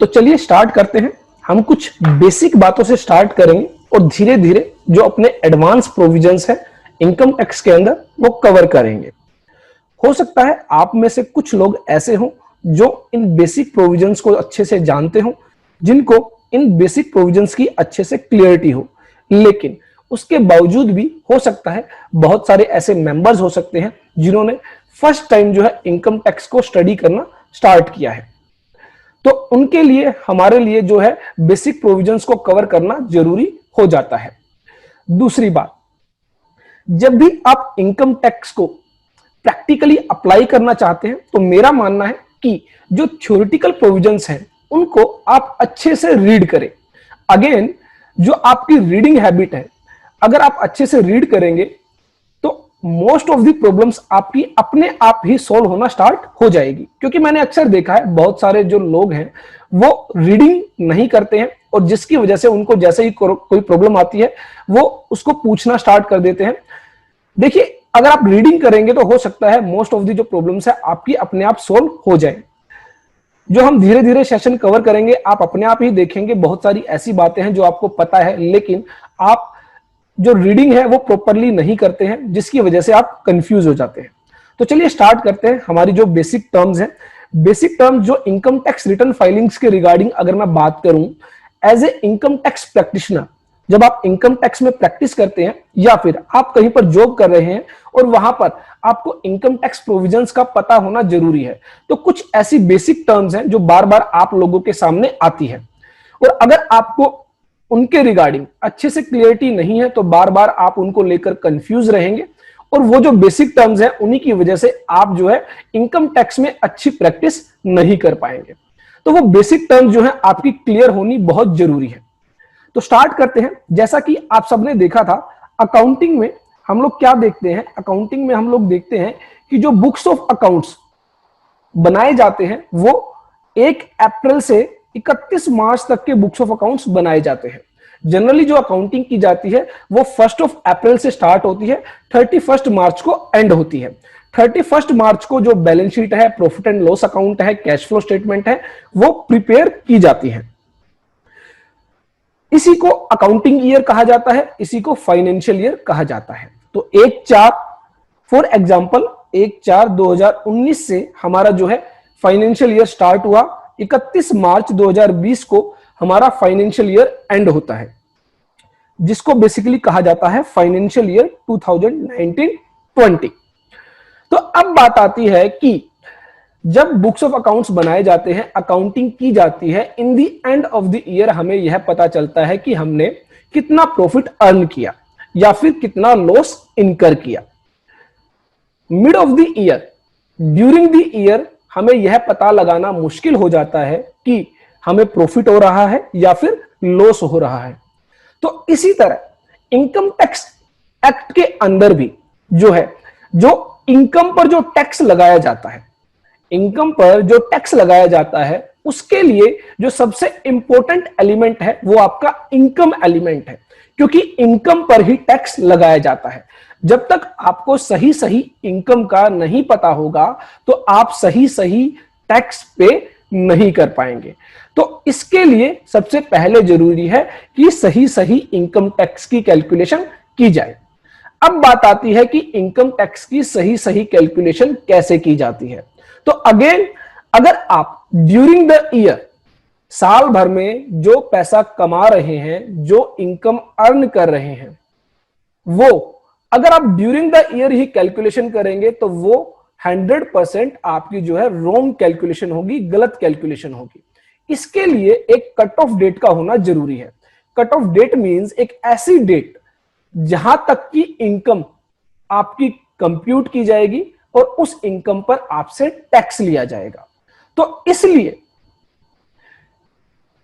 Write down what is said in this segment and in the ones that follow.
तो चलिए स्टार्ट करते हैं। हम कुछ बेसिक बातों से स्टार्ट करेंगे और धीरे धीरे जो अपने एडवांस प्रोविजंस है इनकम टैक्स के अंदर वो कवर करेंगे। हो सकता है आप में से कुछ लोग ऐसे हों जो इन बेसिक प्रोविजंस को अच्छे से जानते हो, जिनको इन बेसिक प्रोविजंस की अच्छे से क्लियरिटी हो, लेकिन उसके बावजूद भी हो सकता है बहुत सारे ऐसे मेंबर्स हो सकते हैं जिन्होंने फर्स्ट टाइम जो है इनकम टैक्स को स्टडी करना स्टार्ट किया है। तो उनके लिए हमारे लिए जो है बेसिक प्रोविजंस को कवर करना जरूरी हो जाता है। दूसरी बात, जब भी आप इनकम टैक्स को प्रैक्टिकली अप्लाई करना चाहते हैं तो मेरा मानना है कि जो थ्योरेटिकल प्रोविजंस हैं उनको आप अच्छे से रीड करें। अगेन, जो आपकी रीडिंग हैबिट है, अगर आप अच्छे से रीड करेंगे तो मोस्ट ऑफ द प्रॉब्लम्स आपकी अपने आप ही सॉल्व होना स्टार्ट हो जाएगी। क्योंकि मैंने अक्सर देखा है बहुत सारे जो लोग हैं वो रीडिंग नहीं करते हैं और जिसकी वजह से उनको जैसे ही कोई प्रॉब्लम आती है वो उसको पूछना स्टार्ट कर देते हैं। देखिए, अगर आप रीडिंग करेंगे तो हो सकता है मोस्ट ऑफ दी जो प्रॉब्लम्स है आपकी अपने आप सोल्व हो जाए। जो हम धीरे धीरे सेशन कवर करेंगे आप अपने आप ही देखेंगे बहुत सारी ऐसी बातें हैं जो आपको पता है, लेकिन आप जो रीडिंग है वो प्रॉपरली नहीं करते हैं, जिसकी वजह से आप कंफ्यूज हो जाते हैं। तो चलिए स्टार्ट करते हैं। हमारी जो बेसिक टर्म्स है, बेसिक टर्म्स जो इनकम टैक्स रिटर्न फाइलिंग्स के रिगार्डिंग अगर मैं बात करूं, as a income tax practitioner, जब आप इनकम टैक्स में प्रैक्टिस करते हैं या फिर आप कहीं पर जॉब कर रहे हैं और वहां पर आपको इनकम टैक्स प्रोविजंस का पता होना जरूरी है, तो कुछ ऐसी बेसिक टर्म्स हैं जो बार बार आप लोगों के सामने आती है और अगर आपको उनके रिगार्डिंग अच्छे से क्लियरिटी नहीं है तो बार बार आप उनको लेकर कंफ्यूज रहेंगे और वो जो बेसिक टर्म्स हैं उन्हीं की वजह से आप जो है इनकम टैक्स में अच्छी प्रैक्टिस नहीं कर पाएंगे। तो वो बेसिक टर्म्स जो है आपकी क्लियर होनी बहुत जरूरी है। तो स्टार्ट करते हैं। जैसा कि आप सबने देखा था, अकाउंटिंग में हम लोग क्या देखते हैं, अकाउंटिंग में हम लोग देखते हैं कि जो बुक्स ऑफ अकाउंट्स बनाए जाते हैं वो 1 अप्रैल से 31 मार्च तक के बुक्स ऑफ अकाउंट्स बनाए जाते हैं। जनरली जो अकाउंटिंग की जाती है वो 1 अप्रैल से स्टार्ट होती है, 31 मार्च को एंड होती है। 31 मार्च को जो बैलेंस शीट है, प्रॉफिट एंड लॉस अकाउंट है, कैश फ्लो स्टेटमेंट है, वो प्रिपेयर की जाती है। इसी को अकाउंटिंग ईयर कहा जाता है, इसी को फाइनेंशियल ईयर कहा जाता है। तो 1/4 फॉर एग्जांपल 1/4/2019 से हमारा जो है फाइनेंशियल ईयर स्टार्ट हुआ, 31 मार्च 2020 को हमारा फाइनेंशियल ईयर एंड होता है, जिसको बेसिकली कहा जाता है फाइनेंशियल ईयर 2019-20। तो अब बात आती है कि जब बुक्स ऑफ अकाउंट्स बनाए जाते हैं, अकाउंटिंग की जाती है, in the end of the year हमें यह पता चलता है कि हमने कितना प्रॉफिट अर्न किया या फिर कितना लॉस इनकर किया। Mid of the year, during the year हमें यह पता लगाना मुश्किल हो जाता है कि हमें प्रॉफिट हो रहा है या फिर लॉस हो रहा है। तो इसी तरह इनकम टैक्स एक्ट के अंदर भी जो है, जो इनकम पर जो टैक्स लगाया जाता है, इनकम पर जो टैक्स लगाया जाता है उसके लिए जो सबसे इंपॉर्टेंट एलिमेंट है वो आपका इनकम एलिमेंट है, क्योंकि इनकम पर ही टैक्स लगाया जाता है। जब तक आपको सही सही इनकम का नहीं पता होगा तो आप सही सही टैक्स पे नहीं कर पाएंगे। तो इसके लिए सबसे पहले जरूरी है कि सही सही इनकम टैक्स की कैलकुलेशन की जाए। अब बात आती है कि इनकम टैक्स की सही सही कैलकुलेशन कैसे की जाती है। तो अगेन, अगर आप ड्यूरिंग द ईयर साल भर में जो पैसा कमा रहे हैं, जो इनकम अर्न कर रहे हैं, वो अगर आप during the year he calculation करेंगे तो वो 100% आपकी जो है रॉन्ग कैलकुलेशन होगी, गलत कैलकुलेशन होगी। इसके लिए एक कट ऑफ डेट का होना जरूरी है। कट ऑफ डेट मींस एक ऐसी डेट जहां तक की इनकम आपकी कंप्यूट की जाएगी और उस इनकम पर आपसे टैक्स लिया जाएगा। तो इसलिए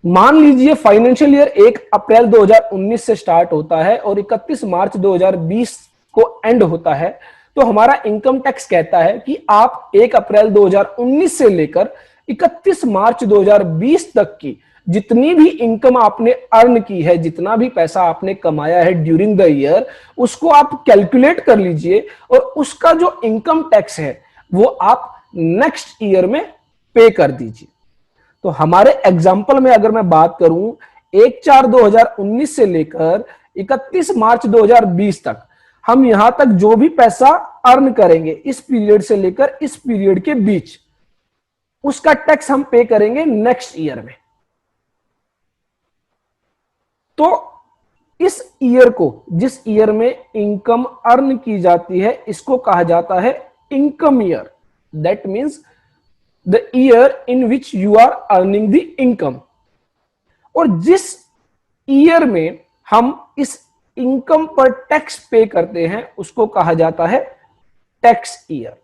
मान लीजिए फाइनेंशियल ईयर 1 अप्रैल 2019 से स्टार्ट होता है और 31 मार्च 2020 को एंड होता है, तो हमारा इनकम टैक्स कहता है कि आप 1 अप्रैल 2019 से लेकर 31 मार्च 2020 तक की जितनी भी इनकम आपने अर्न की है, जितना भी पैसा आपने कमाया है ड्यूरिंग द ईयर, उसको आप कैलकुलेट कर लीजिए और उसका जो इनकम टैक्स है वो आप नेक्स्ट ईयर में पे कर दीजिए। तो हमारे एग्जाम्पल में अगर मैं बात करूं 1/4/2019 से लेकर 31 मार्च 2020 तक, हम यहां तक जो भी पैसा अर्न करेंगे इस पीरियड से लेकर इस पीरियड के बीच, उसका टैक्स हम पे करेंगे नेक्स्ट ईयर में। तो इस ईयर को, जिस ईयर में इनकम अर्न की जाती है, इसको कहा जाता है income year. That means the year in which you are earning the income. और जिस ईयर में हम इस इनकम पर टैक्स पे करते हैं उसको कहा जाता है टैक्स ईयर।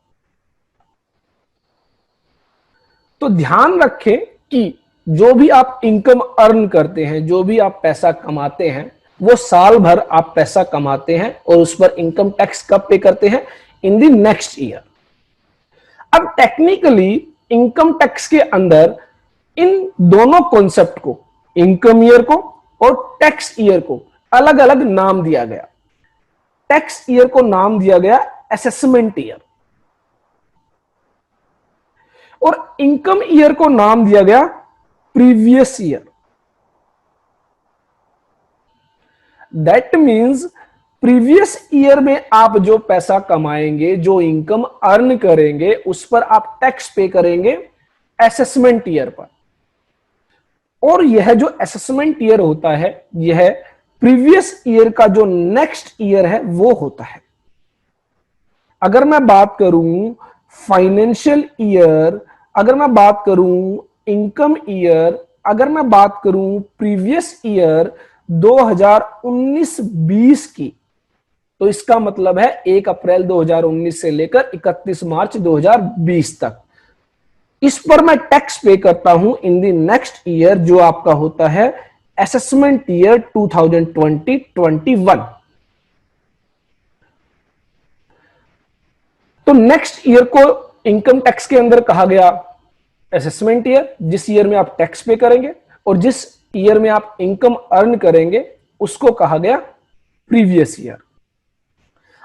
तो ध्यान रखें कि जो भी आप इनकम अर्न करते हैं, जो भी आप पैसा कमाते हैं, वो साल भर आप पैसा कमाते हैं और उस पर इनकम टैक्स कब पे करते हैं? In the next year. अब टेक्निकली इनकम टैक्स के अंदर इन दोनों कॉन्सेप्ट को, इनकम ईयर को और टैक्स ईयर को, अलग अलग नाम दिया गया। टैक्स ईयर को नाम दिया गया असेसमेंट ईयर और इनकम ईयर को नाम दिया गया previous year. That means previous year में आप जो पैसा कमाएंगे, जो इनकम अर्न करेंगे, उस पर आप टैक्स पे करेंगे असेसमेंट ईयर पर। और यह जो असेसमेंट ईयर होता है, यह प्रीवियस ईयर का जो नेक्स्ट ईयर है वो होता है। अगर मैं बात करूं फाइनेंशियल ईयर, अगर मैं बात करूं इनकम ईयर, अगर मैं बात करूं प्रीवियस ईयर 2019-20 की, तो इसका मतलब है 1 अप्रैल 2019 से लेकर 31 मार्च 2020 तक। इस पर मैं टैक्स पे करता हूं इन द नेक्स्ट ईयर, जो आपका होता है असेसमेंट ईयर 2020-21। तो नेक्स्ट ईयर को इनकम टैक्स के अंदर कहा गया असेसमेंट ईयर, जिस ईयर में आप टैक्स पे करेंगे, और जिस ईयर में आप इनकम अर्न करेंगे उसको कहा गया प्रीवियस ईयर।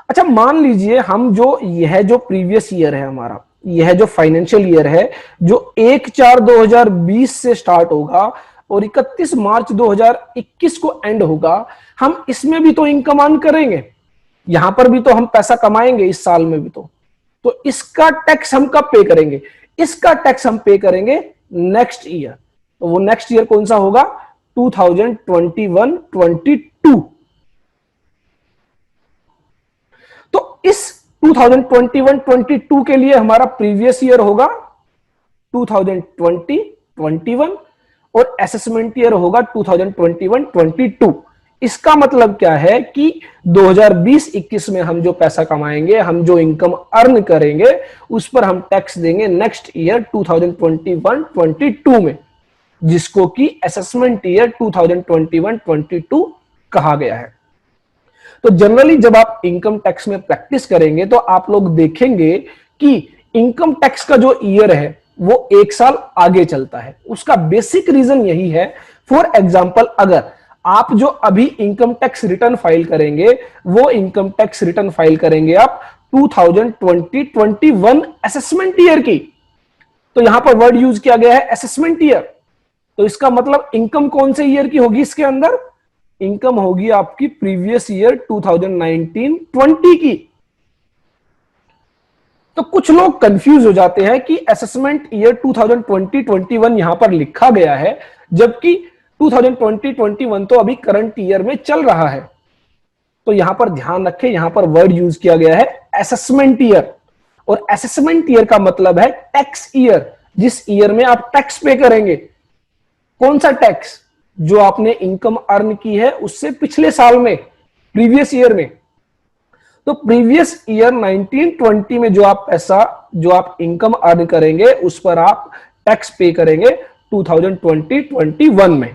अच्छा, मान लीजिए हम यह जो प्रीवियस ईयर है हमारा, यह जो फाइनेंशियल ईयर है, जो 1/4/2020 से स्टार्ट होगा और 31 मार्च 2021 को एंड होगा, हम इसमें भी तो इनकम अर्न करेंगे, यहां पर भी तो हम पैसा कमाएंगे इस साल में भी तो इसका टैक्स हम कब पे करेंगे? इसका टैक्स हम पे करेंगे नेक्स्ट ईयर। तो वो नेक्स्ट ईयर कौन सा होगा? 2021-22। तो इस 2021-22 के लिए हमारा प्रीवियस ईयर होगा 2020-21 और असेसमेंट ईयर होगा 2021-22। इसका मतलब क्या है कि 2020-21 में हम जो पैसा कमाएंगे, हम जो इनकम अर्न करेंगे, उस पर हम टैक्स देंगे नेक्स्ट ईयर 2021-22 में, जिसको कि असेसमेंट ईयर 2021-22 कहा गया है। तो जनरली जब आप इनकम टैक्स में प्रैक्टिस करेंगे तो आप लोग देखेंगे कि इनकम टैक्स का जो ईयर है वो एक साल आगे चलता है। उसका बेसिक रीजन यही है। फॉर एग्जांपल, अगर आप जो अभी इनकम टैक्स रिटर्न फाइल करेंगे, वो इनकम टैक्स रिटर्न फाइल करेंगे आप 2020-21 असेसमेंट ईयर की, तो यहां पर वर्ड यूज किया गया है असेसमेंट ईयर। तो इसका मतलब इनकम कौन से ईयर की होगी? इसके अंदर इनकम होगी आपकी प्रीवियस ईयर 2019-20 की। तो कुछ लोग कंफ्यूज हो जाते हैं कि असेसमेंट ईयर 2020-21 यहां पर लिखा गया है, जबकि 2020-21 तो अभी करंट ईयर में चल रहा है। तो यहां पर ध्यान रखें, यहां पर वर्ड यूज किया गया है असेसमेंट ईयर, और असेसमेंट ईयर का मतलब है टैक्स ईयर, जिस ईयर में आप टैक्स पे करेंगे। कौन सा टैक्स? जो आपने इनकम अर्न की है उससे पिछले साल में, प्रीवियस ईयर में। तो प्रीवियस ईयर 19-20 में जो आप पैसा, जो आप इनकम अर्न करेंगे, उस पर आप टैक्स पे करेंगे 2020-21 में।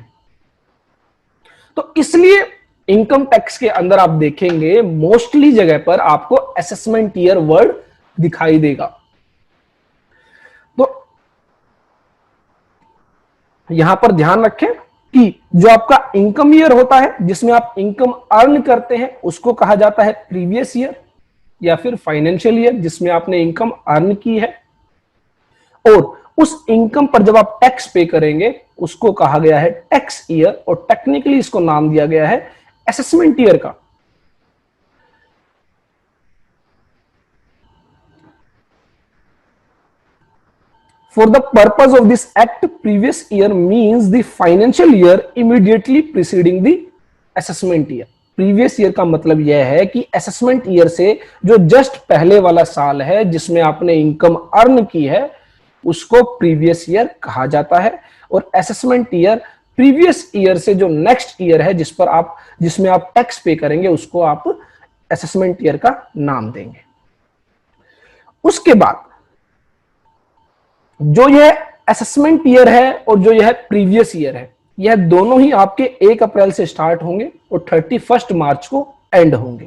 तो इसलिए इनकम टैक्स के अंदर आप देखेंगे मोस्टली जगह पर आपको असेसमेंट ईयर वर्ड दिखाई देगा। तो यहां पर ध्यान रखें कि जो आपका इनकम ईयर होता है, जिसमें आप इनकम अर्न करते हैं, उसको कहा जाता है प्रीवियस ईयर या फिर फाइनेंशियल ईयर, जिसमें आपने इनकम अर्न की है। और उस इनकम पर जब आप टैक्स पे करेंगे उसको कहा गया है टैक्स ईयर, और टेक्निकली इसको नाम दिया गया है असेसमेंट ईयर का। For the purpose of this act, previous year means the financial year immediately preceding the assessment year. Previous year का मतलब यह है कि असेसमेंट ईयर से जो जस्ट पहले वाला साल है जिसमें आपने इनकम अर्न की है उसको प्रीवियस ईयर कहा जाता है, और असेसमेंट ईयर प्रीवियस ईयर से जो नेक्स्ट ईयर है जिसमें आप टैक्स पे करेंगे उसको आप असेसमेंट ईयर का नाम देंगे। उसके बाद जो यह असेसमेंट ईयर है और जो यह प्रीवियस ईयर है, यह दोनों ही आपके 1 अप्रैल से स्टार्ट होंगे और 31 मार्च को एंड होंगे।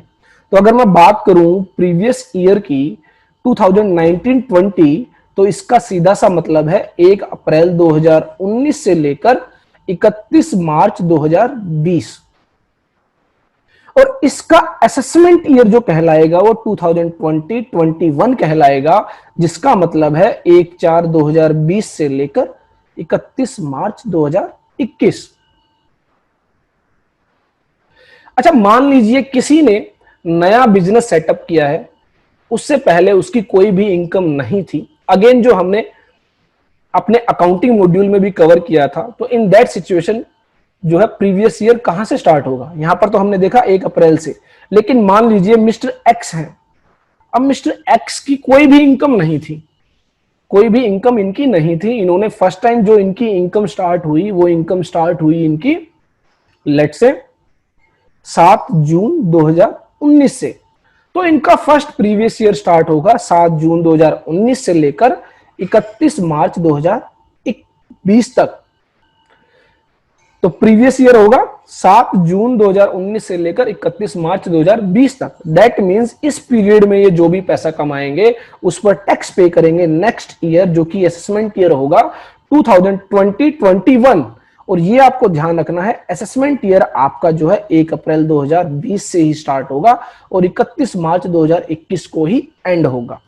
तो अगर मैं बात करूं प्रीवियस ईयर की 2019-20, तो इसका सीधा सा मतलब है 1 अप्रैल 2019 से लेकर 31 मार्च 2020, और इसका असेसमेंट ईयर जो कहलाएगा वो 2020-21 कहलाएगा, जिसका मतलब है 1/4/2020 से लेकर 31 मार्च 2021। अच्छा, मान लीजिए किसी ने नया बिजनेस सेटअप किया है, उससे पहले उसकी कोई भी इनकम नहीं थी। अगेन जो हमने अपने अकाउंटिंग मॉड्यूल में भी कवर किया था, तो इन दैट सिचुएशन जो है प्रीवियस ईयर कहां से स्टार्ट होगा। यहां पर तो हमने देखा 1 अप्रैल से, लेकिन मान लीजिए मिस्टर एक्स है। अब मिस्टर एक्स की कोई भी इनकम नहीं थी, कोई भी इनकम इनकी नहीं थी। इन्होंने फर्स्ट टाइम जो इनकी इनकम स्टार्ट हुई वो इनकम स्टार्ट हुई इनकी लेट से 7 जून 2019 से। तो इनका फर्स्ट प्रीवियस ईयर स्टार्ट होगा 7 जून 2019 से लेकर 31 मार्च 2020 तक। तो प्रीवियस ईयर होगा 7 जून 2019 से लेकर 31 मार्च 2020 तक। दैट मींस इस पीरियड में ये जो भी पैसा कमाएंगे उस पर टैक्स पे करेंगे नेक्स्ट ईयर, जो कि असेसमेंट ईयर होगा 2020-21। और ये आपको ध्यान रखना है, असेसमेंट ईयर आपका जो है 1 अप्रैल 2020 से ही स्टार्ट होगा और 31 मार्च 2021 को ही एंड होगा।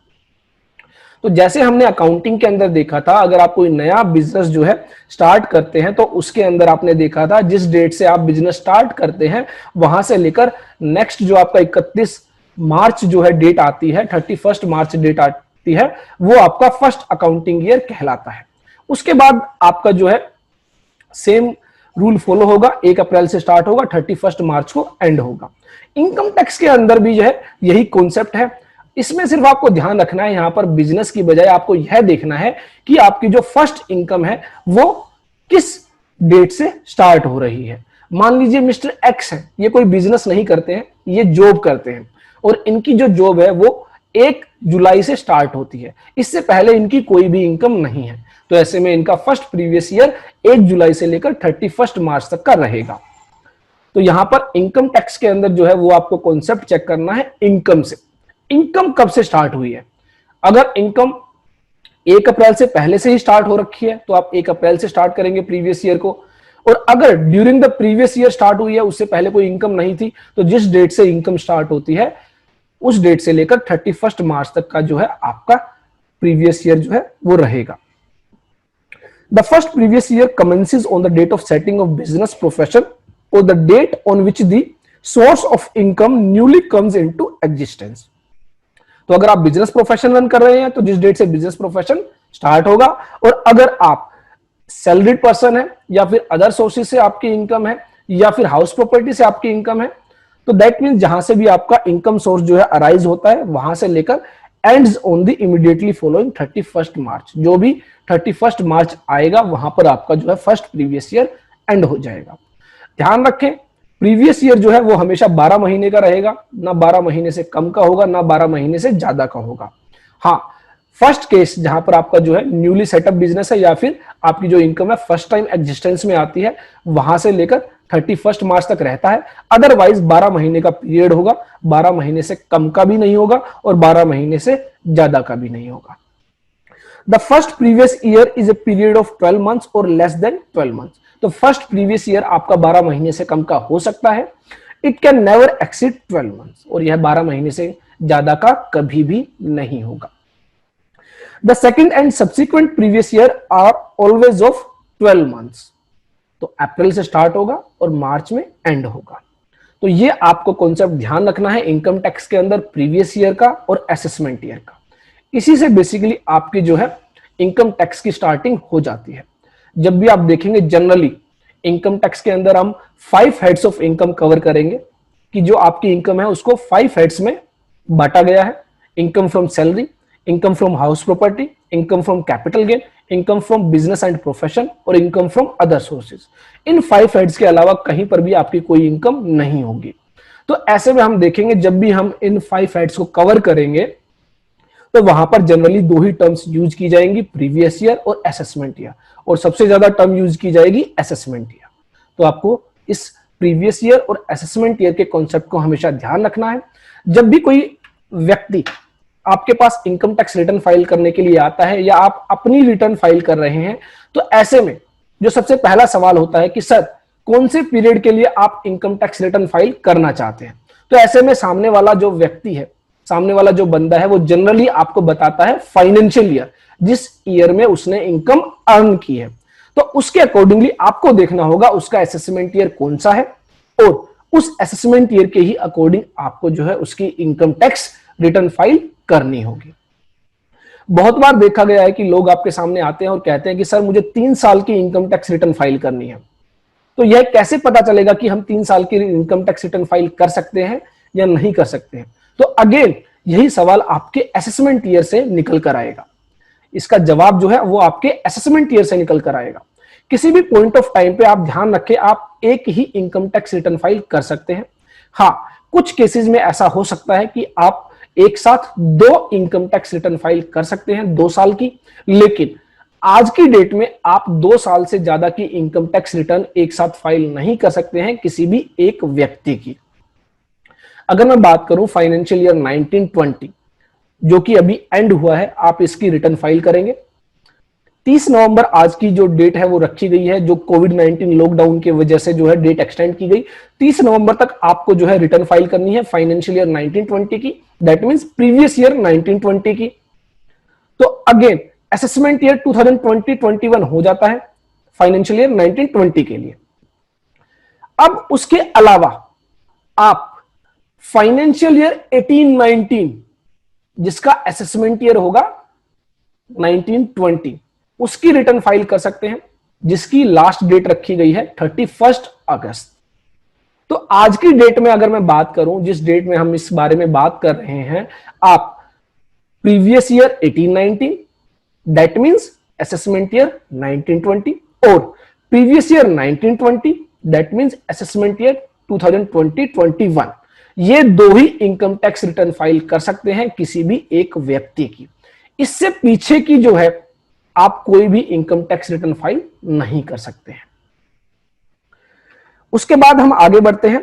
तो जैसे हमने अकाउंटिंग के अंदर देखा था, अगर आप कोई नया बिजनेस जो है स्टार्ट करते हैं तो उसके अंदर आपने देखा था जिस डेट से आप बिजनेस स्टार्ट करते हैं वहां से लेकर नेक्स्ट जो आपका 31 मार्च जो है डेट आती है, 31 मार्च डेट आती है, वो आपका फर्स्ट अकाउंटिंग ईयर कहलाता है। उसके बाद आपका जो है सेम रूल फॉलो होगा, 1 अप्रैल से स्टार्ट होगा, 31 मार्च को एंड होगा। इनकम टैक्स के अंदर भी जो है यही कॉन्सेप्ट है। इसमें सिर्फ आपको ध्यान रखना है, यहां पर बिजनेस की बजाय आपको यह देखना है कि आपकी जो फर्स्ट इनकम है वो किस डेट से स्टार्ट हो रही है। मान लीजिए मिस्टर एक्स है, ये कोई बिजनेस नहीं करते हैं, ये जॉब करते हैं, और इनकी जो जॉब है वो 1 जुलाई से स्टार्ट होती है। इससे पहले इनकी कोई भी इनकम नहीं है, तो ऐसे में इनका फर्स्ट प्रीवियस ईयर 1 जुलाई से लेकर 31 मार्च तक का रहेगा। तो यहां पर इनकम टैक्स के अंदर जो है वो आपको कॉन्सेप्ट चेक करना है इनकम से। इनकम कब से स्टार्ट हुई है? अगर इनकम 1 अप्रैल से पहले से ही स्टार्ट हो रखी है तो आप 1 अप्रैल से स्टार्ट करेंगे प्रीवियस ईयर को, और अगर during the previous year start हुई है, उससे पहले कोई इनकम नहीं थी, तो जिस डेट से इनकम स्टार्ट होती है उस डेट से लेकर 31 मार्च तक का जो है आपका प्रीवियस ईयर जो है वो रहेगा। The first previous year commences on the date of setting of business profession और the date on which the source of income newly comes into existence. तो अगर आप बिजनेस प्रोफेशन रन कर रहे हैं तो जिस डेट से बिजनेस प्रोफेशन स्टार्ट होगा, और अगर आप सैलरीड पर्सन है या फिर अदर सोर्सेज से आपकी इनकम है या फिर हाउस प्रॉपर्टी से आपकी इनकम है, तो दैट मींस जहां से भी आपका इनकम सोर्स जो है अराइज होता है वहां से लेकर ends on the immediately following 31 मार्च। जो भी 31 मार्च आएगा वहां पर आपका जो है फर्स्ट प्रीवियस ईयर एंड हो जाएगा। ध्यान रखें, प्रीवियस ईयर जो है वो हमेशा 12 महीने का रहेगा, ना 12 महीने से कम का होगा, ना 12 महीने से ज्यादा का होगा। हाँ, फर्स्ट केस जहां पर आपका जो है न्यूली सेटअप बिजनेस है या फिर आपकी जो इनकम है फर्स्ट टाइम एग्जिस्टेंस में आती है, वहां से लेकर 31 मार्च तक रहता है। अदरवाइज 12 महीने का पीरियड होगा, 12 महीने से कम का भी नहीं होगा और 12 महीने से ज्यादा का भी नहीं होगा। The first previous year is a period of 12 months और लेस देन 12 मंथ्स। तो फर्स्ट प्रीवियस ईयर आपका 12 महीने से कम का हो सकता है। It can never exceed 12 months, और यह 12 महीने से ज्यादा का कभी भी नहीं होगा। The second and subsequent previous year are always of 12 months. तो अप्रैल से स्टार्ट होगा और मार्च में एंड होगा। तो ये आपको कॉन्सेप्ट ध्यान रखना है इनकम टैक्स के अंदर, प्रीवियस ईयर का और असेसमेंट ईयर का। इसी से बेसिकली आपकी जो है इनकम टैक्स की स्टार्टिंग हो जाती है। जब भी आप देखेंगे जनरली इनकम टैक्स के अंदर हम 5 हेड्स ऑफ इनकम कवर करेंगे कि जो आपकी इनकम है उसको 5 हेड्स में बांटा गया है। Income from salary, income from house property, income from capital gain, income from business and profession और इनकम फ्रॉम अदर सोर्सेज। इन 5 हेड्स के अलावा कहीं पर भी आपकी कोई इनकम नहीं होगी। तो ऐसे में हम देखेंगे जब भी हम इन 5 हेड्स को कवर करेंगे तो वहां पर जनरली 2 ही टर्म्स यूज की जाएंगी, प्रीवियस ईयर और असेसमेंट ईयर, और सबसे ज्यादा टर्म यूज की जाएगी असेसमेंट ईयर। तो आपको इस प्रीवियस ईयर और असेसमेंट ईयर के कॉन्सेप्ट को हमेशा ध्यान रखना है। जब भी कोई व्यक्ति आपके पास इनकम टैक्स रिटर्न फाइल करने के लिए आता है या आप अपनी रिटर्न फाइल कर रहे हैं, तो ऐसे में जो सबसे पहला सवाल होता है कि सर कौन से पीरियड के लिए आप इनकम टैक्स रिटर्न फाइल करना चाहते हैं। तो ऐसे में सामने वाला जो व्यक्ति है, सामने वाला जो बंदा है, वो जनरली आपको बताता है फाइनेंशियल ईयर, जिस ईयर में उसने इनकम अर्न की है। तो उसके अकॉर्डिंगली आपको देखना होगा उसका असेसमेंट ईयर कौन सा है, और उस असेसमेंट ईयर के ही अकॉर्डिंग आपको जो है उसकी इनकम टैक्स रिटर्न फाइल करनी होगी। बहुत बार देखा गया है कि लोग आपके सामने आते हैं और कहते हैं कि सर मुझे 3 साल की इनकम टैक्स रिटर्न फाइल करनी है। तो यह कैसे पता चलेगा कि हम 3 साल की इनकम टैक्स रिटर्न फाइल कर सकते हैं या नहीं कर सकते हैं? तो अगेन यही सवाल आपके असेसमेंट ईयर से निकल कर आएगा। इसका जवाब जो है वो आपके असेसमेंट ईयर से निकल कर आएगा। किसी भी पॉइंट ऑफ टाइम पे आप ध्यान रखें, आप एक ही इनकम टैक्स रिटर्न फाइल कर सकते हैं। हाँ, कुछ केसेस में ऐसा हो सकता है कि आप एक साथ 2 इनकम टैक्स रिटर्न फाइल कर सकते हैं 2 साल की, लेकिन आज की डेट में आप 2 साल से ज्यादा की इनकम टैक्स रिटर्न एक साथ फाइल नहीं कर सकते हैं किसी भी एक व्यक्ति की। अगर मैं बात करूं फाइनेंशियल ईयर 1920 जो कि अभी एंड हुआ है, आप इसकी रिटर्न फाइल करेंगे। 30 नवंबर आज की जो डेट है वो रखी गई है, जो कोविड-19 लॉकडाउन की वजह से जो है डेट एक्सटेंड की गई। 30 नवंबर तक आपको जो है रिटर्न फाइल करनी है फाइनेंशियल ईयर 1920 की, दैट मींस प्रीवियस ईयर 1920 की। तो अगेन असेसमेंट ईयर 2020-21 हो जाता है फाइनेंशियल ईयर 1920 के लिए। अब उसके अलावा आप फाइनेंशियल ईयर 18-19 जिसका असेसमेंट ईयर होगा 1920, उसकी रिटर्न फाइल कर सकते हैं, जिसकी लास्ट डेट रखी गई है 31 अगस्त। तो आज की डेट में अगर मैं बात करूं, जिस डेट में हम इस बारे में बात कर रहे हैं, आप previous year 18-19 that means assessment year 1920 और previous year 1920 that means assessment year 2020-21, ये 2 ही इनकम टैक्स रिटर्न फाइल कर सकते हैं किसी भी एक व्यक्ति की। इससे पीछे की जो है आप कोई भी इनकम टैक्स रिटर्न फाइल नहीं कर सकते हैं। उसके बाद हम आगे बढ़ते हैं।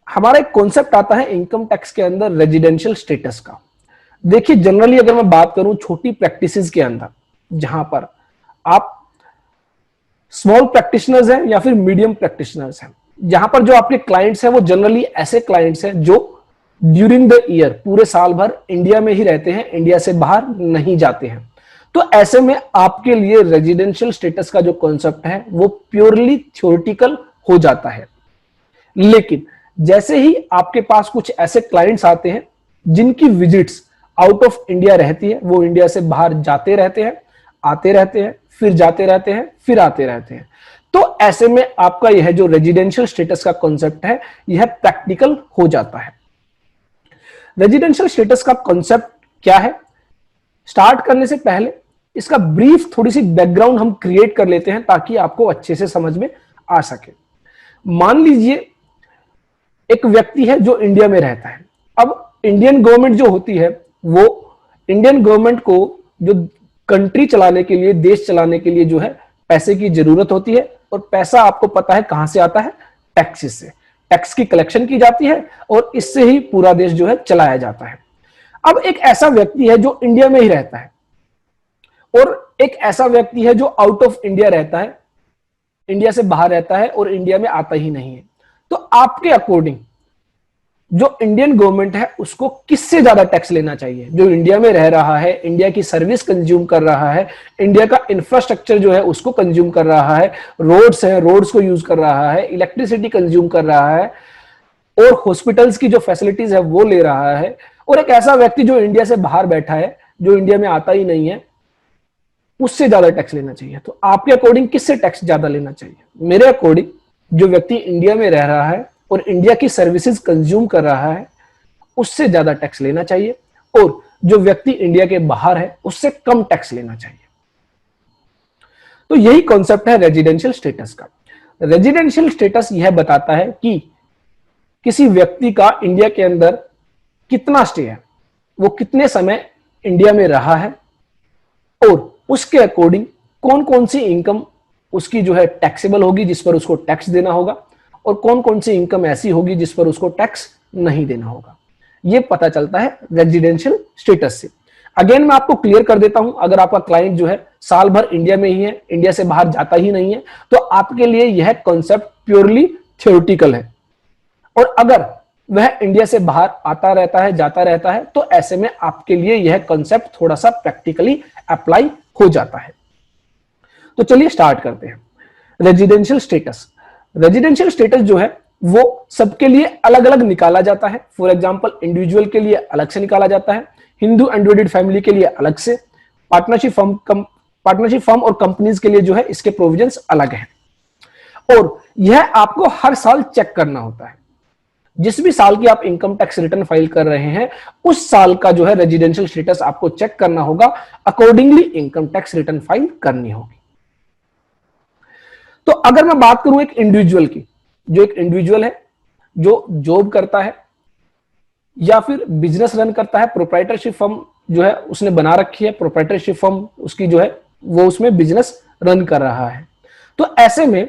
हमारा एक कॉन्सेप्ट आता है इनकम टैक्स के अंदर रेजिडेंशियल स्टेटस का। देखिए जनरली अगर मैं बात करूं छोटी प्रैक्टिसेस के अंदर, जहां पर आप स्मॉल प्रैक्टिशनर्स हैं या फिर मीडियम प्रैक्टिशनर्स हैं, जहां पर जो आपके क्लाइंट्स हैं वो जनरली ऐसे क्लाइंट्स हैं जो ड्यूरिंग द ईयर पूरे साल भर इंडिया में ही रहते हैं, इंडिया से बाहर नहीं जाते हैं। तो ऐसे में आपके लिए रेजिडेंशियल स्टेटस का जो कॉन्सेप्ट है वो प्योरली थ्योरेटिकल हो जाता है। लेकिन जैसे ही आपके पास कुछ ऐसे क्लाइंट्स आते हैं जिनकी विजिट्स आउट ऑफ इंडिया रहती है, वो इंडिया से बाहर जाते रहते हैं, आते रहते हैं, फिर जाते रहते हैं, फिर आते रहते हैं, तो ऐसे में आपका यह जो रेजिडेंशियल स्टेटस का कॉन्सेप्ट है यह प्रैक्टिकल हो जाता है। रेजिडेंशियल स्टेटस का कॉन्सेप्ट क्या है, स्टार्ट करने से पहले इसका ब्रीफ थोड़ी सी बैकग्राउंड हम क्रिएट कर लेते हैं ताकि आपको अच्छे से समझ में आ सके। मान लीजिए एक व्यक्ति है जो इंडिया में रहता है। अब इंडियन गवर्नमेंट जो होती है वो इंडियन गवर्नमेंट को जो कंट्री चलाने के लिए, देश चलाने के लिए जो है पैसे की जरूरत होती है, और पैसा आपको पता है कहां से आता है, टैक्सेस से। टैक्स की कलेक्शन की जाती है और इससे ही पूरा देश जो है चलाया जाता है। अब एक ऐसा व्यक्ति है जो इंडिया में ही रहता है और एक ऐसा व्यक्ति है जो आउट ऑफ इंडिया रहता है, इंडिया से बाहर रहता है और इंडिया में आता ही नहीं है। तो आपके अकॉर्डिंग जो इंडियन गवर्नमेंट है उसको किससे ज्यादा टैक्स लेना चाहिए? जो इंडिया में रह रहा है, इंडिया की सर्विस कंज्यूम कर रहा है, इंडिया का इंफ्रास्ट्रक्चर जो है उसको कंज्यूम कर रहा है, रोड्स है रोड्स को यूज कर रहा है, इलेक्ट्रिसिटी कंज्यूम कर रहा है, और हॉस्पिटल्स की जो फैसिलिटीज है वो ले रहा है, और एक ऐसा व्यक्ति जो इंडिया से बाहर बैठा है, जो इंडिया में आता ही नहीं है, उससे ज्यादा टैक्स लेना चाहिए। तो आपके अकॉर्डिंग किससे टैक्स ज्यादा लेना चाहिए? मेरे अकॉर्डिंग जो व्यक्ति इंडिया में रह रहा है और इंडिया की सर्विसेज कंज्यूम कर रहा है उससे ज्यादा टैक्स लेना चाहिए, और जो व्यक्ति इंडिया के बाहर है उससे कम टैक्स लेना चाहिए। तो यही कॉन्सेप्ट है रेजिडेंशियल स्टेटस का। रेजिडेंशियल स्टेटस यह बताता है कि किसी व्यक्ति का इंडिया के अंदर कितना स्टे है, वो कितने समय इंडिया में रहा है, और उसके अकॉर्डिंग कौन कौन सी इनकम उसकी जो है टैक्सेबल होगी, जिस पर उसको टैक्स देना होगा, और कौन कौन सी इनकम ऐसी होगी जिस पर उसको टैक्स नहीं देना होगा। यह पता चलता है रेजिडेंशियल स्टेटस से। अगेन मैं आपको क्लियर कर देता हूं, अगर आपका क्लाइंट जो है साल भर इंडिया में ही है, इंडिया से बाहर जाता ही नहीं है, तो आपके लिए यह कॉन्सेप्ट प्योरली थ्योरेटिकल है, और अगर वह इंडिया से बाहर आता रहता है, जाता रहता है, तो ऐसे में आपके लिए यह कॉन्सेप्ट थोड़ा सा प्रैक्टिकली अप्लाई हो जाता है। तो चलिए स्टार्ट करते हैं। Residential status. रेजिडेंशियल स्टेटस जो है वो सबके लिए अलग अलग निकाला जाता है। फॉर एग्जांपल इंडिविजुअल के लिए अलग से निकाला जाता है, हिंदू अनडिवाइडेड फैमिली के लिए अलग से, पार्टनरशिप फर्म और कंपनीज के लिए जो है इसके प्रोविजंस अलग हैं, और यह आपको हर साल चेक करना होता है। जिस भी साल की आप इनकम टैक्स रिटर्न फाइल कर रहे हैं उस साल का जो है रेजिडेंशियल स्टेटस आपको चेक करना होगा, accordingly income tax return file करनी होगी। तो अगर मैं बात करूं एक इंडिविजुअल की, जो एक इंडिविजुअल है जो जॉब करता है या फिर बिजनेस रन करता है, प्रोप्राइटरशिप फर्म जो है उसने बना रखी है, प्रोप्राइटरशिप फर्म उसकी जो है वो उसमें बिजनेस रन कर रहा है, तो ऐसे में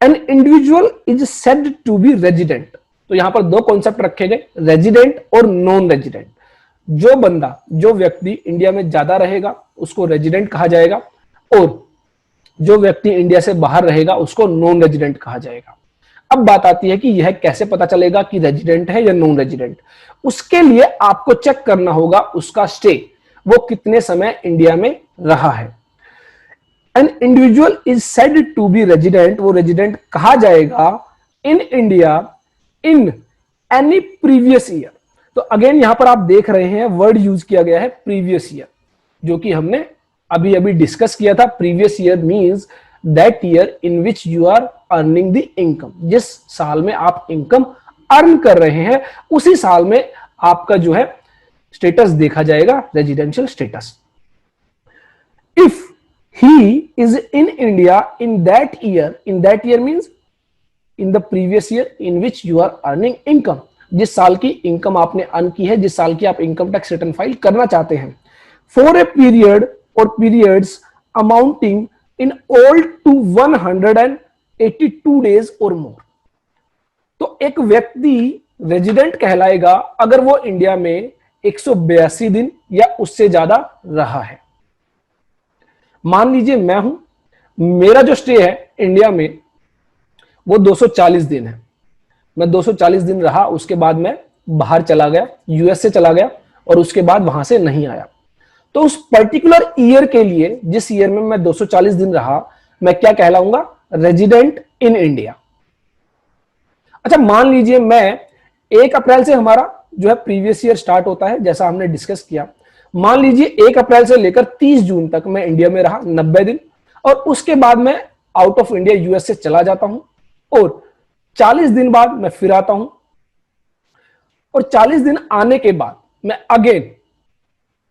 an individual is said to be resident. तो यहां पर दो कॉन्सेप्ट रखे गए, रेजिडेंट और नॉन रेजिडेंट। जो बंदा, जो व्यक्ति इंडिया में ज्यादा रहेगा उसको रेजिडेंट कहा जाएगा, और जो व्यक्ति इंडिया से बाहर रहेगा उसको नॉन रेजिडेंट कहा जाएगा। अब बात आती है कि यह कैसे पता चलेगा कि रेजिडेंट है या नॉन रेजिडेंट। उसके लिए आपको चेक करना होगा उसका स्टे, वो कितने समय इंडिया में रहा है। An individual is said to be resident, वो रेजिडेंट कहा जाएगा in India in any previous year. तो अगेन यहां पर आप देख रहे हैं वर्ड यूज किया गया है प्रीवियस ईयर, जो कि हमने अभी अभी डिस्कस किया था। Previous year means that year in which you are earning the income. जिस साल में आप इनकम अर्न कर रहे हैं उसी साल में आपका जो है स्टेटस देखा जाएगा, residential status. If he is in India in that year means in the previous year in which you are earning income. जिस साल की इनकम आपने अर्न की है, जिस साल की आप इनकम टैक्स रिटर्न फाइल करना चाहते हैं, फॉर ए पीरियड और periods amounting in all to 182 days और मोर। तो एक व्यक्ति रेजिडेंट कहलाएगा अगर वो इंडिया में 182 दिन या उससे ज्यादा रहा है। मान लीजिए मैं हूं, मेरा जो स्टे है इंडिया में वो 240 दिन है, मैं 240 दिन रहा, उसके बाद मैं बाहर चला गया, यूएस से चला गया, और उसके बाद वहां से नहीं आया। तो उस पर्टिकुलर ईयर के लिए, जिस ईयर में मैं 240 दिन रहा, मैं क्या कहलाऊंगा? Resident in India. अच्छा, मान लीजिए मैं 1 अप्रैल से हमारा जो है प्रीवियस ईयर स्टार्ट होता है, जैसा हमने डिस्कस किया। मान लीजिए 1 अप्रैल से लेकर 30 जून तक मैं इंडिया में रहा 90 दिन, और उसके बाद मैं आउट ऑफ इंडिया यूएस से चला जाता हूं, और 40 दिन बाद मैं फिर आता हूं, और 40 दिन आने के बाद मैं अगेन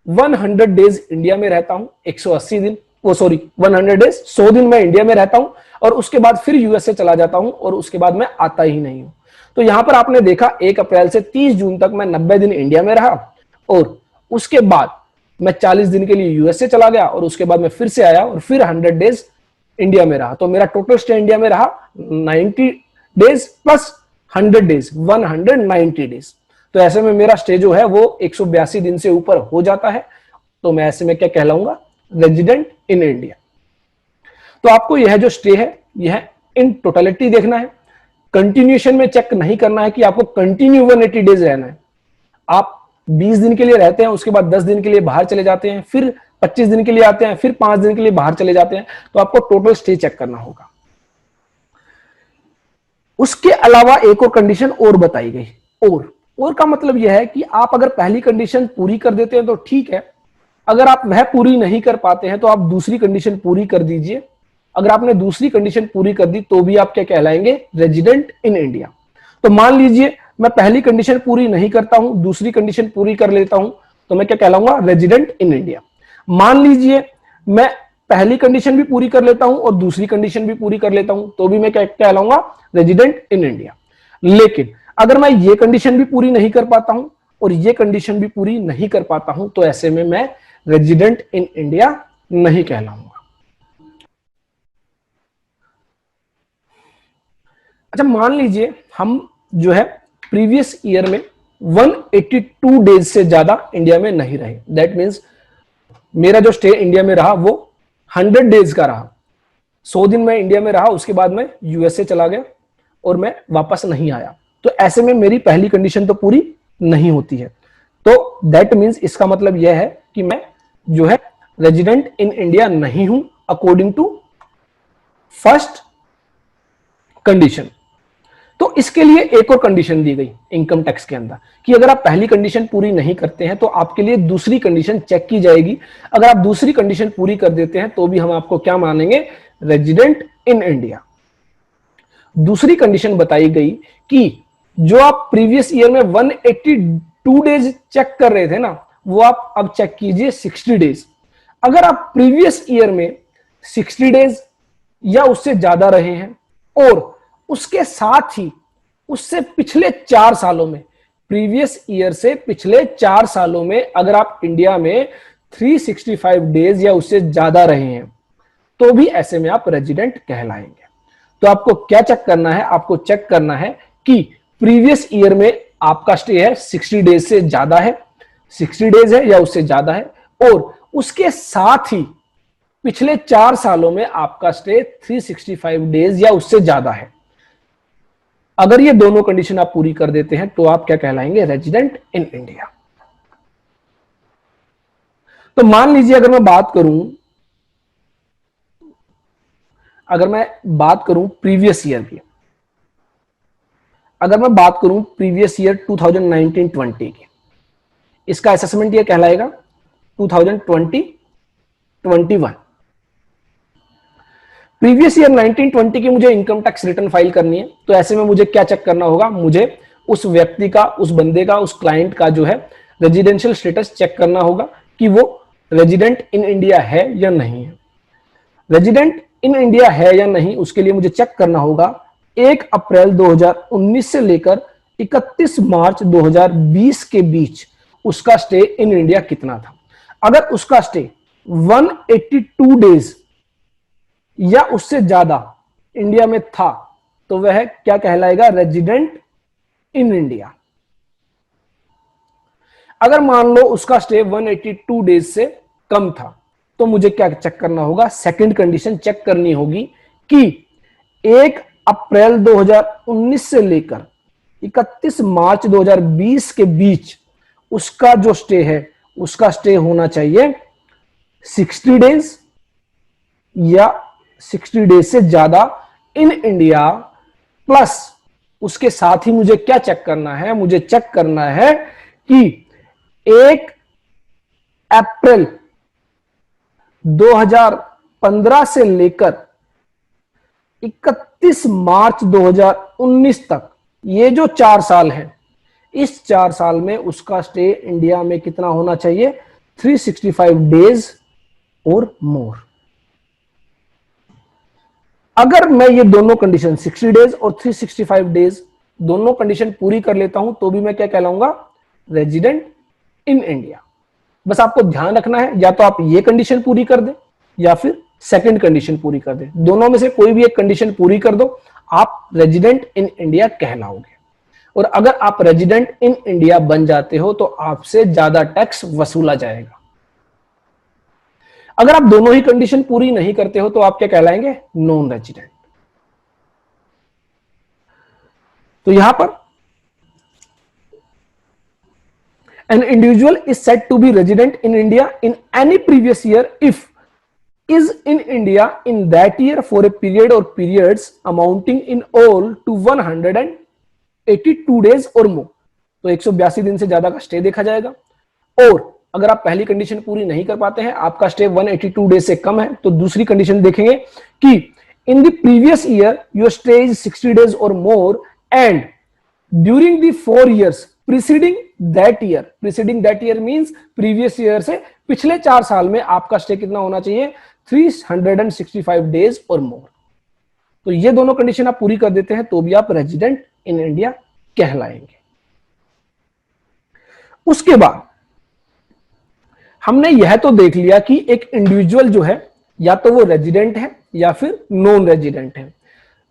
100 डेज इंडिया में रहता हूं, 180 दिन, 100 डेज, 100 दिन मैं इंडिया में रहता हूं, और उसके बाद फिर यूएस से चला जाता हूं, और उसके बाद मैं आता ही नहीं हूं। तो यहां पर आपने देखा 1 अप्रैल से 30 जून तक मैं 90 दिन इंडिया में रहा, और उसके बाद मैं 40 दिन के लिए यूएस से चला गया, और उसके बाद मैं फिर से आया और फिर 100 डेज इंडिया में रहा। तो मेरा टोटल स्टे इंडिया में रहा 90 डेज प्लस 100 डेज, 190 डेज। तो ऐसे में मेरा स्टे जो है वो 182 दिन से ऊपर हो जाता है। तो मैं ऐसे में क्या कहलाऊंगा? Resident in India. तो आपको यह जो स्टे है यह इन टोटलिटी देखना है, कंटिन्यूएशन में चेक नहीं करना है कि आपको कंटिन्यू 180 डेज रहना है। आप 20 दिन के लिए रहते हैं, उसके बाद 10 दिन के लिए बाहर चले जाते हैं, फिर 25 दिन के लिए आते हैं, फिर 5 दिन के लिए बाहर चले जाते हैं, तो आपको टोटल स्टे चेक करना होगा। उसके अलावा एक और कंडीशन और बताई गई। और का मतलब यह है कि आप अगर पहली कंडीशन पूरी कर देते हैं तो ठीक है, अगर आप वह पूरी नहीं कर पाते हैं तो आप दूसरी कंडीशन पूरी कर दीजिए। अगर आपने दूसरी कंडीशन पूरी कर दी तो भी आप क्या कहलाएंगे, रेजिडेंट इन इंडिया। तो मान लीजिए मैं पहली कंडीशन पूरी नहीं करता हूं, दूसरी कंडीशन पूरी कर लेता हूं, तो मैं क्या कहलाऊंगा, रेजिडेंट इन इंडिया। मान लीजिए मैं पहली कंडीशन भी पूरी कर लेता हूं और दूसरी कंडीशन भी पूरी कर लेता हूं, तो भी मैं क्या कहलाऊंगा, रेजिडेंट इन इंडिया। लेकिन अगर मैं ये कंडीशन भी पूरी नहीं कर पाता हूं और ये कंडीशन भी पूरी नहीं कर पाता हूं, तो ऐसे में मैं रेजिडेंट इन इंडिया नहीं कहलाऊंगा। अच्छा, मान लीजिए हम जो है प्रीवियस ईयर में 182 डेज से ज्यादा इंडिया में नहीं रहे। दैट मीन्स मेरा जो स्टे इंडिया में रहा वो 100 डेज का रहा। 100 दिन मैं इंडिया में रहा, उसके बाद मैं यूएसए चला गया और मैं वापस नहीं आया। तो ऐसे में मेरी पहली कंडीशन तो पूरी नहीं होती है। तो दैट मीन्स इसका मतलब यह है कि मैं जो है रेजिडेंट इन इंडिया नहीं हूं अकॉर्डिंग टू फर्स्ट कंडीशन। तो इसके लिए एक और कंडीशन दी गई इनकम टैक्स के अंदर कि अगर आप पहली कंडीशन पूरी नहीं करते हैं तो आपके लिए दूसरी कंडीशन चेक की जाएगी। अगर आप दूसरी कंडीशन पूरी कर देते हैं तो भी हम आपको क्या मानेंगे, रेजिडेंट इन इंडिया। दूसरी कंडीशन बताई गई कि जो आप प्रीवियस ईयर में 182 डेज चेक कर रहे थे ना, वो आप अब चेक कीजिए 60 डेज। अगर आप प्रीवियस ईयर में 60 डेज या उससे ज्यादा रहे हैं और उसके साथ ही उससे पिछले 4 सालों में, प्रीवियस ईयर से पिछले 4 सालों में अगर आप इंडिया में 365 डेज या उससे ज्यादा रहे हैं, तो भी ऐसे में आप रेजिडेंट कहलाएंगे। तो आपको क्या चेक करना है, आपको चेक करना है कि प्रीवियस ईयर में आपका स्टे है 60 डेज से ज्यादा है, 60 डेज है या उससे ज्यादा है, और उसके साथ ही पिछले 4 सालों में आपका स्टे 365 डेज या उससे ज्यादा है। अगर ये दोनों कंडीशन आप पूरी कर देते हैं तो आप क्या कहलाएंगे, रेजिडेंट इन इंडिया। तो मान लीजिए अगर मैं बात करूं प्रीवियस ईयर की, अगर मैं बात करूं प्रीवियस ईयर 2019-20 की, इसका असेसमेंट ये कहलाएगा 2020-21। प्रीवियस ईयर 1920 की मुझे इनकम टैक्स रिटर्न फाइल करनी है, तो ऐसे में मुझे क्या चेक करना होगा, मुझे उस व्यक्ति का, उस बंदे का, उस क्लाइंट का जो है रेजिडेंशियल स्टेटस चेक करना होगा कि वो रेजिडेंट इन इंडिया है या नहीं है। रेजिडेंट इन इंडिया है या नहीं, उसके लिए मुझे चेक करना होगा 1 अप्रैल 2019 से लेकर 31 मार्च 2020 के बीच उसका स्टे इन इंडिया कितना था। अगर उसका स्टे 182 डेज या उससे ज्यादा इंडिया में था, तो वह क्या कहलाएगा, रेजिडेंट इन इंडिया। अगर मान लो उसका स्टे 182 डेज से कम था, तो मुझे क्या चेक करना होगा, सेकंड कंडीशन चेक करनी होगी कि 1 अप्रैल 2019 से लेकर 31 मार्च 2020 के बीच उसका जो स्टे है, उसका स्टे होना चाहिए 60 डेज या 60 डेज से ज्यादा इन इंडिया, प्लस उसके साथ ही मुझे क्या चेक करना है, मुझे चेक करना है कि 1 अप्रैल 2015 से लेकर 31 मार्च 2019 तक, ये जो 4 साल है, इस 4 साल में उसका स्टे इंडिया में कितना होना चाहिए, 365 डेज और मोर। अगर मैं ये दोनों कंडीशन 60 डेज और 365 डेज दोनों कंडीशन पूरी कर लेता हूं, तो भी मैं क्या कहलाऊंगा, रेजिडेंट इन इंडिया। बस आपको ध्यान रखना है, या तो आप ये कंडीशन पूरी कर दें या फिर सेकंड कंडीशन पूरी कर दें, दोनों में से कोई भी एक कंडीशन पूरी कर दो, आप रेजिडेंट इन इंडिया कहलाओगे। और अगर आप रेजिडेंट इन इंडिया बन जाते हो तो आपसे ज्यादा टैक्स वसूला जाएगा। अगर आप दोनों ही कंडीशन पूरी नहीं करते हो तो आप क्या कहलाएंगे, नॉन रेजिडेंट। तो यहां पर an individual is said to be resident in India in any previous year if is in India in that year for a period or periods amounting in all to 182 days or more. तो 182 दिन से ज्यादा का stay देखा जाएगा। और अगर आप पहली कंडीशन पूरी नहीं कर पाते हैं, आपका स्टे 182 डेज से कम है, तो दूसरी कंडीशन देखेंगे कि in the previous year your stay is 60 days और more and during the 4 years preceding that year means previous year से पिछले 4 साल में आपका स्टे कितना होना चाहिए, 365 डेज और मोर। तो ये दोनों कंडीशन आप पूरी कर देते हैं तो भी आप रेजिडेंट इन इंडिया कहलाएंगे। उसके बाद हमने यह तो देख लिया कि एक इंडिविजुअल जो है या तो वो रेजिडेंट है या फिर नॉन रेजिडेंट है।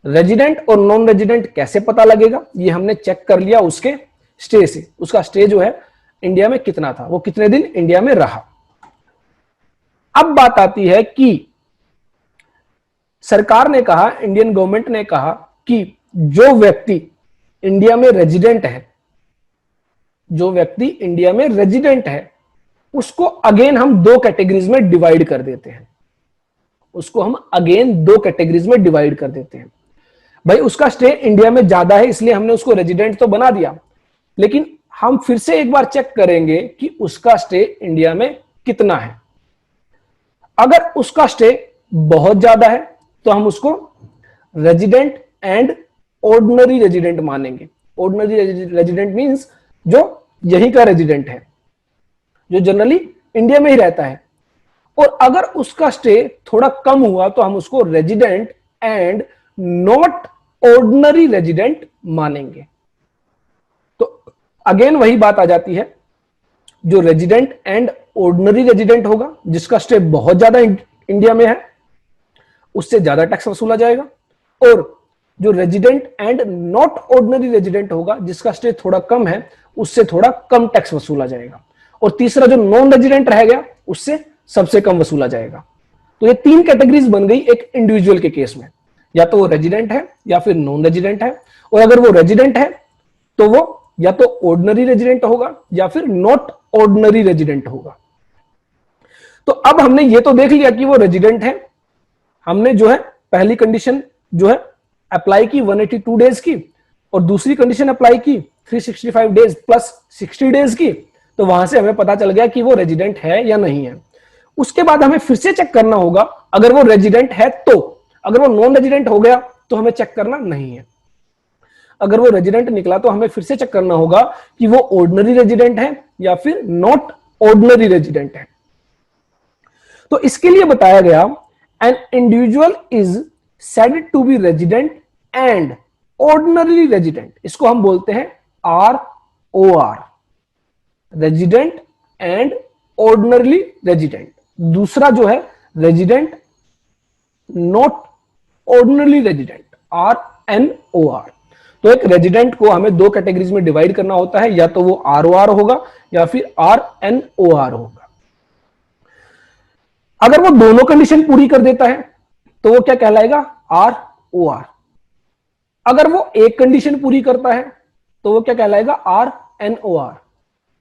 रेजिडेंट और नॉन रेजिडेंट कैसे पता लगेगा, ये हमने चेक कर लिया उसके स्टे से। उसका स्टे जो है इंडिया में कितना था, वो कितने दिन इंडिया में रहा। अब बात आती है कि सरकार ने कहा, इंडियन गवर्नमेंट ने कहा कि जो व्यक्ति इंडिया में रेजिडेंट है, उसको अगेन हम 2 कैटेगरीज में डिवाइड कर देते हैं। भाई उसका स्टे इंडिया में ज्यादा है इसलिए हमने उसको रेजिडेंट तो बना दिया, लेकिन हम फिर से एक बार चेक करेंगे कि उसका स्टे इंडिया में कितना है। अगर उसका स्टे बहुत ज्यादा है तो हम उसको रेजिडेंट एंड ऑर्डिनरी रेजिडेंट मानेंगे। ऑर्डिनरी रेजिडेंट मींस जो यहीं का रेजिडेंट है, जो जनरली इंडिया में ही रहता है। और अगर उसका स्टे थोड़ा कम हुआ तो हम उसको resident and not ordinary resident मानेंगे। तो अगेन वही बात आ जाती है, जो रेजिडेंट एंड ऑर्डिनरी रेजिडेंट होगा, जिसका स्टे बहुत ज्यादा इंडिया में है, उससे ज्यादा टैक्स वसूला जाएगा। और जो resident and not ordinary resident होगा, जिसका स्टे थोड़ा कम है, उससे थोड़ा कम टैक्स वसूला जाएगा। और तीसरा जो नॉन रेजिडेंट रह गया, उससे सबसे कम वसूला जाएगा। तो ये 3 कैटेगरीज बन गई एक इंडिविजुअल के केस में, या तो वो रेजिडेंट है या फिर नॉन रेजिडेंट है। और अगर वो रेजिडेंट है तो वो या तो ऑर्डिनरी रेजिडेंट होगा या फिर नॉट ऑर्डिनरी रेजिडेंट होगा। तो अब हमने ये तो देख लिया कि वो रेजिडेंट है। हमने जो है पहली कंडीशन जो है अप्लाई की 182 डेज की, और दूसरी कंडीशन अप्लाई की 365 डेज प्लस 60 डेज की। तो वहां से हमें पता चल गया कि वो रेजिडेंट है या नहीं है। उसके बाद हमें फिर से चेक करना होगा, अगर वो रेजिडेंट है तो। अगर वो नॉन रेजिडेंट हो गया तो हमें चेक करना नहीं है। अगर वो रेजिडेंट निकला तो हमें फिर से चेक करना होगा कि वो ऑर्डिनरी रेजिडेंट है या फिर नॉट ऑर्डिनरी रेजिडेंट है। तो इसके लिए बताया गया, an individual is said to be resident and ordinary resident. इसको हम बोलते हैं ROR, resident and ordinary resident. दूसरा जो है resident not ordinary resident, RNOR। तो एक रेजिडेंट को हमें 2 कैटेगरीज में डिवाइड करना होता है, या तो वो ROR होगा या फिर RNOR होगा। अगर वो दोनों कंडीशन पूरी कर देता है तो वो क्या कहलाएगा, ROR। अगर वो एक कंडीशन पूरी करता है तो वो क्या कहलाएगा, RNOR।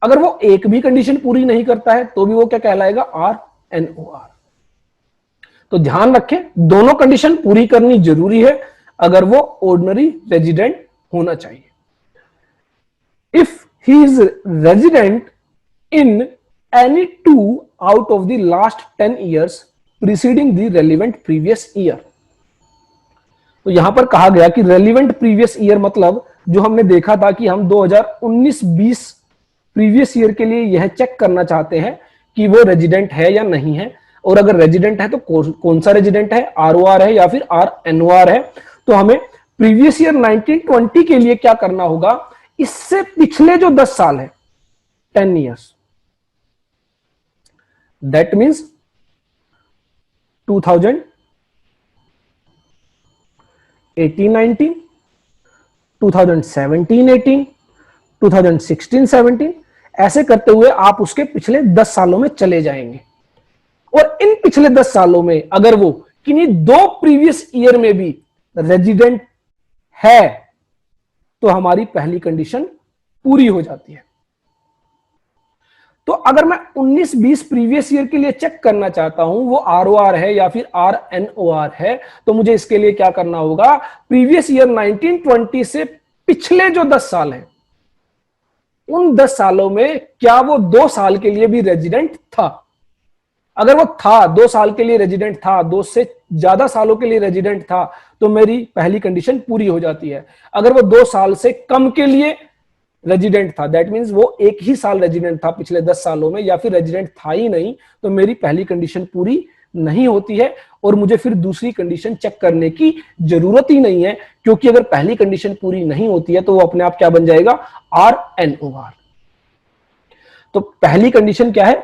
अगर वो एक भी कंडीशन पूरी नहीं करता है तो भी वो क्या कहलाएगा, RNOR। तो ध्यान रखें, दोनों कंडीशन पूरी करनी जरूरी है अगर वो ऑर्डिनरी रेजिडेंट होना चाहिए। If he is resident in any 2 out of the last 10 years preceding the relevant previous year। तो यहां पर कहा गया कि रेलिवेंट प्रीवियस ईयर मतलब जो हमने देखा था कि हम 2019-20 प्रीवियस ईयर के लिए यह चेक करना चाहते हैं कि वो रेजिडेंट है या नहीं है। और अगर रेजिडेंट है तो कौन सा रेजिडेंट है, ROR है या फिर RNOR है। तो हमें प्रीवियस ईयर 1920 के लिए क्या करना होगा, इससे पिछले जो 10 साल है, 10 years, दैट मीन्स 2018-19, 2017-18, 2016-17, ऐसे करते हुए आप उसके पिछले 10 सालों में चले जाएंगे। और इन पिछले 10 सालों में अगर वो किन्हीं 2 प्रीवियस ईयर में भी रेजिडेंट है तो हमारी पहली कंडीशन पूरी हो जाती है। तो अगर मैं 19-20 प्रीवियस ईयर के लिए चेक करना चाहता हूं, वो ROR है या फिर RNOR है, तो मुझे इसके लिए क्या करना होगा, प्रीवियस ईयर 1920 से पिछले जो 10 साल हैं, उन 10 सालों में क्या वो 2 साल के लिए भी रेजिडेंट था। अगर वो था, 2 साल के लिए रेजिडेंट था, 2 से ज्यादा सालों के लिए रेजिडेंट था, तो मेरी पहली कंडीशन पूरी हो जाती है। अगर वो 2 साल से कम के लिए रेजिडेंट था, दैट मींस वो एक ही साल रेजिडेंट था पिछले 10 सालों में, या फिर रेजिडेंट था ही नहीं, तो मेरी पहली कंडीशन पूरी नहीं होती है और मुझे फिर दूसरी कंडीशन चेक करने की जरूरत ही नहीं है, क्योंकि अगर पहली कंडीशन पूरी नहीं होती है तो वो अपने आप क्या बन जाएगा, RNOR। तो पहली कंडीशन क्या है,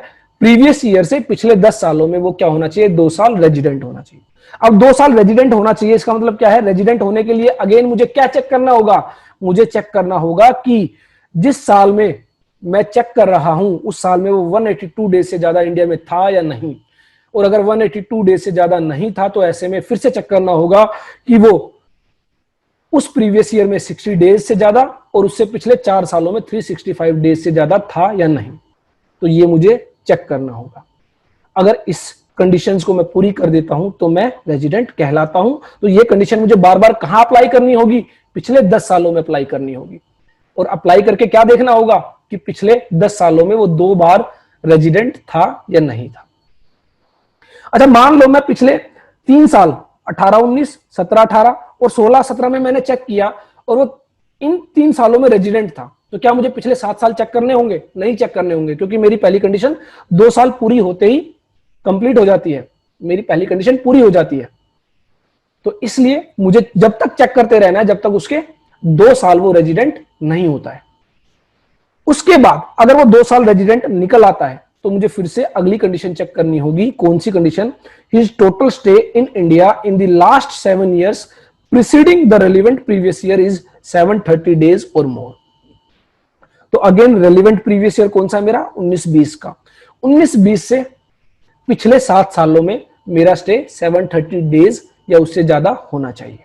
प्रीवियस ईयर से पिछले 10 सालों में वो क्या होना चाहिए, 2 साल रेजिडेंट होना चाहिए। अब 2 साल रेजिडेंट होना चाहिए, इसका मतलब क्या है, रेजिडेंट होने के लिए अगेन मुझे क्या चेक करना होगा, मुझे चेक करना होगा कि जिस साल में मैं चेक कर रहा हूं उस साल में वो 182 डेज से ज्यादा इंडिया में था या नहीं। और अगर 182 डेज से ज्यादा नहीं था तो ऐसे में फिर से चेक करना होगा कि वो उस प्रीवियस ईयर में 60 डेज से ज्यादा और उससे पिछले 4 सालों में 365 डेज से ज्यादा था या नहीं। तो ये मुझे चेक करना होगा। अगर इस कंडीशंस को मैं पूरी कर देता हूं तो मैं रेजिडेंट कहलाता हूं। तो ये कंडीशन मुझे बार बार कहां अप्लाई करनी होगी, पिछले 10 सालों में अप्लाई करनी होगी। और अप्लाई करके क्या देखना होगा कि पिछले 10 सालों में वो 2 बार रेजिडेंट था या नहीं था। अच्छा, मान लो मैं पिछले 3 साल 18-19, 17-18 और 16-17 में मैंने चेक किया और वो इन 3 सालों में रेजिडेंट था, तो क्या मुझे पिछले 7 साल चेक करने होंगे? नहीं चेक करने होंगे, क्योंकि मेरी पहली कंडीशन 2 साल पूरी होते ही कंप्लीट हो जाती है, मेरी पहली कंडीशन पूरी हो जाती है। तो इसलिए मुझे जब तक चेक करते रहना है जब तक उसके 2 साल वो रेजिडेंट नहीं होता है। उसके बाद अगर वो 2 साल रेजिडेंट निकल आता है तो मुझे फिर से अगली कंडीशन चेक करनी होगी। कौन सी condition? His total stay in India in the last 7 years preceding the relevant previous year is 730 days और मोर। तो अगेन रेलिवेंट प्रीवियस ईयर कौन सा है मेरा? 19-20 का। 19-20 से पिछले 7 सालों में मेरा स्टे 730 डेज या उससे ज्यादा होना चाहिए।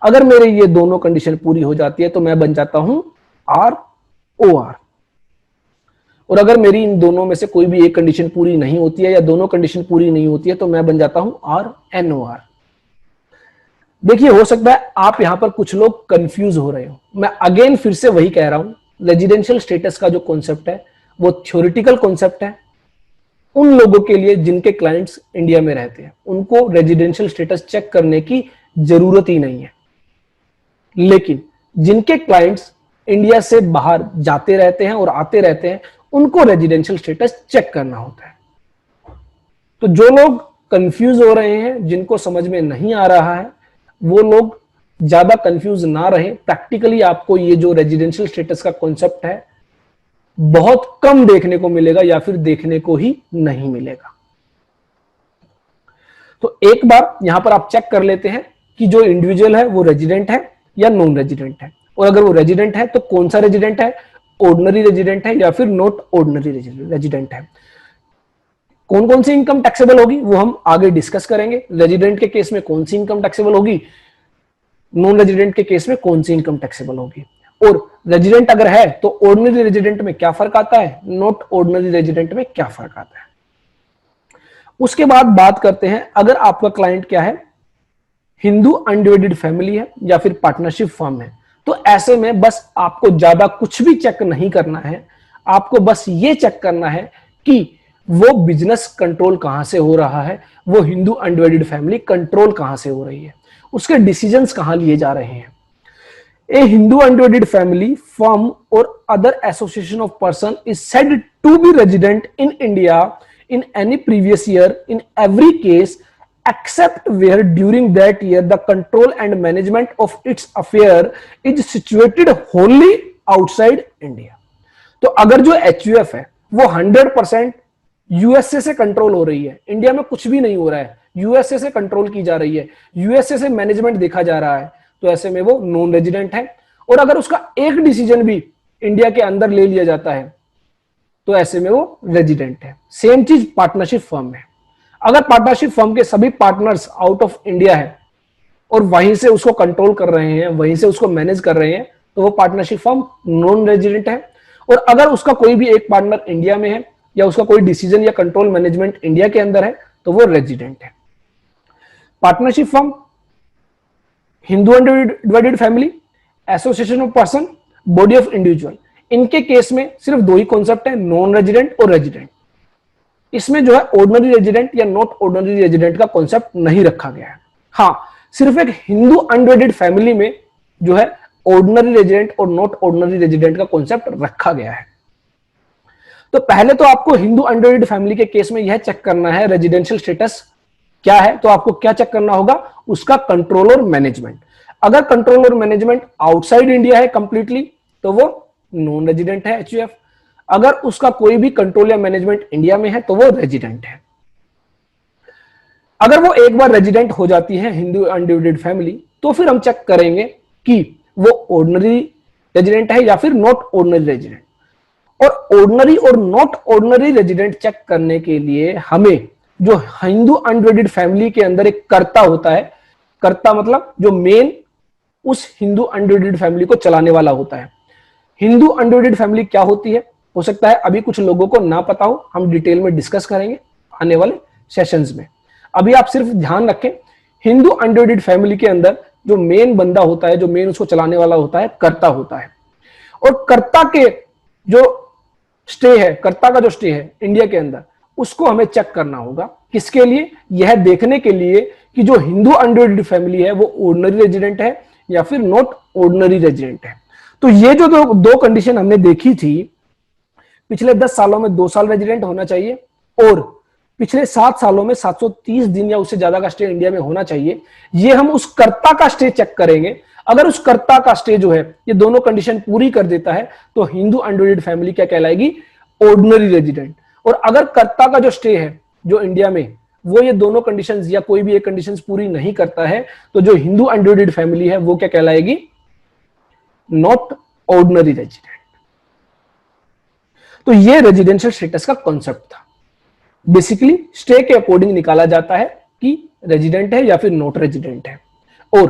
अगर मेरे ये दोनों कंडीशन पूरी हो जाती है तो मैं बन जाता हूं ROR। और अगर मेरी इन दोनों में से कोई भी एक कंडीशन पूरी नहीं होती है या दोनों कंडीशन पूरी नहीं होती है तो मैं बन जाता हूं RNOR। देखिए, हो सकता है आप यहां पर कुछ लोग कंफ्यूज हो रहे हो। मैं अगेन फिर से वही कह रहा हूं, रेजिडेंशियल स्टेटस का जो कॉन्सेप्ट है वो थ्योरेटिकल कॉन्सेप्ट है। उन लोगों के लिए जिनके क्लाइंट्स इंडिया में रहते हैं उनको रेजिडेंशियल स्टेटस चेक करने की जरूरत ही नहीं है। लेकिन जिनके क्लाइंट्स इंडिया से बाहर जाते रहते हैं और आते रहते हैं उनको रेजिडेंशियल स्टेटस चेक करना होता है। तो जो लोग कंफ्यूज हो रहे हैं, जिनको समझ में नहीं आ रहा है, वो लोग ज्यादा कंफ्यूज ना रहे। प्रैक्टिकली आपको ये जो रेजिडेंशियल स्टेटस का कॉन्सेप्ट है बहुत कम देखने को मिलेगा या फिर देखने को ही नहीं मिलेगा। तो एक बार यहां पर आप चेक कर लेते हैं कि जो इंडिविजुअल है वो रेजिडेंट है या नॉन रेजिडेंट है, और अगर वो रेजिडेंट है तो कौन सा रेजिडेंट है, ऑर्डिनरी रेजिडेंट है या फिर नॉट ऑर्डिनरी रेजिडेंट है। कौन कौन सी इनकम टैक्सेबल होगी वो हम आगे डिस्कस करेंगे। रेजिडेंट के केस में कौन सी इनकम टैक्सेबल होगी, नॉन रेजिडेंट के केस में कौन सी इनकम टैक्सेबल होगी, और रेजिडेंट अगर है तो ऑर्डिनरी रेजिडेंट में क्या फर्क आता है, नॉट ऑर्डिनरी रेजिडेंट में क्या फर्क आता है। उसके बाद बात करते हैं, अगर आपका क्लाइंट क्या है, हिंदू अनडिवाइडेड फैमिली है या फिर पार्टनरशिप फर्म है, तो ऐसे में बस आपको ज्यादा कुछ भी चेक नहीं करना है। आपको बस ये चेक करना है कि वो बिजनेस कंट्रोल कहां से हो रहा है, वो हिंदू अनडिवाइडेड फैमिली कंट्रोल कहां से हो रही है, उसके डिसीजंस कहां लिए जा रहे हैं। A Hindu undivided family, firm or other association of person is said to be resident in India in any previous year in every case except where during that year the control and management of its affair is situated wholly outside India। तो अगर जो HUF है वो 100% USA से control हो रही है, India में कुछ भी नहीं हो रहा है, यूएसए से कंट्रोल की जा रही है, यूएसए से मैनेजमेंट देखा जा रहा है, तो ऐसे में वो नॉन रेजिडेंट है। और अगर उसका एक डिसीजन भी इंडिया के अंदर ले लिया जाता है तो ऐसे में वो रेजिडेंट है। सेम चीज पार्टनरशिप फर्म में, अगर पार्टनरशिप फर्म के सभी पार्टनर्स आउट ऑफ इंडिया है और वहीं से उसको कंट्रोल कर रहे हैं, वहीं से उसको मैनेज कर रहे हैं, तो वो पार्टनरशिप फर्म नॉन रेजिडेंट है। और अगर उसका कोई भी एक पार्टनर इंडिया में है या उसका कोई डिसीजन या कंट्रोल मैनेजमेंट इंडिया के अंदर है तो वो रेजिडेंट है। Partnership firm, Hindu undivided family, association of person, body of individual, इनके केस में सिर्फ दो ही कॉन्सेप्ट है, नॉन रेजिडेंट और रेजिडेंट। इसमें जो है ऑर्डिनरी रेजिडेंट या नॉट ऑर्डिनरी रेजिडेंट का कॉन्सेप्ट नहीं रखा गया है। हाँ, सिर्फ एक हिंदू अनडिवाइडेड फैमिली में जो है ऑर्डिनरी रेजिडेंट और नॉट ऑर्डिनरी रेजिडेंट का कॉन्सेप्ट रखा गया है। तो पहले तो आपको हिंदू अनडिवाइडेड फैमिली के केस में यह चेक करना है रेजिडेंशियल स्टेटस क्या है। तो आपको क्या चेक करना होगा, उसका कंट्रोल और मैनेजमेंट। अगर कंट्रोल और मैनेजमेंट आउटसाइड इंडिया है कंप्लीटली तो वो नॉन रेजिडेंट है, एचयूएफ। अगर उसका कोई भी कंट्रोल या मैनेजमेंट इंडिया में है तो वो रेजिडेंट है। अगर वो एक बार रेजिडेंट हो जाती है हिंदू अनडिवाइडेड फैमिली तो फिर हम चेक करेंगे कि वो ऑर्डिनरी रेजिडेंट है या फिर नॉट ऑर्डिनरी रेजिडेंट। और ऑर्डिनरी और नॉट ऑर्डिनरी रेजिडेंट चेक करने के लिए हमें जो हिंदू अनडिवाइडेड फैमिली के अंदर एक कर्ता होता है, कर्ता मतलब जो मेन उस हिंदू अनडिवाइडेड फैमिली को चलाने वाला होता है। हिंदू अनडिवाइडेड फैमिली क्या होती है, हो सकता है अभी कुछ लोगों को ना पता हो, हम डिटेल में डिस्कस करेंगे आने वाले सेशंस में। अभी आप सिर्फ ध्यान रखें, हिंदू अनडिवाइडेड फैमिली के अंदर जो मेन बंदा होता है, जो मेन उसको चलाने वाला होता है, कर्ता होता है। और कर्ता के जो स्टे है, कर्ता का जो स्टे है इंडिया के अंदर, उसको हमें चेक करना होगा। किसके लिए, यह देखने के लिए कि जो हिंदू अनडिवाइडेड फैमिली है वो ऑर्डिनरी रेजिडेंट है या फिर नॉट ऑर्डिनरी रेजिडेंट है। तो ये जो दो कंडीशन हमने देखी थी, पिछले 10 सालों में 2 साल रेजिडेंट होना चाहिए और पिछले 7 सालों में 730 दिन या उससे ज्यादा का स्टे इंडिया में होना चाहिए। ये हम उस कर्ता का स्टे चेक करेंगे। अगर उस कर्ता का स्टे जो है ये दोनों कंडीशन पूरी कर देता है तो हिंदू अनडिवाइडेड फैमिली क्या कहलाएगी, ऑर्डिनरी रेजिडेंट। और अगर कर्ता का जो स्टे है जो इंडिया में वो ये दोनों कंडीशंस या कोई भी एक कंडीशंस पूरी नहीं करता है तो जो हिंदू अनडिवाइडेड फैमिली है वो क्या कहलाएगी, नॉट ऑर्डिनरी रेजिडेंट। तो ये रेजिडेंशियल स्टेटस का कॉन्सेप्ट था। बेसिकली स्टे के अकॉर्डिंग निकाला जाता है कि रेजिडेंट है या फिर नॉट रेजिडेंट है। और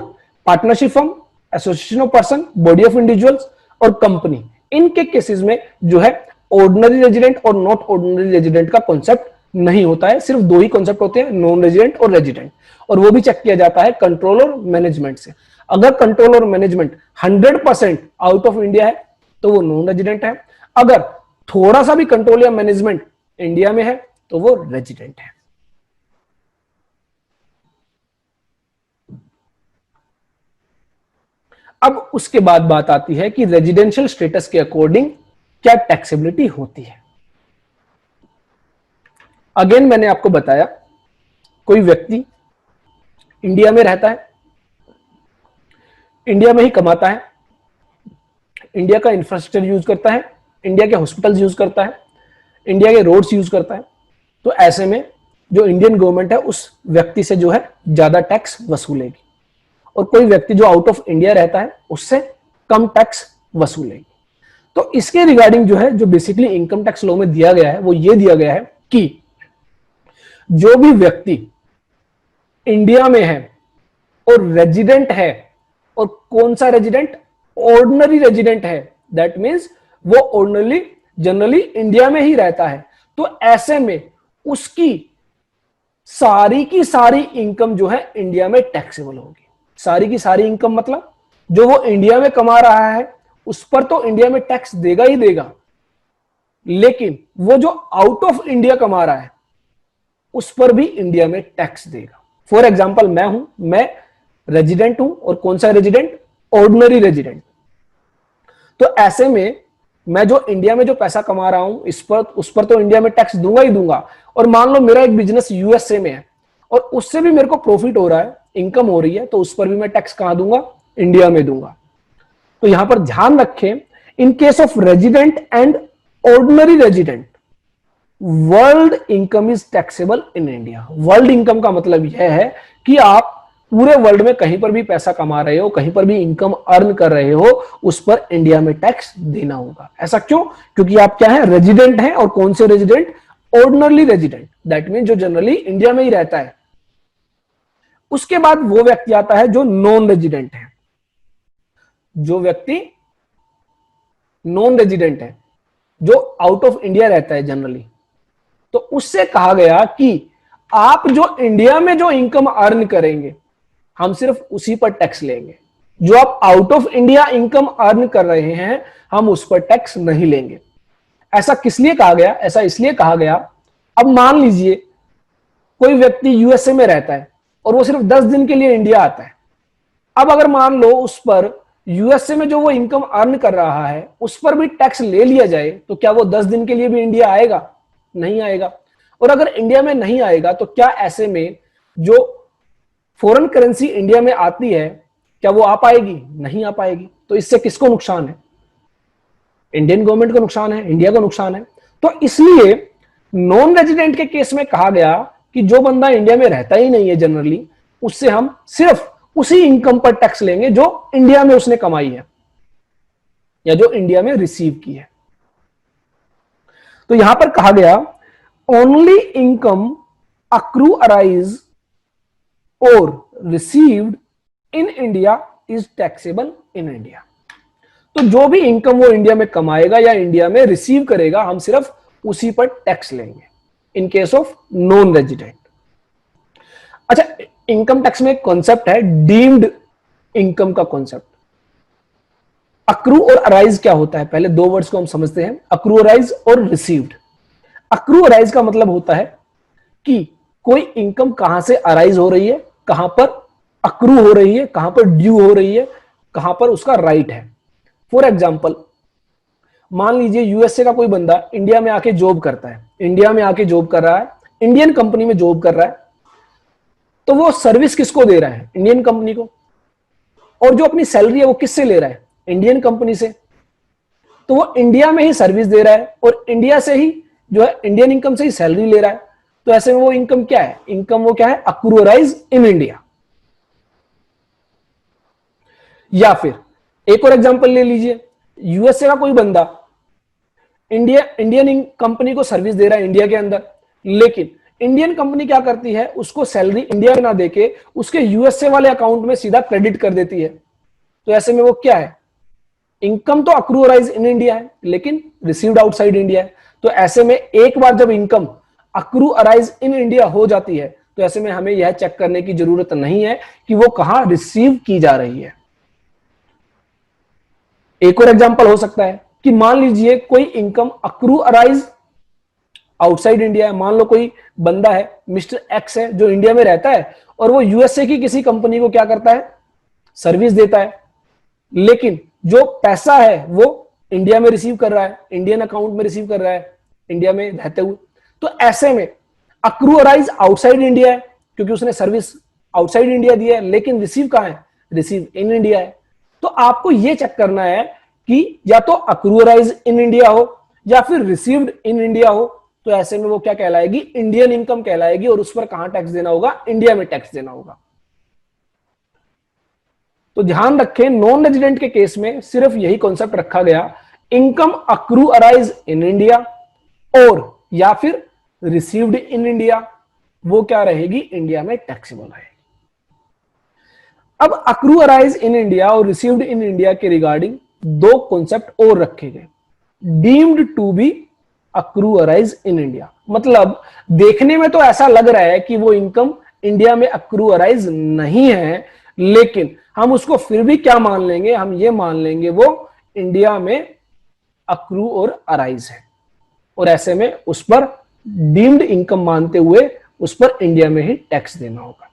partnership firm, association of person, body of individuals और कंपनी, इनके केसेस में जो है ऑर्डिनरी रेजिडेंट और नॉट ऑर्डिनरी रेजिडेंट का कॉन्सेप्ट नहीं होता है। सिर्फ दो ही कॉन्सेप्ट होते हैं, नॉन रेजिडेंट और रेजिडेंट। और वो भी चेक किया जाता है कंट्रोल और मैनेजमेंट से। अगर कंट्रोल और मैनेजमेंट 100% आउट ऑफ इंडिया है तो वो नॉन रेजिडेंट है। अगर थोड़ा सा भी कंट्रोल या मैनेजमेंट इंडिया में है तो वो रेजिडेंट है। अब उसके बाद बात आती है कि रेजिडेंशियल स्टेटस के अकॉर्डिंग क्या टैक्सेबिलिटी होती है। अगेन मैंने आपको बताया, कोई व्यक्ति इंडिया में रहता है, इंडिया में ही कमाता है, इंडिया का इंफ्रास्ट्रक्चर यूज करता है, इंडिया के हॉस्पिटल्स यूज करता है, इंडिया के रोड्स यूज करता है, तो ऐसे में जो इंडियन गवर्नमेंट है उस व्यक्ति से जो है ज्यादा टैक्स वसूलेगी। और कोई व्यक्ति जो आउट ऑफ इंडिया रहता है उससे कम टैक्स वसूलेगी। तो इसके रिगार्डिंग जो है, जो बेसिकली इनकम टैक्स लॉ में दिया गया है वो ये दिया गया है कि जो भी व्यक्ति इंडिया में है और रेजिडेंट है, और कौन सा रेजिडेंट, ऑर्डिनरी रेजिडेंट है, दैट मींस वो ऑर्डिनरी जनरली इंडिया में ही रहता है, तो ऐसे में उसकी सारी की सारी इनकम जो है इंडिया में टैक्सेबल होगी। सारी की सारी इनकम मतलब जो वो इंडिया में कमा रहा है उस पर तो इंडिया में टैक्स देगा ही देगा, लेकिन वो जो आउट ऑफ इंडिया कमा रहा है उस पर भी इंडिया में टैक्स देगा। फॉर एग्जाम्पल मैं रेजिडेंट हूं, और कौन सा रेजिडेंट, ऑर्डिनरी रेजिडेंट। तो ऐसे में मैं जो इंडिया में जो पैसा कमा रहा हूं उस पर तो इंडिया में टैक्स दूंगा ही दूंगा। और मान लो मेरा एक बिजनेस यूएसए में है और उससे भी मेरे को प्रॉफिट हो रहा है, इनकम हो रही है, तो उस पर भी मैं टैक्स कहां दूंगा, इंडिया में दूंगा। तो यहां पर ध्यान रखें, in case of resident and ordinary resident, world income is taxable in India. World income का मतलब यह है कि आप पूरे वर्ल्ड में कहीं पर भी पैसा कमा रहे हो, कहीं पर भी इनकम अर्न कर रहे हो, उस पर इंडिया में टैक्स देना होगा। ऐसा क्यों? क्योंकि आप क्या है, रेजिडेंट हैं। और कौन से resident, ordinary resident, that mean जो जनरली इंडिया में ही रहता है। उसके बाद वो व्यक्ति आता है जो नॉन रेजिडेंट है। जो व्यक्ति नॉन रेजिडेंट है, जो आउट ऑफ इंडिया रहता है जनरली, तो उससे कहा गया कि आप जो इंडिया में जो इनकम अर्न करेंगे हम सिर्फ उसी पर टैक्स लेंगे, जो आप out of India income earn कर रहे हैं हम उस पर टैक्स नहीं लेंगे। ऐसा किस लिए कहा गया? ऐसा इसलिए कहा गया, अब मान लीजिए कोई व्यक्ति यूएसए में रहता है और वो सिर्फ 10 दिन के लिए इंडिया आता है। अब अगर मान लो उस पर यूएसए में जो वो इनकम अर्न कर रहा है उस पर भी टैक्स ले लिया जाए, तो क्या वो 10 दिन के लिए भी इंडिया आएगा? नहीं आएगा। और अगर इंडिया में नहीं आएगा तो क्या ऐसे में जो फॉरेन करेंसी इंडिया में आती है क्या वो आ पाएगी? नहीं आ पाएगी। तो इससे किसको नुकसान है? इंडियन गवर्नमेंट को नुकसान है, इंडिया को नुकसान है। तो इसलिए नॉन रेजिडेंट के केस में कहा गया कि जो बंदा इंडिया में रहता ही नहीं है जनरली, उससे हम सिर्फ उसी इनकम पर टैक्स लेंगे जो इंडिया में उसने कमाई है या जो इंडिया में रिसीव की है। तो यहां पर कहा गया ओनली इनकम अक्रू अराइज और received in India is taxable in India. तो जो भी इनकम वो इंडिया में कमाएगा या इंडिया में रिसीव करेगा हम सिर्फ उसी पर टैक्स लेंगे in case of non resident. अच्छा, इनकम टैक्स में एक कॉन्सेप्ट है डीम्ड इनकम का कॉन्सेप्ट। अक्रू और अराइज क्या होता है? पहले दो वर्ड्स को हम समझते हैं, अक्रू अराइज और रिसीव्ड। अक्रू अराइज का मतलब होता है कि कोई इनकम कहां से अराइज हो रही है, कहां पर अक्रू हो रही है, कहां पर ड्यू हो रही है, कहां पर उसका राइट है। फॉर एग्जाम्पल, मान लीजिए यूएसए का कोई बंदा इंडिया में आके जॉब करता है, इंडिया में आके जॉब कर रहा है, इंडियन कंपनी में जॉब कर रहा है, तो वो सर्विस किसको दे रहा है? इंडियन कंपनी को। और जो अपनी सैलरी है वो किससे ले रहा है? इंडियन कंपनी से। तो वो इंडिया में ही सर्विस दे रहा है और इंडिया से ही जो है इंडियन इनकम से ही सैलरी ले रहा है। तो ऐसे में वो इनकम क्या है? इनकम वो क्या है? Accrue arise in India. या फिर एक और एग्जांपल ले लीजिए, यूएसए का कोई बंदा इंडियन कंपनी को सर्विस दे रहा है इंडिया के अंदर, लेकिन इंडियन कंपनी क्या करती है, उसको सैलरी इंडिया में ना देके उसके यूएसए वाले अकाउंट में सीधा क्रेडिट कर देती है। तो ऐसे में वो क्या है? इनकम तो अक्रू अराइज इन इंडिया है लेकिन रिसीव्ड आउटसाइड इंडिया है। तो ऐसे में एक बार जब income accrue arise in India हो जाती है तो ऐसे में हमें यह चेक करने की जरूरत नहीं है कि वो कहां रिसीव की जा रही है। एक और एग्जांपल हो सकता है कि मान लीजिए कोई income accrue arise outside India है। मान लो कोई बंदा है, मिस्टर एक्स है, जो इंडिया में रहता है और वो यूएसए की किसी कंपनी को क्या करता है? सर्विस देता है, लेकिन जो पैसा है वो इंडिया में रिसीव कर रहा है, इंडियन अकाउंट में रिसीव कर रहा है इंडिया में रहते हुए। तो ऐसे में अक्रू अराइज आउटसाइड इंडिया है क्योंकि उसने सर्विस आउटसाइड इंडिया दी है, लेकिन रिसीव कहां है? रिसीव इन इंडिया है। तो आपको यह चेक करना है कि या तो अक्रू अराइज इन इंडिया हो या फिर रिसीव्ड इन इंडिया हो। तो ऐसे में वो क्या कहलाएगी? इंडियन इनकम कहलाएगी और उस पर कहां टैक्स देना होगा? इंडिया में टैक्स देना होगा। तो ध्यान रखें, नॉन रेजिडेंट के केस में सिर्फ यही कॉन्सेप्ट रखा गया, income accrue arise in India और या फिर रिसीव्ड इन इंडिया, वो क्या रहेगी? इंडिया में टैक्सेबल रहेगी। अब अक्रू अराइज इन इंडिया और रिसीव्ड इन इंडिया के रिगार्डिंग दो कॉन्सेप्ट और रखे गए। Deemed to be accrue arise in India, मतलब देखने में तो ऐसा लग रहा है कि वो इनकम इंडिया में अक्रू अराइज नहीं है, लेकिन हम उसको फिर भी क्या मान लेंगे? हम ये मान लेंगे वो इंडिया में अक्रू और अराइज है और ऐसे में उस पर डीम्ड इनकम मानते हुए उस पर इंडिया में ही टैक्स देना होगा।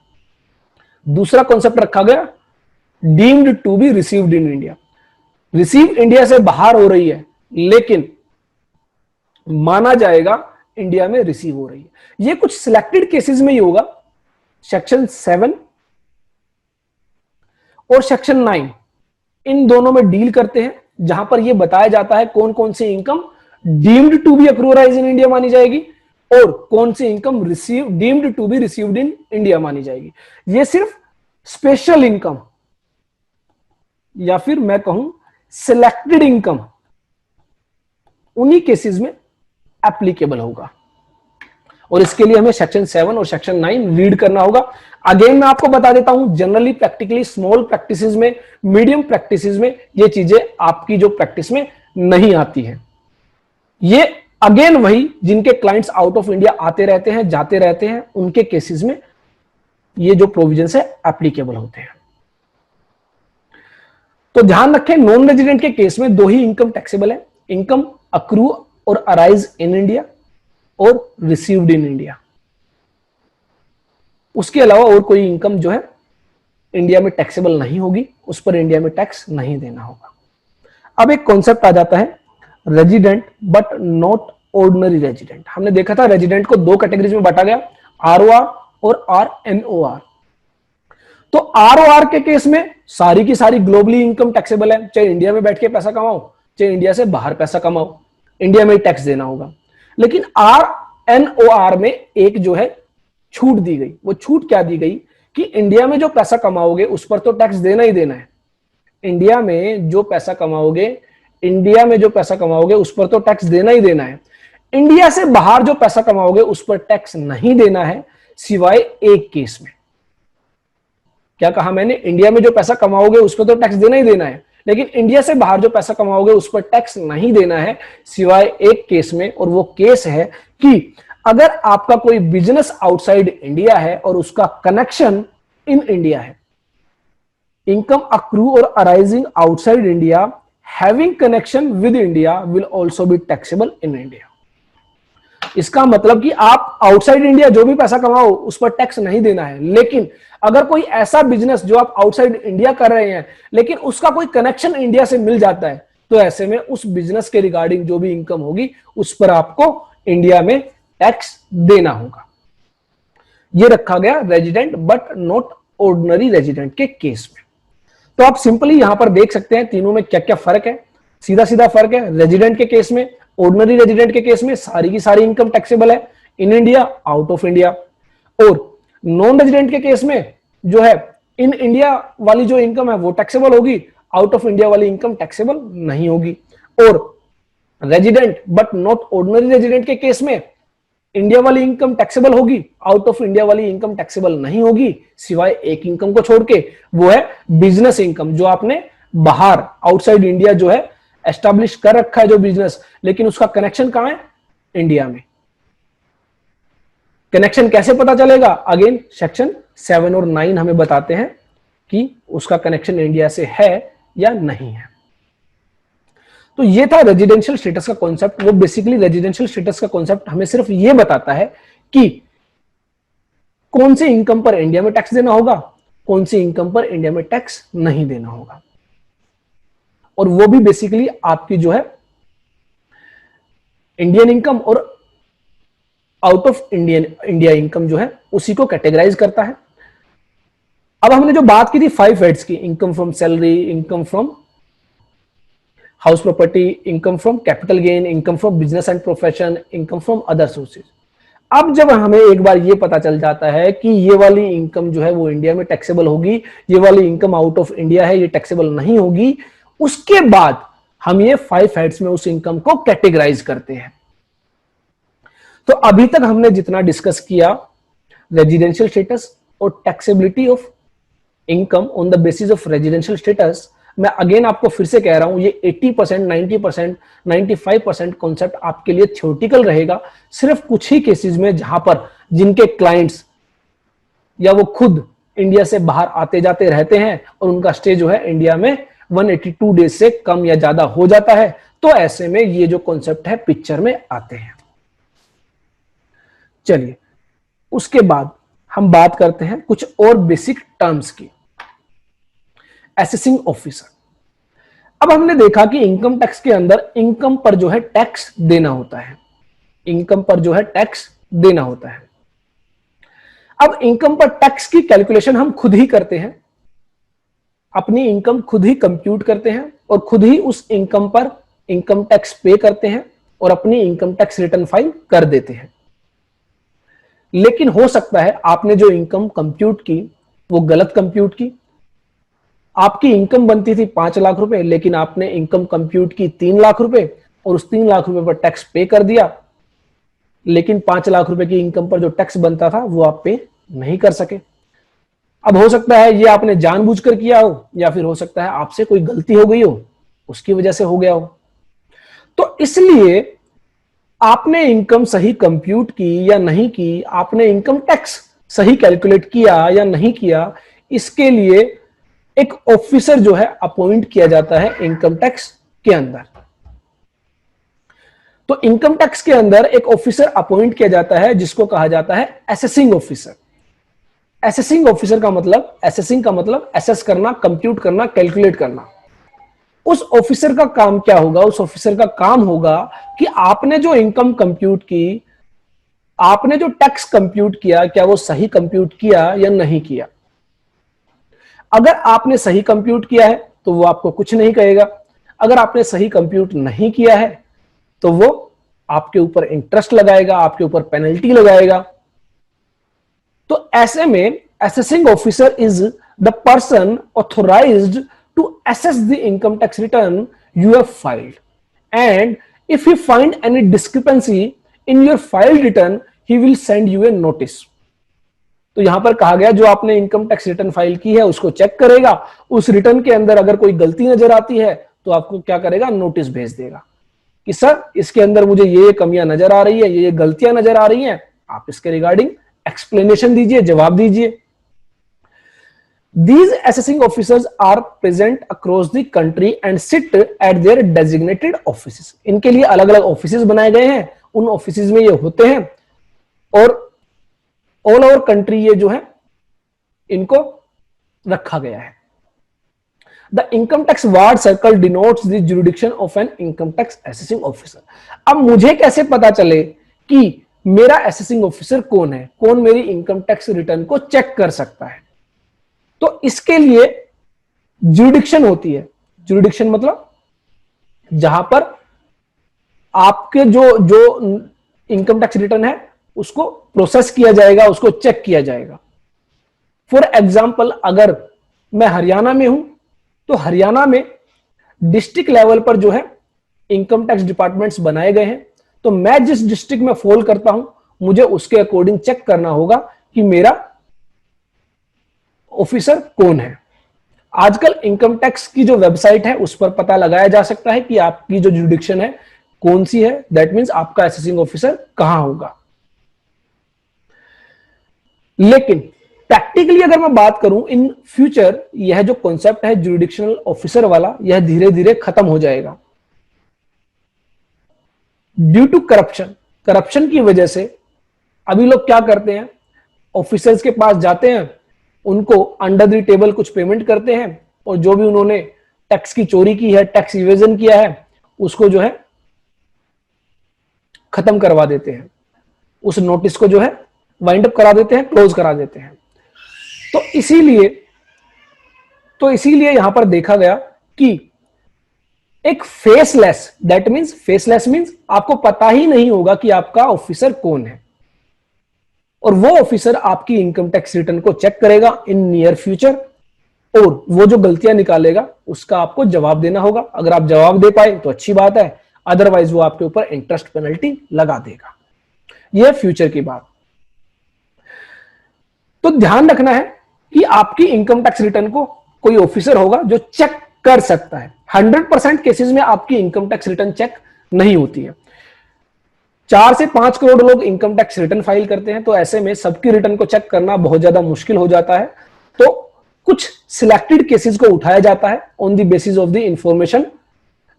दूसरा कॉन्सेप्ट रखा गया, deemed to be received in India. Receive India से बाहर हो रही है लेकिन माना जाएगा इंडिया में रिसीव हो रही है। ये कुछ सिलेक्टेड केसेस में ही होगा। सेक्शन 7 और सेक्शन 9 इन दोनों में डील करते हैं, जहां पर यह बताया जाता है कौन कौन सी income deemed to be accrue arise in India मानी जाएगी और कौन सी income receive deemed to be received in India मानी जाएगी। ये सिर्फ स्पेशल इनकम या फिर मैं कहूं सिलेक्टेड इनकम उन्हीं केसेस में एप्लीकेबल होगा और इसके लिए हमें सेक्शन 7 और सेक्शन 9 रीड करना होगा। अगेन मैं आपको बता देता हूं, जनरली प्रैक्टिकली स्मॉल प्रैक्टिसेस में, मीडियम प्रैक्टिसेस में ये चीजें आपकी जो प्रैक्टिस में नहीं आती है। ये अगेन वही जिनके क्लाइंट्स आउट ऑफ इंडिया आते रहते हैं, जाते रहते हैं, उनके केसेस में ये जो प्रोविजंस है एप्लीकेबल होते हैं। तो ध्यान रखें, नॉन रेजिडेंट के केस में दो ही इनकम टैक्सेबल है, इनकम अक्रू और अराइज इन इंडिया और रिसीव्ड इन इंडिया। उसके अलावा और कोई इनकम जो है इंडिया में टैक्सेबल नहीं होगी, उस पर इंडिया में टैक्स नहीं देना होगा। अब एक कॉन्सेप्ट आ जाता है resident but not ordinary resident. हमने देखा था रेजिडेंट को दो कैटेगरीज में बांटा गया, आरओआर और आरएनओआर। तो आरओआर के केस में सारी की सारी ग्लोबली इनकम टैक्सेबल है, चाहे इंडिया में बैठ के पैसा कमाओ चाहे इंडिया से बाहर पैसा कमाओ, इंडिया में ही टैक्स देना होगा। लेकिन आरएनओआर में एक जो है छूट दी गई। वो छूट क्या दी गई कि इंडिया में जो पैसा कमाओगे उस पर तो टैक्स देना ही देना है। इंडिया में जो पैसा कमाओगे उस पर तो टैक्स देना ही देना है। इंडिया से बाहर जो पैसा कमाओगे उस पर टैक्स नहीं देना है, सिवाय एक केस में। क्या कहा मैंने? इंडिया में जो पैसा कमाओगे उस पर तो टैक्स देना ही देना है, लेकिन इंडिया से बाहर जो पैसा कमाओगे उस पर टैक्स नहीं देना है, सिवाय एक केस में। और वो केस है कि अगर आपका कोई बिजनेस आउटसाइड इंडिया है और उसका कनेक्शन इन इंडिया है। इनकम अक्रू और arising outside India having connection with India will also be taxable in India. इसका मतलब कि आप आउटसाइड इंडिया जो भी पैसा कमाओ उस पर टैक्स नहीं देना है। लेकिन अगर कोई ऐसा बिजनेस जो आप आउटसाइड इंडिया कर रहे हैं लेकिन उसका कोई कनेक्शन इंडिया से मिल जाता है, तो ऐसे में उस बिजनेस के रिगार्डिंग जो भी इनकम होगी उस पर आपको इंडिया में टैक्स देना होगा। यह रखा गया resident but not ordinary resident के केस में। तो आप सिंपली यहां पर देख सकते हैं तीनों में क्या क्या फर्क है। सीधा सीधा फर्क है, रेजिडेंट के केस में, ऑर्डिनरी रेजिडेंट के केस में सारी की सारी इनकम टैक्सेबल है, in India out of India. और नॉन रेजिडेंट के केस में जो है इन इंडिया वाली जो इनकम है वो टैक्सेबल होगी, आउट ऑफ इंडिया वाली इनकम टैक्सेबल नहीं होगी। और resident but not ordinary resident के केस में इंडिया वाली इनकम टैक्सेबल होगी, आउट ऑफ इंडिया वाली इनकम टैक्सेबल नहीं होगी, सिवाय एक इनकम को छोड़ के, वो है बिजनेस इनकम। जो आपने बाहर आउटसाइड इंडिया जो है एस्टैब्लिश कर रखा है जो बिजनेस, लेकिन उसका कनेक्शन कहां है? इंडिया में। कनेक्शन कैसे पता चलेगा? अगेन सेक्शन 7 और 9 हमें बताते हैं कि उसका कनेक्शन इंडिया से है या नहीं है। तो ये था रेजिडेंशियल स्टेटस का कॉन्सेप्ट। वो बेसिकली रेजिडेंशियल स्टेटस का कॉन्सेप्ट हमें सिर्फ ये बताता है कि कौन सी इनकम पर इंडिया में टैक्स देना होगा, कौन सी इनकम पर इंडिया में टैक्स नहीं देना होगा। और वो भी बेसिकली आपकी जो है इंडियन इनकम और आउट ऑफ इंडिया इनकम जो है उसी को कैटेगराइज करता है। अब हमने जो बात की थी 5 हेड्स की, income from salary, income from house property, income from capital gain, income from business and profession, income from other sources. अब जब हमें एक बार ये पता चल जाता है कि ये वाली इनकम जो है वो इंडिया में टैक्सेबल होगी, ये वाली इनकम आउट ऑफ इंडिया है, ये टैक्सेबल नहीं होगी, उसके बाद हम ये 5 हेड्स में उस इनकम को कैटेगराइज करते हैं। तो अभी तक हमने जितना डिस्कस किया रेजिडेंशियल स्टेटस और taxability of income on the basis of residential status, मैं अगेन आपको फिर से कह रहा हूं, ये 80%, 90%, 95% कॉन्सेप्ट आपके लिए थ्योरेटिकल रहेगा। सिर्फ कुछ ही केसेस में जहां पर जिनके क्लाइंट्स या वो खुद इंडिया से बाहर आते जाते रहते हैं और उनका स्टे जो है इंडिया में 182 डेज से कम या ज्यादा हो जाता है, तो ऐसे में ये जो कॉन्सेप्ट है पिक्चर में आते हैं। चलिए उसके बाद हम बात करते हैं कुछ और बेसिक टर्म्स की। Assessing officer. अब हमने देखा कि इनकम टैक्स के अंदर इनकम पर जो है टैक्स देना होता है, इनकम पर जो है टैक्स देना होता है। अब इनकम पर टैक्स की कैलकुलेशन हम खुद ही करते हैं, अपनी इनकम खुद ही कंप्यूट करते हैं और खुद ही उस इनकम पर इनकम टैक्स पे करते हैं और अपनी इनकम टैक्स रिटर्न फाइल कर देते हैं। लेकिन हो सकता है आपने जो इनकम कंप्यूट की वो गलत कंप्यूट की। आपकी इनकम बनती थी 5 लाख रुपए, लेकिन आपने इनकम कंप्यूट की 3 लाख रुपए और उस 3 लाख रुपए पर टैक्स पे कर दिया, लेकिन 5 लाख रुपए की इनकम पर जो टैक्स बनता था वो आप पे नहीं कर सके। अब हो सकता है ये आपने जानबूझकर किया हो या फिर हो सकता है आपसे कोई गलती हो गई हो, उसकी वजह से हो गया हो। तो इसलिए आपने इनकम सही कंप्यूट की या नहीं की, आपने इनकम टैक्स सही कैलकुलेट किया या नहीं किया, इसके लिए एक ऑफिसर जो है अपॉइंट किया जाता है इनकम टैक्स के अंदर। तो इनकम टैक्स के अंदर एक ऑफिसर अपॉइंट किया जाता है जिसको कहा जाता है असेसिंग ऑफिसर। असेसिंग ऑफिसर का मतलब, असेसिंग का मतलब असेस करना, कंप्यूट करना, कैलकुलेट करना। उस ऑफिसर का काम क्या होगा? उस ऑफिसर का काम होगा कि आपने जो इनकम कंप्यूट की, आपने जो टैक्स कंप्यूट किया, क्या वो सही कंप्यूट किया या नहीं किया। अगर आपने सही कंप्यूट किया है तो वो आपको कुछ नहीं कहेगा। अगर आपने सही कंप्यूट नहीं किया है तो वो आपके ऊपर इंटरेस्ट लगाएगा, आपके ऊपर पेनल्टी लगाएगा। तो ऐसे में assessing officer is the person authorized to assess the income tax return you have filed, and if he find any discrepancy in your filed return he will send you a notice. तो यहां पर कहा गया जो आपने income tax return file की है उसको चेक करेगा, उस रिटर्न के अंदर अगर कोई गलती नजर आती है तो आपको क्या करेगा? नोटिस भेज देगा कि सर इसके अंदर मुझे ये कमियां नजर आ रही है, ये गलतियां नजर आ रही हैं, आप इसके रिगार्डिंग एक्सप्लेनेशन दीजिए, जवाब दीजिए। These assessing officers are present across the country and sit at their designated offices. इनके लिए अलग अलग ऑफिसेज बनाए गए हैं, उन ऑफिसेज में ये होते हैं और ऑल ओवर कंट्री ये जो है इनको रखा गया है। The income tax ward circle denotes the jurisdiction of an income tax assessing officer. अब मुझे कैसे पता चले कि मेरा असेसिंग ऑफिसर कौन है, कौन मेरी इनकम टैक्स रिटर्न को चेक कर सकता है? तो इसके लिए जुरिडिक्शन होती है। जुरिडिक्शन मतलब जहां पर आपके जो जो इनकम टैक्स रिटर्न है उसको प्रोसेस किया जाएगा, उसको चेक किया जाएगा। फॉर एग्जाम्पल अगर मैं हरियाणा में हूं तो हरियाणा में डिस्ट्रिक्ट लेवल पर जो है इनकम टैक्स डिपार्टमेंट्स बनाए गए हैं। तो मैं जिस डिस्ट्रिक्ट में फॉल करता हूं मुझे उसके अकॉर्डिंग चेक करना होगा कि मेरा ऑफिसर कौन है। आजकल इनकम टैक्स की जो वेबसाइट है उस पर पता लगाया जा सकता है कि आपकी जो जुरिडिक्शन है कौन सी है। दैट मींस आपका असेसिंग ऑफिसर कहां होगा। लेकिन प्रैक्टिकली अगर मैं बात करूं इन फ्यूचर, यह जो कॉन्सेप्ट है जुरिडिक्शनल ऑफिसर वाला, यह धीरे धीरे खत्म हो जाएगा ड्यू टू करप्शन। करप्शन की वजह से अभी लोग क्या करते हैं, ऑफिसर्स के पास जाते हैं, उनको अंडर द टेबल कुछ पेमेंट करते हैं और जो भी उन्होंने टैक्स की चोरी की है, टैक्स इवेजन किया है, उसको जो है खत्म करवा देते हैं, उस नोटिस को जो है वाइंड अप करा देते हैं, क्लोज करा देते हैं। तो इसीलिए यहां पर देखा गया कि एक faceless, that means faceless means आपको पता ही नहीं होगा कि आपका ऑफिसर कौन है, और वो ऑफिसर आपकी इनकम टैक्स रिटर्न को चेक करेगा इन नियर फ्यूचर, और वो जो गलतियां निकालेगा उसका आपको जवाब देना होगा। अगर आप जवाब दे पाए तो अच्छी बात है, अदरवाइज वो आपके ऊपर इंटरेस्ट पेनल्टी लगा देगा। यह फ्यूचर की बात। तो ध्यान रखना है कि आपकी इनकम टैक्स रिटर्न को कोई ऑफिसर होगा जो चेक कर सकता है। 100% केसेस में आपकी इनकम टैक्स रिटर्न चेक नहीं होती है। 4 से 5 करोड़ लोग इनकम टैक्स रिटर्न फाइल करते हैं, तो ऐसे में सबकी रिटर्न को चेक करना बहुत ज्यादा मुश्किल हो जाता है। तो कुछ सिलेक्टेड केसेस को उठाया जाता है on the basis of the information,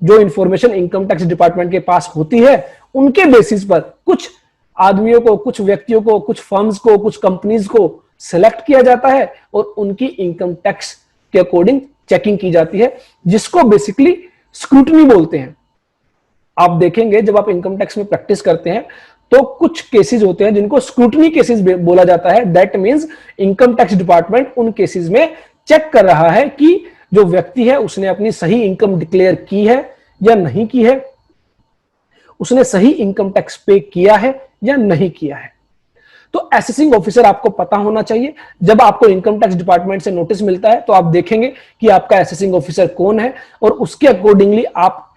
जो इंफॉर्मेशन इनकम टैक्स डिपार्टमेंट के पास होती है उनके बेसिस पर कुछ आदमियों को, कुछ व्यक्तियों को, कुछ फर्म्स को, कुछ कंपनीज को सिलेक्ट किया जाता है और उनकी इनकम टैक्स के अकॉर्डिंग चेकिंग की जाती है, जिसको बेसिकली स्क्रूटनी बोलते हैं। आप देखेंगे जब आप इनकम टैक्स में प्रैक्टिस करते हैं तो कुछ केसेस होते हैं जिनको स्क्रूटनी केसेस बोला जाता है। That means income tax department उन केसेस में चेक कर रहा है कि जो व्यक्ति है उसने अपनी सही इनकम डिक्लेयर की है या नहीं की है, उसने सही इनकम टैक्स पे किया है या नहीं किया है। तो असेसिंग ऑफिसर आपको पता होना चाहिए। जब आपको इनकम टैक्स डिपार्टमेंट से नोटिस मिलता है तो आप देखेंगे कि आपका असेसिंग ऑफिसर कौन है और उसके अकॉर्डिंगली आप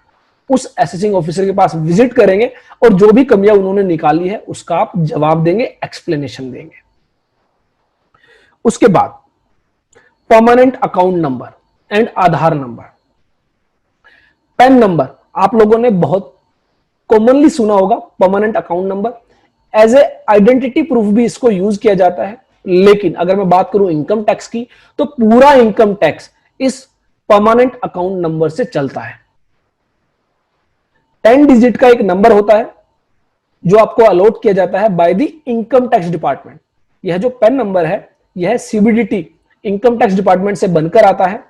उस असेसिंग ऑफिसर के पास विजिट करेंगे और जो भी कमियां उन्होंने निकाली है उसका आप जवाब देंगे, एक्सप्लेनेशन देंगे। उसके बाद permanent account number and Aadhaar number, PAN number आप लोगों ने बहुत कॉमनली सुना होगा permanent account number, as a identity proof भी इसको यूज किया जाता है। लेकिन अगर मैं बात करूं इनकम टैक्स की, तो पूरा इनकम टैक्स इस परमानेंट अकाउंट नंबर से चलता है। 10 डिजिट का एक नंबर होता है जो आपको अलॉट किया जाता है by the income tax department. यह जो पैन नंबर है, यह सीबीडीटी इनकम टैक्स डिपार्टमेंट से बनकर आता है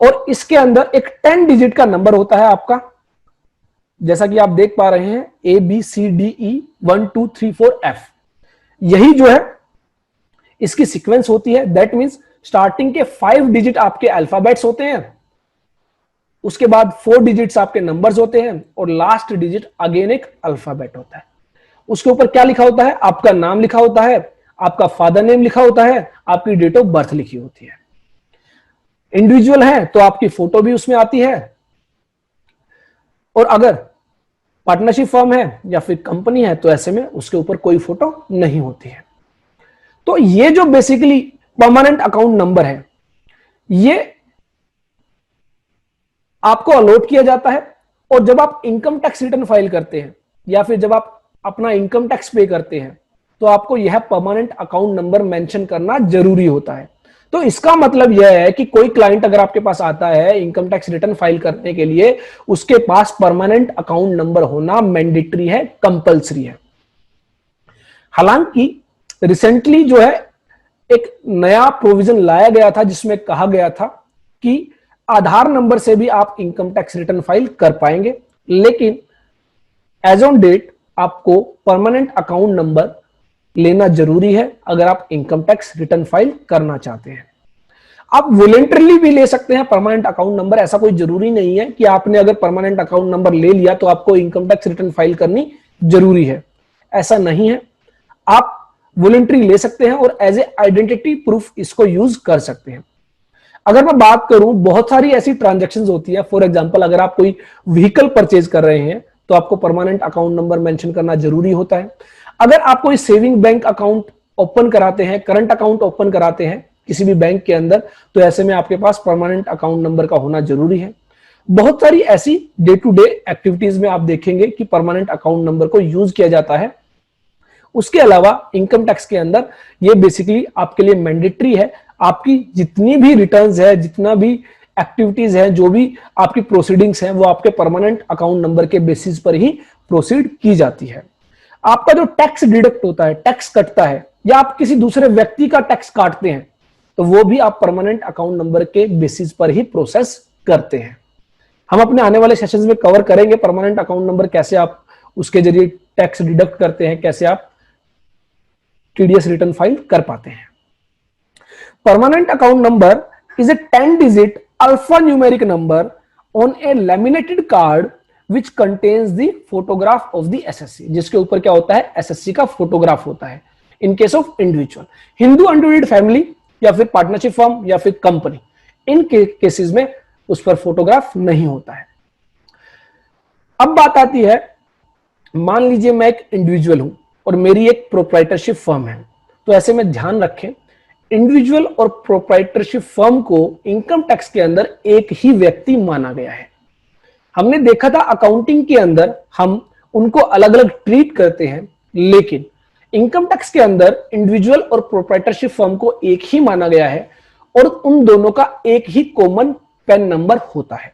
और इसके अंदर एक 10 डिजिट का नंबर होता है आपका, जैसा कि आप देख पा रहे हैं ABCDE 1 2 3 4 F। यही जो है इसकी सीक्वेंस होती है। दैट मींस स्टार्टिंग के 5 डिजिट आपके अल्फाबेट्स होते हैं, उसके बाद 4 डिजिट्स आपके नंबर्स होते हैं और लास्ट डिजिट अगेन एक अल्फाबेट होता है। उसके ऊपर क्या लिखा होता है? आपका नाम लिखा होता है, आपका फादर नेम लिखा होता है, आपकी डेट ऑफ बर्थ लिखी होती है। इंडिविजुअल है तो आपकी फोटो भी उसमें आती है, और अगर पार्टनरशिप फर्म है या फिर कंपनी है तो ऐसे में उसके ऊपर कोई फोटो नहीं होती है। तो ये जो बेसिकली परमानेंट अकाउंट नंबर है, ये आपको अलॉट किया जाता है। और जब आप इनकम टैक्स रिटर्न फाइल करते हैं या फिर जब आप अपना इनकम टैक्स पे करते हैं, तो आपको यह परमानेंट अकाउंट नंबर मेंशन करना जरूरी होता है। तो इसका मतलब यह है कि कोई क्लाइंट अगर आपके पास आता है इनकम टैक्स रिटर्न फाइल करने के लिए, उसके पास परमानेंट अकाउंट नंबर होना मैंडेटरी है, कंपल्सरी है। हालांकि रिसेंटली जो है एक नया प्रोविजन लाया गया था जिसमें कहा गया था कि आधार नंबर से भी आप इनकम टैक्स रिटर्न फाइल कर पाएंगे, लेकिन एज ऑन डेट आपको परमानेंट अकाउंट नंबर लेना जरूरी है अगर आप इनकम टैक्स रिटर्न फाइल करना चाहते हैं। आप वॉलेंटरली भी ले सकते हैं परमानेंट अकाउंट नंबर, ऐसा कोई जरूरी नहीं है कि आपने अगर परमानेंट अकाउंट नंबर ले लिया तो आपको इनकम टैक्स रिटर्न फाइल करनी जरूरी है, ऐसा नहीं है। आप वॉलेंटरी ले सकते हैं और एज ए आइडेंटिटी प्रूफ इसको यूज कर सकते हैं। अगर मैं बात करूं, बहुत सारी ऐसी ट्रांजैक्शंस होती है। फॉर एग्जांपल, अगर आप कोई व्हीकल परचेज कर रहे हैं तो आपको परमानेंट अकाउंट नंबर मेंशन करना जरूरी होता है। अगर आप कोई सेविंग बैंक अकाउंट ओपन कराते हैं, करंट अकाउंट ओपन कराते हैं किसी भी बैंक के अंदर, तो ऐसे में आपके पास परमानेंट अकाउंट नंबर का होना जरूरी है। बहुत सारी ऐसी डे टू डे एक्टिविटीज में आप देखेंगे कि परमानेंट अकाउंट नंबर को यूज किया जाता है। उसके अलावा इनकम टैक्स के अंदर ये बेसिकली आपके लिए मैंडेटरी है। आपकी जितनी भी रिटर्न्स है, जितना भी एक्टिविटीज है, जो भी आपकी प्रोसीडिंग्स हैं, वो आपके परमानेंट अकाउंट नंबर के बेसिस पर ही प्रोसीड की जाती है। आपका जो टैक्स डिडक्ट होता है, टैक्स कटता है, या आप किसी दूसरे व्यक्ति का टैक्स काटते हैं, तो वो भी आप परमानेंट अकाउंट नंबर के बेसिस पर ही प्रोसेस करते हैं। हम अपने आने वाले सेशंस में कवर करेंगे परमानेंट अकाउंट नंबर कैसे आप उसके जरिए टैक्स डिडक्ट करते हैं, कैसे आप टीडीएस रिटर्न फाइल कर पाते हैं। Permanent account number is a 10-digit alphanumeric number on a laminated card which contains the photograph of the SSC, जिसके ऊपर क्या होता है? SSC का फोटोग्राफ होता है। In case of individual, Hindu undivided family या फिर पार्टनरशिप फर्म या फिर कंपनी, इन केसेस में उस पर फोटोग्राफ नहीं होता है। अब बात आती है, मान लीजिए मैं एक इंडिविजुअल हूं और मेरी एक प्रोप्राइटरशिप फर्म है, तो ऐसे में ध्यान रखें इंडिविजुअल और प्रोप्राइटरशिप फर्म को इनकम टैक्स के अंदर एक ही व्यक्ति माना गया है। हमने देखा था अकाउंटिंग के अंदर हम उनको अलग अलग ट्रीट करते हैं, लेकिन इनकम टैक्स के अंदर इंडिविजुअल और प्रोप्राइटरशिप फर्म को एक ही माना गया है और उन दोनों का एक ही कॉमन पैन नंबर होता है।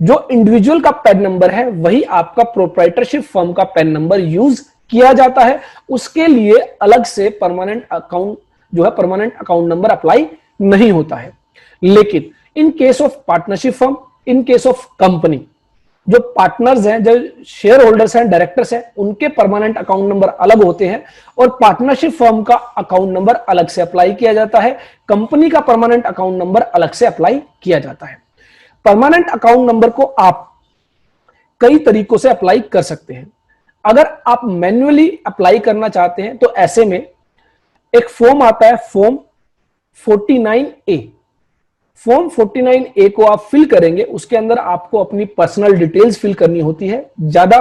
जो इंडिविजुअल का पैन नंबर है वही आपका प्रोप्राइटरशिप फर्म का पैन नंबर यूज किया जाता है। उसके लिए अलग से परमानेंट अकाउंट जो है परमानेंट अकाउंट नंबर अप्लाई नहीं होता है। लेकिन in case of partnership firm, in case of company, जो पार्टनर्स हैं, जो शेयर होल्डर्स हैं, डायरेक्टर्स हैं, उनके परमानेंट अकाउंट नंबर अलग होते हैं और पार्टनरशिप फर्म का अकाउंट नंबर अलग से अप्लाई किया जाता है। कंपनी का परमानेंट अकाउंट नंबर अलग से अप्लाई किया जाता है। परमानेंट अकाउंट नंबर को आप कई तरीकों से अप्लाई कर सकते हैं। अगर आप मैन्युअली अप्लाई करना चाहते हैं तो ऐसे में एक फॉर्म आता है, फॉर्म 49A। फॉर्म 49A को आप फिल करेंगे, उसके अंदर आपको अपनी पर्सनल डिटेल्स फिल करनी होती है। ज्यादा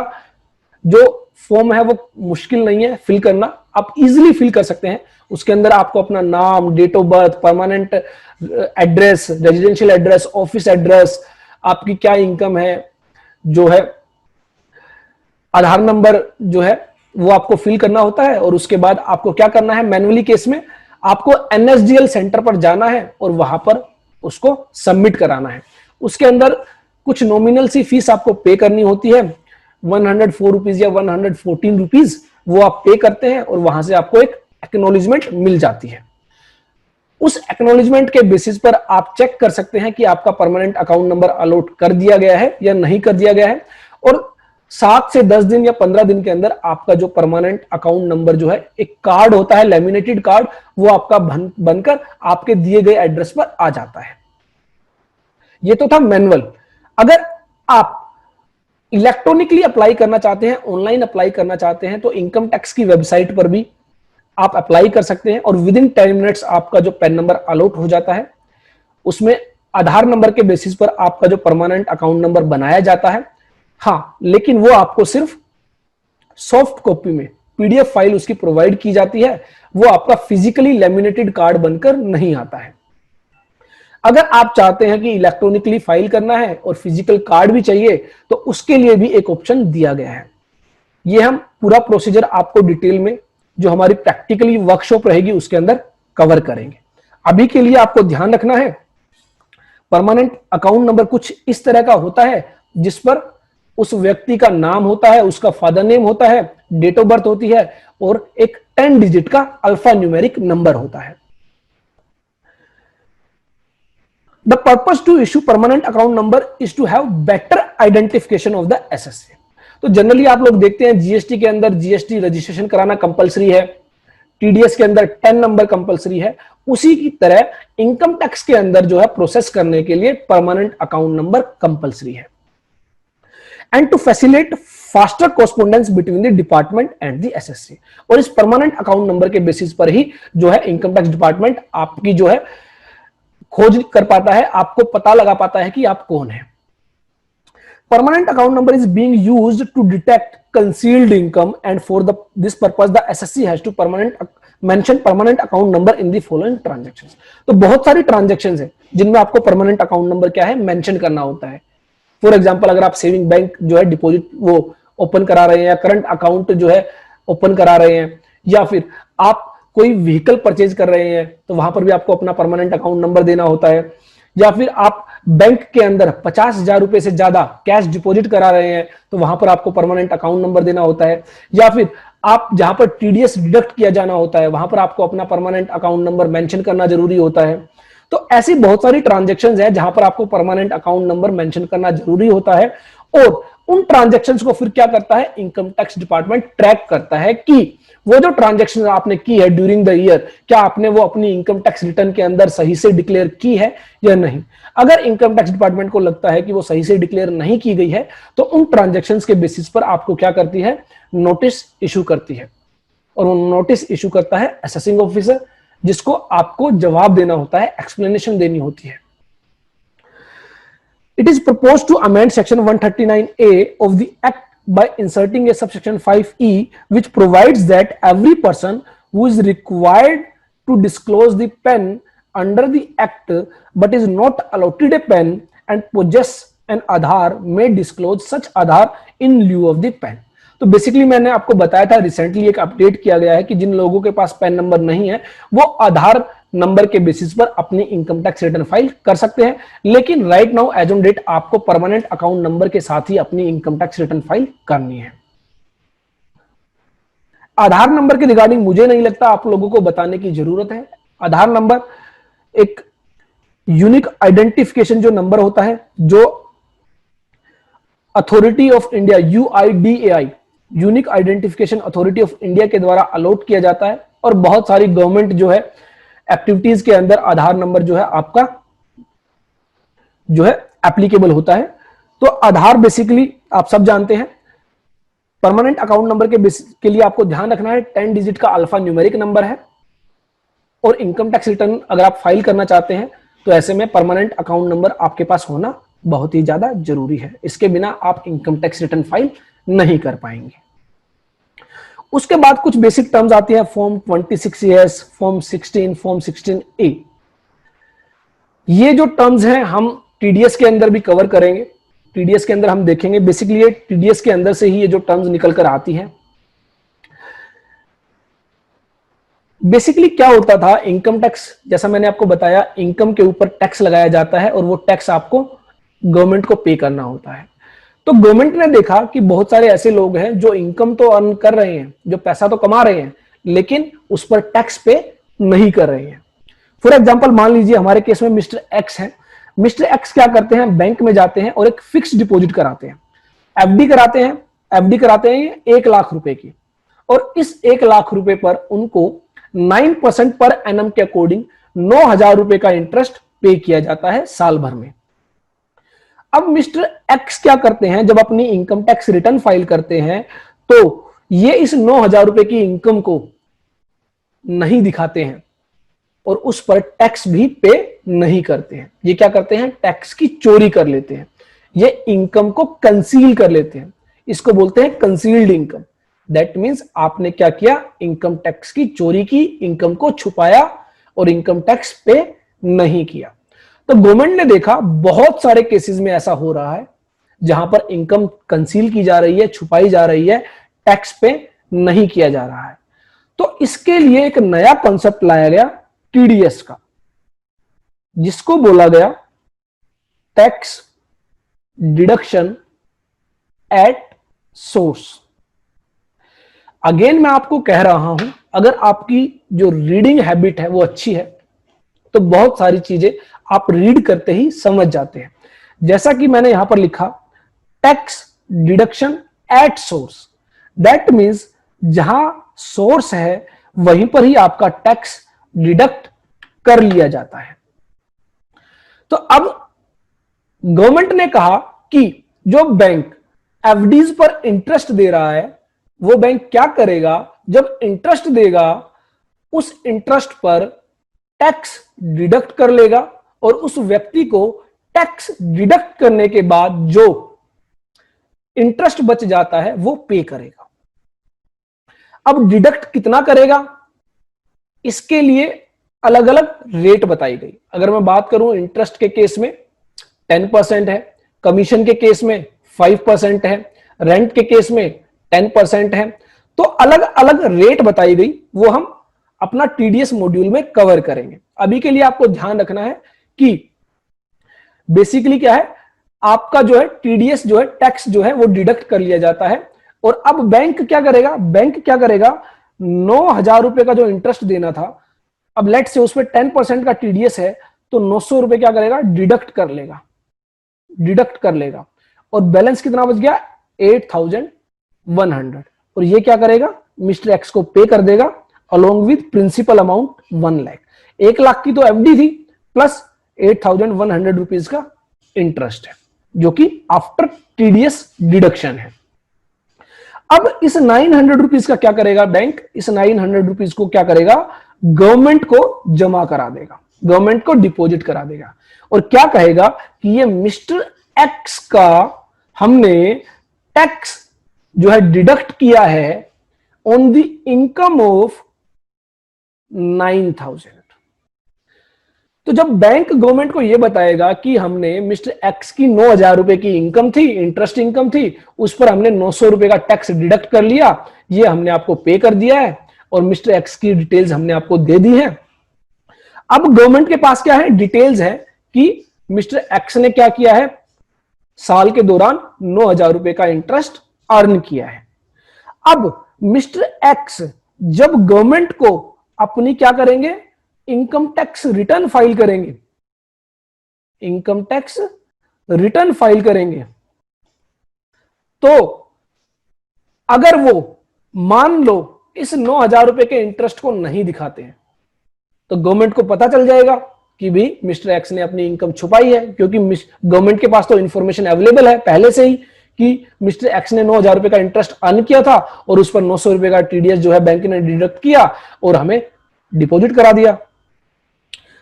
जो फॉर्म है वो मुश्किल नहीं है फिल करना, आप इजीली फिल कर सकते हैं। उसके अंदर आपको अपना नाम, date of birth, permanent address, residential address, office address, आपकी क्या इनकम है, जो है आधार नंबर जो है वो आपको फिल करना होता है और उसके बाद आपको क्या करना है, मैन्युअली केस में आपको एनएसडीएल सेंटर पर जाना है और वहां पर उसको सबमिट कराना है। उसके अंदर कुछ नॉमिनल सी फीस आपको पे करनी होती है, 104 रुपीज या 114 रुपीज, वो आप पे करते हैं और वहां से आपको एक एक्नॉलेजमेंट मिल जाती है। उस एक्नॉलेजमेंट के बेसिस पर आप चेक कर सकते हैं कि आपका परमानेंट अकाउंट नंबर अलॉट कर दिया गया है या नहीं कर दिया गया है, और 7 से 10 दिन या 15 दिन के अंदर आपका जो परमानेंट अकाउंट नंबर जो है, एक कार्ड होता है लैमिनेटेड कार्ड, वो आपका बनकर आपके दिए गए एड्रेस पर आ जाता है। ये तो था मैनुअल। अगर आप इलेक्ट्रॉनिकली अप्लाई करना चाहते हैं, ऑनलाइन अप्लाई करना चाहते हैं, तो इनकम टैक्स की वेबसाइट पर भी आप अप्लाई कर सकते हैं और विद इन 10 मिनट्स आपका जो पैन नंबर अलॉट हो जाता है। उसमें आधार नंबर के बेसिस पर आपका जो परमानेंट अकाउंट नंबर बनाया जाता है। हाँ, लेकिन वो आपको सिर्फ सॉफ्ट कॉपी में पीडीएफ फाइल उसकी प्रोवाइड की जाती है, वो आपका फिजिकली लैमिनेटेड कार्ड बनकर नहीं आता है। अगर आप चाहते हैं कि इलेक्ट्रॉनिकली फाइल करना है और फिजिकल कार्ड भी चाहिए, तो उसके लिए भी एक ऑप्शन दिया गया है। ये हम पूरा प्रोसीजर आपको डिटेल में जो हमारी प्रैक्टिकली वर्कशॉप रहेगी उसके अंदर कवर करेंगे। अभी के लिए आपको ध्यान रखना है, परमानेंट अकाउंट नंबर कुछ इस तरह का होता है जिस पर उस व्यक्ति का नाम होता है, उसका फादर नेम होता है, डेट ऑफ बर्थ होती है और एक 10 डिजिट का अल्फा न्यूमेरिक नंबर होता है। The purpose to issue permanent account number is to have better identification of the SSA। तो जनरली आप लोग देखते हैं जीएसटी के अंदर जीएसटी रजिस्ट्रेशन कराना कंपलसरी है, टीडीएस के अंदर 10 नंबर कंपलसरी है, उसी की तरह इनकम टैक्स के अंदर जो है प्रोसेस करने के लिए परमानेंट अकाउंट नंबर कंपलसरी है। And to facilitate faster correspondence between the department and the SSC. और इस परमानेंट अकाउंट नंबर के बेसिस पर ही जो है इनकम टैक्स डिपार्टमेंट आपकी जो है खोज कर पाता है, आपको पता लगा पाता है कि आप कौन है। Permanent account number is being used to detect concealed income, and for this purpose the SSC has to mention permanent account number in the following transactions। तो बहुत सारी ट्रांजेक्शंस है जिनमें आपको परमानेंट अकाउंट नंबर क्या है मेंशन करना होता है। फॉर एग्जांपल, अगर आप सेविंग बैंक जो है डिपॉजिट वो ओपन करा रहे हैं, या करंट अकाउंट जो है ओपन करा रहे हैं, या फिर आप कोई व्हीकल परचेज कर रहे हैं, तो वहां पर भी आपको अपना परमानेंट अकाउंट नंबर देना होता है। या फिर आप बैंक के अंदर 50,000 रुपए से ज्यादा कैश डिपॉजिट करा रहे हैं, तो वहां पर आपको परमानेंट अकाउंट नंबर देना होता है। या फिर आप जहां पर टीडीएस डिडक्ट किया जाना होता है, वहां पर आपको अपना परमानेंट अकाउंट नंबर मेंशन करना जरूरी होता है। तो ऐसी बहुत सारी ट्रांजेक्शन्स हैं जहां पर आपको परमानेंट अकाउंट नंबर मेंशन करना जरूरी होता है, और उन ट्रांजेक्शन्स को फिर क्या करता है इनकम टैक्स डिपार्टमेंट ट्रैक करता है कि वो जो ट्रांजैक्शन आपने की है ड्यूरिंग द ईयर, क्या आपने वो अपनी इनकम टैक्स रिटर्न के अंदर सही से डिक्लेयर की है या नहीं। अगर इनकम टैक्स डिपार्टमेंट को लगता है कि वो सही से डिक्लेयर नहीं की गई है, तो उन ट्रांजैक्शंस के बेसिस पर आपको क्या करती है, नोटिस इशू करती है। और वो नोटिस इशू करता है असेसिंग ऑफिसर, जिसको आपको जवाब देना होता है, एक्सप्लेनेशन देनी होती है। It is proposed to amend section 139A of the Act by inserting a subsection 5E which provides that every person who is required to disclose the PAN under the Act but is not allotted a PAN and possess an Aadhaar may disclose such Aadhaar in lieu of the PAN। तो basically मैंने आपको बताया था, recently एक update किया गया है कि जिन लोगों के पास पैन नंबर नहीं है वो आधार नंबर के बेसिस पर अपनी इनकम टैक्स रिटर्न फाइल कर सकते हैं। लेकिन right now as on date आपको परमानेंट अकाउंट नंबर के साथ ही अपनी इनकम टैक्स रिटर्न फाइल करनी है। आधार नंबर के रिगार्डिंग मुझे नहीं लगता आप लोगों को बताने की जरूरत है। आधार नंबर एक यूनिक आइडेंटिफिकेशन जो नंबर होता है, जो authority of India UIDAI unique identification authority of India के द्वारा अलॉट किया जाता है, और बहुत सारी गवर्नमेंट जो है एक्टिविटीज के अंदर आधार नंबर जो है आपका जो है एप्लीकेबल होता है। तो आधार बेसिकली आप सब जानते हैं, परमानेंट अकाउंट नंबर के लिए आपको ध्यान रखना है 10 डिजिट का अल्फा न्यूमेरिक नंबर है। और इनकम टैक्स रिटर्न अगर आप फाइल करना चाहते हैं तो ऐसे में परमानेंट अकाउंट नंबर आपके पास होना बहुत ही ज्यादा जरूरी है। इसके बिना आप इनकम टैक्स रिटर्न फाइल नहीं कर पाएंगे। उसके बाद कुछ बेसिक टर्म्स आती है, form 26A, form 16, form 16A। ये जो टर्म्स हैं हम टीडीएस के अंदर भी कवर करेंगे। टीडीएस के अंदर हम देखेंगे। बेसिकली ये टीडीएस के अंदर से ही ये जो टर्म्स निकल कर आती हैं। बेसिकली क्या होता था, इनकम टैक्स, जैसा मैंने आपको बताया, इनकम के ऊपर टैक्स लगाया जाता है और वो टैक्स आपको गवर्नमेंट को पे करना होता है। तो गवर्नमेंट ने देखा कि बहुत सारे ऐसे लोग हैं जो इनकम तो अर्न कर रहे हैं, जो पैसा तो कमा रहे हैं, लेकिन उस पर टैक्स पे नहीं कर रहे हैं। फॉर एग्जाम्पल मान लीजिए हमारे केस में मिस्टर एक्स है। मिस्टर एक्स क्या करते हैं, बैंक में जाते हैं और एक फिक्स डिपॉजिट कराते हैं, एफडी कराते हैं। एफडी कराते हैं 1 लाख रुपए की, और इस 1 लाख रुपए पर उनको 9% पर एनम के अकॉर्डिंग 9,000 रुपए का इंटरेस्ट पे किया जाता है साल भर में। अब मिस्टर एक्स क्या करते हैं, जब अपनी इनकम टैक्स रिटर्न फाइल करते हैं तो ये इस 9,000 रुपए की इनकम को नहीं दिखाते हैं और उस पर टैक्स भी पे नहीं करते हैं। ये क्या करते हैं, टैक्स की चोरी कर लेते हैं, ये इनकम को कंसील कर लेते हैं। इसको बोलते हैं कंसील्ड इनकम। दैट मीन्स आपने क्या किया, इनकम टैक्स की चोरी की, इनकम को छुपाया और इनकम टैक्स पे नहीं किया। तो गवर्नमेंट ने देखा बहुत सारे केसेस में ऐसा हो रहा है जहां पर इनकम कंसील की जा रही है, छुपाई जा रही है, टैक्स पे नहीं किया जा रहा है। तो इसके लिए एक नया कॉन्सेप्ट लाया गया टीडीएस का, जिसको बोला गया tax deduction at source. Again मैं आपको कह रहा हूं, अगर आपकी जो रीडिंग हैबिट है वो अच्छी है तो बहुत सारी चीजें आप रीड करते ही समझ जाते हैं। जैसा कि मैंने यहां पर लिखा, tax deduction at source. That means जहां सोर्स है वहीं पर ही आपका टैक्स डिडक्ट कर लिया जाता है। तो अब गवर्नमेंट ने कहा कि जो बैंक एफडीज पर इंटरेस्ट दे रहा है, वो बैंक क्या करेगा, जब इंटरेस्ट देगा उस इंटरेस्ट पर टैक्स डिडक्ट कर लेगा और उस व्यक्ति को टैक्स डिडक्ट करने के बाद जो इंटरेस्ट बच जाता है वो पे करेगा। अब डिडक्ट कितना करेगा, इसके लिए अलग अलग रेट बताई गई। अगर मैं बात करूं इंटरेस्ट के केस में 10% है, कमीशन के केस में 5% है, रेंट के केस में 10% है। तो अलग अलग रेट बताई गई, वो हम अपना टीडीएस मॉड्यूल में कवर करेंगे। अभी के लिए आपको ध्यान रखना है कि बेसिकली क्या है, आपका जो है टीडीएस जो है, टैक्स जो है वो डिडक्ट कर लिया जाता है। और अब बैंक क्या करेगा, बैंक क्या करेगा, 9,000 रुपए का जो इंटरेस्ट देना था, अब लेट से उसमें 10% का टीडीएस है तो 900 रुपए क्या करेगा, डिडक्ट कर लेगा और बैलेंस कितना बच गया, 8,100। और ये क्या करेगा, मिस्टर एक्स को पे कर देगा along with principal amount 1 lakh. 1 lakh की तो एफडी थी प्लस 8,100 रुपीज का इंटरेस्ट है, जो कि आफ्टर टीडीएस डिडक्शन है। अब इस 900 रुपीज का क्या करेगा बैंक, इस 900 रुपीज को क्या करेगा, गवर्नमेंट को जमा करा देगा, गवर्नमेंट को डिपॉजिट करा देगा और क्या कहेगा कि ये मिस्टर एक्स का हमने टैक्स जो है डिडक्ट किया है ऑन द इनकम ऑफ 9,000। तो जब बैंक गवर्नमेंट को यह बताएगा कि हमने मिस्टर एक्स की 9,000 रुपए की इनकम थी, इंटरेस्ट इनकम थी, उस पर हमने 900 रुपए का टैक्स डिडक्ट कर लिया, ये हमने आपको पे कर दिया है और मिस्टर एक्स की डिटेल्स हमने आपको दे दी है। अब गवर्नमेंट के पास क्या है, डिटेल्स है कि मिस्टर एक्स ने क्या किया है, साल के दौरान 9,000 रुपए का इंटरेस्ट अर्न किया है। अब मिस्टर एक्स जब गवर्नमेंट को अपनी क्या करेंगे, इनकम टैक्स रिटर्न फाइल करेंगे, इनकम टैक्स रिटर्न फाइल करेंगे, तो अगर वो मान लो इस 9,000 रुपए के इंटरेस्ट को नहीं दिखाते हैं तो गवर्नमेंट को पता चल जाएगा कि भी मिस्टर एक्स ने अपनी इनकम छुपाई है, क्योंकि गवर्नमेंट के पास तो इंफॉर्मेशन अवेलेबल है पहले से ही कि मिस्टर एक्स ने 9,000 रुपए का इंटरेस्ट अर्न किया था और उस पर 900 रुपए का टीडीएस जो है बैंक ने डिडक्ट किया और हमें डिपॉजिट करा दिया।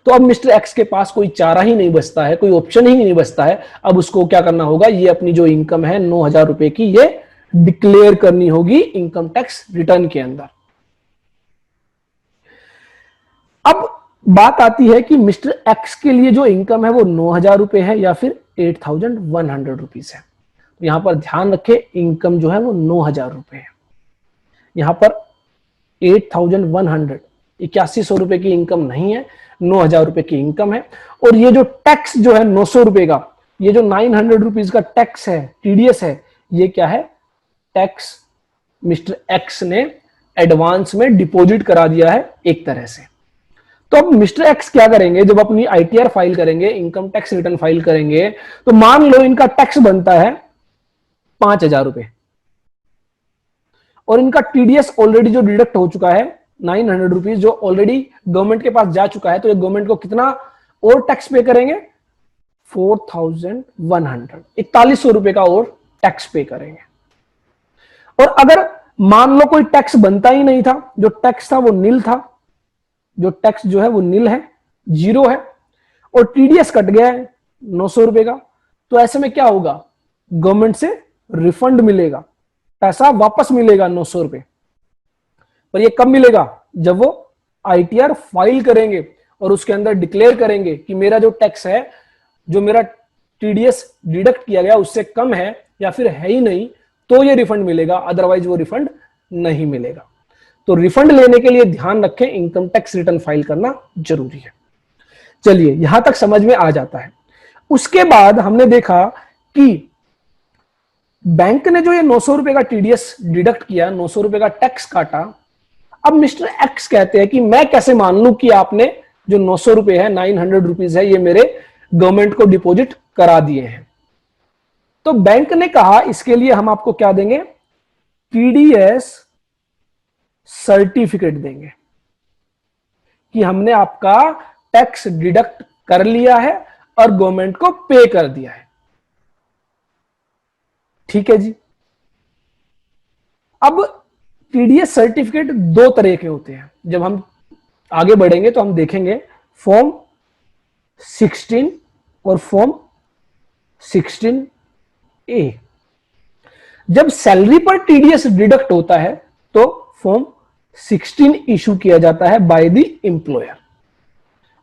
तो अब मिस्टर एक्स के पास कोई चारा ही नहीं बचता है, कोई ऑप्शन ही नहीं बचता है। अब उसको क्या करना होगा, ये अपनी जो इनकम है 9,000 रुपए की, ये डिक्लेयर करनी होगी इनकम टैक्स रिटर्न के अंदर। अब बात आती है कि मिस्टर एक्स के लिए जो इनकम है वो 9,000 रुपए है या फिर 8,100 रुपीज है। तो यहां पर ध्यान रखें, इनकम जो है वो 9,000 रुपए है। यहां पर 8,100, 8100 रुपए की इनकम नहीं है, 9,000 रुपए की इनकम है। और ये जो टैक्स जो है 900 रुपए का, ये जो 900 रुपीज का टैक्स है, टीडीएस है, ये क्या है? टैक्स मिस्टर एक्स ने एडवांस में डिपॉजिट करा दिया है एक तरह से। तो अब मिस्टर एक्स क्या करेंगे, जब अपनी आईटीआर फाइल करेंगे, इनकम टैक्स रिटर्न फाइल करेंगे, तो मान लो इनका टैक्स बनता है 5,000 रुपए और इनका टीडीएस ऑलरेडी जो डिडक्ट हो चुका है 900 रुपीज, जो ऑलरेडी गवर्नमेंट के पास जा चुका है, तो ये गवर्नमेंट को कितना और टैक्स पे करेंगे? 4,100, 4100 रुपए का और टैक्स पे करेंगे। और अगर मान लो कोई टैक्स बनता ही नहीं था, जो टैक्स था वो नील था, जो टैक्स जो है वो नील है, जीरो है, और टीडीएस कट गया है 900 रुपए का, तो ऐसे में क्या होगा? गवर्नमेंट से रिफंड मिलेगा, पैसा वापस मिलेगा 900 रुपए। पर ये कब मिलेगा? जब वो आईटीआर फाइल करेंगे और उसके अंदर डिक्लेयर करेंगे कि मेरा जो टैक्स है, जो मेरा टीडीएस डिडक्ट किया गया उससे कम है या फिर है ही नहीं, तो ये रिफंड मिलेगा, अदरवाइज वो रिफंड नहीं मिलेगा। तो रिफंड लेने के लिए ध्यान रखें, इनकम टैक्स रिटर्न फाइल करना जरूरी है। चलिए, यहां तक समझ में आ जाता है। उसके बाद हमने देखा कि बैंक ने जो ये 900 रुपए का टीडीएस डिडक्ट किया, 900 रुपए का टैक्स काटा। अब मिस्टर एक्स कहते हैं कि मैं कैसे मान लूं कि आपने जो 900 रुपए है, 900 रुपीज है, ये मेरे गवर्नमेंट को डिपॉजिट करा दिए हैं। तो बैंक ने कहा इसके लिए हम आपको क्या देंगे? टीडीएस सर्टिफिकेट देंगे कि हमने आपका टैक्स डिडक्ट कर लिया है और गवर्नमेंट को पे कर दिया है। ठीक है जी। अब टीडीएस सर्टिफिकेट दो तरह के होते हैं। जब हम आगे बढ़ेंगे तो हम देखेंगे फॉर्म 16 और फॉर्म 16A। जब सैलरी पर टीडीएस डिडक्ट होता है तो फॉर्म 16 इशू किया जाता है बाय द एम्प्लॉयर।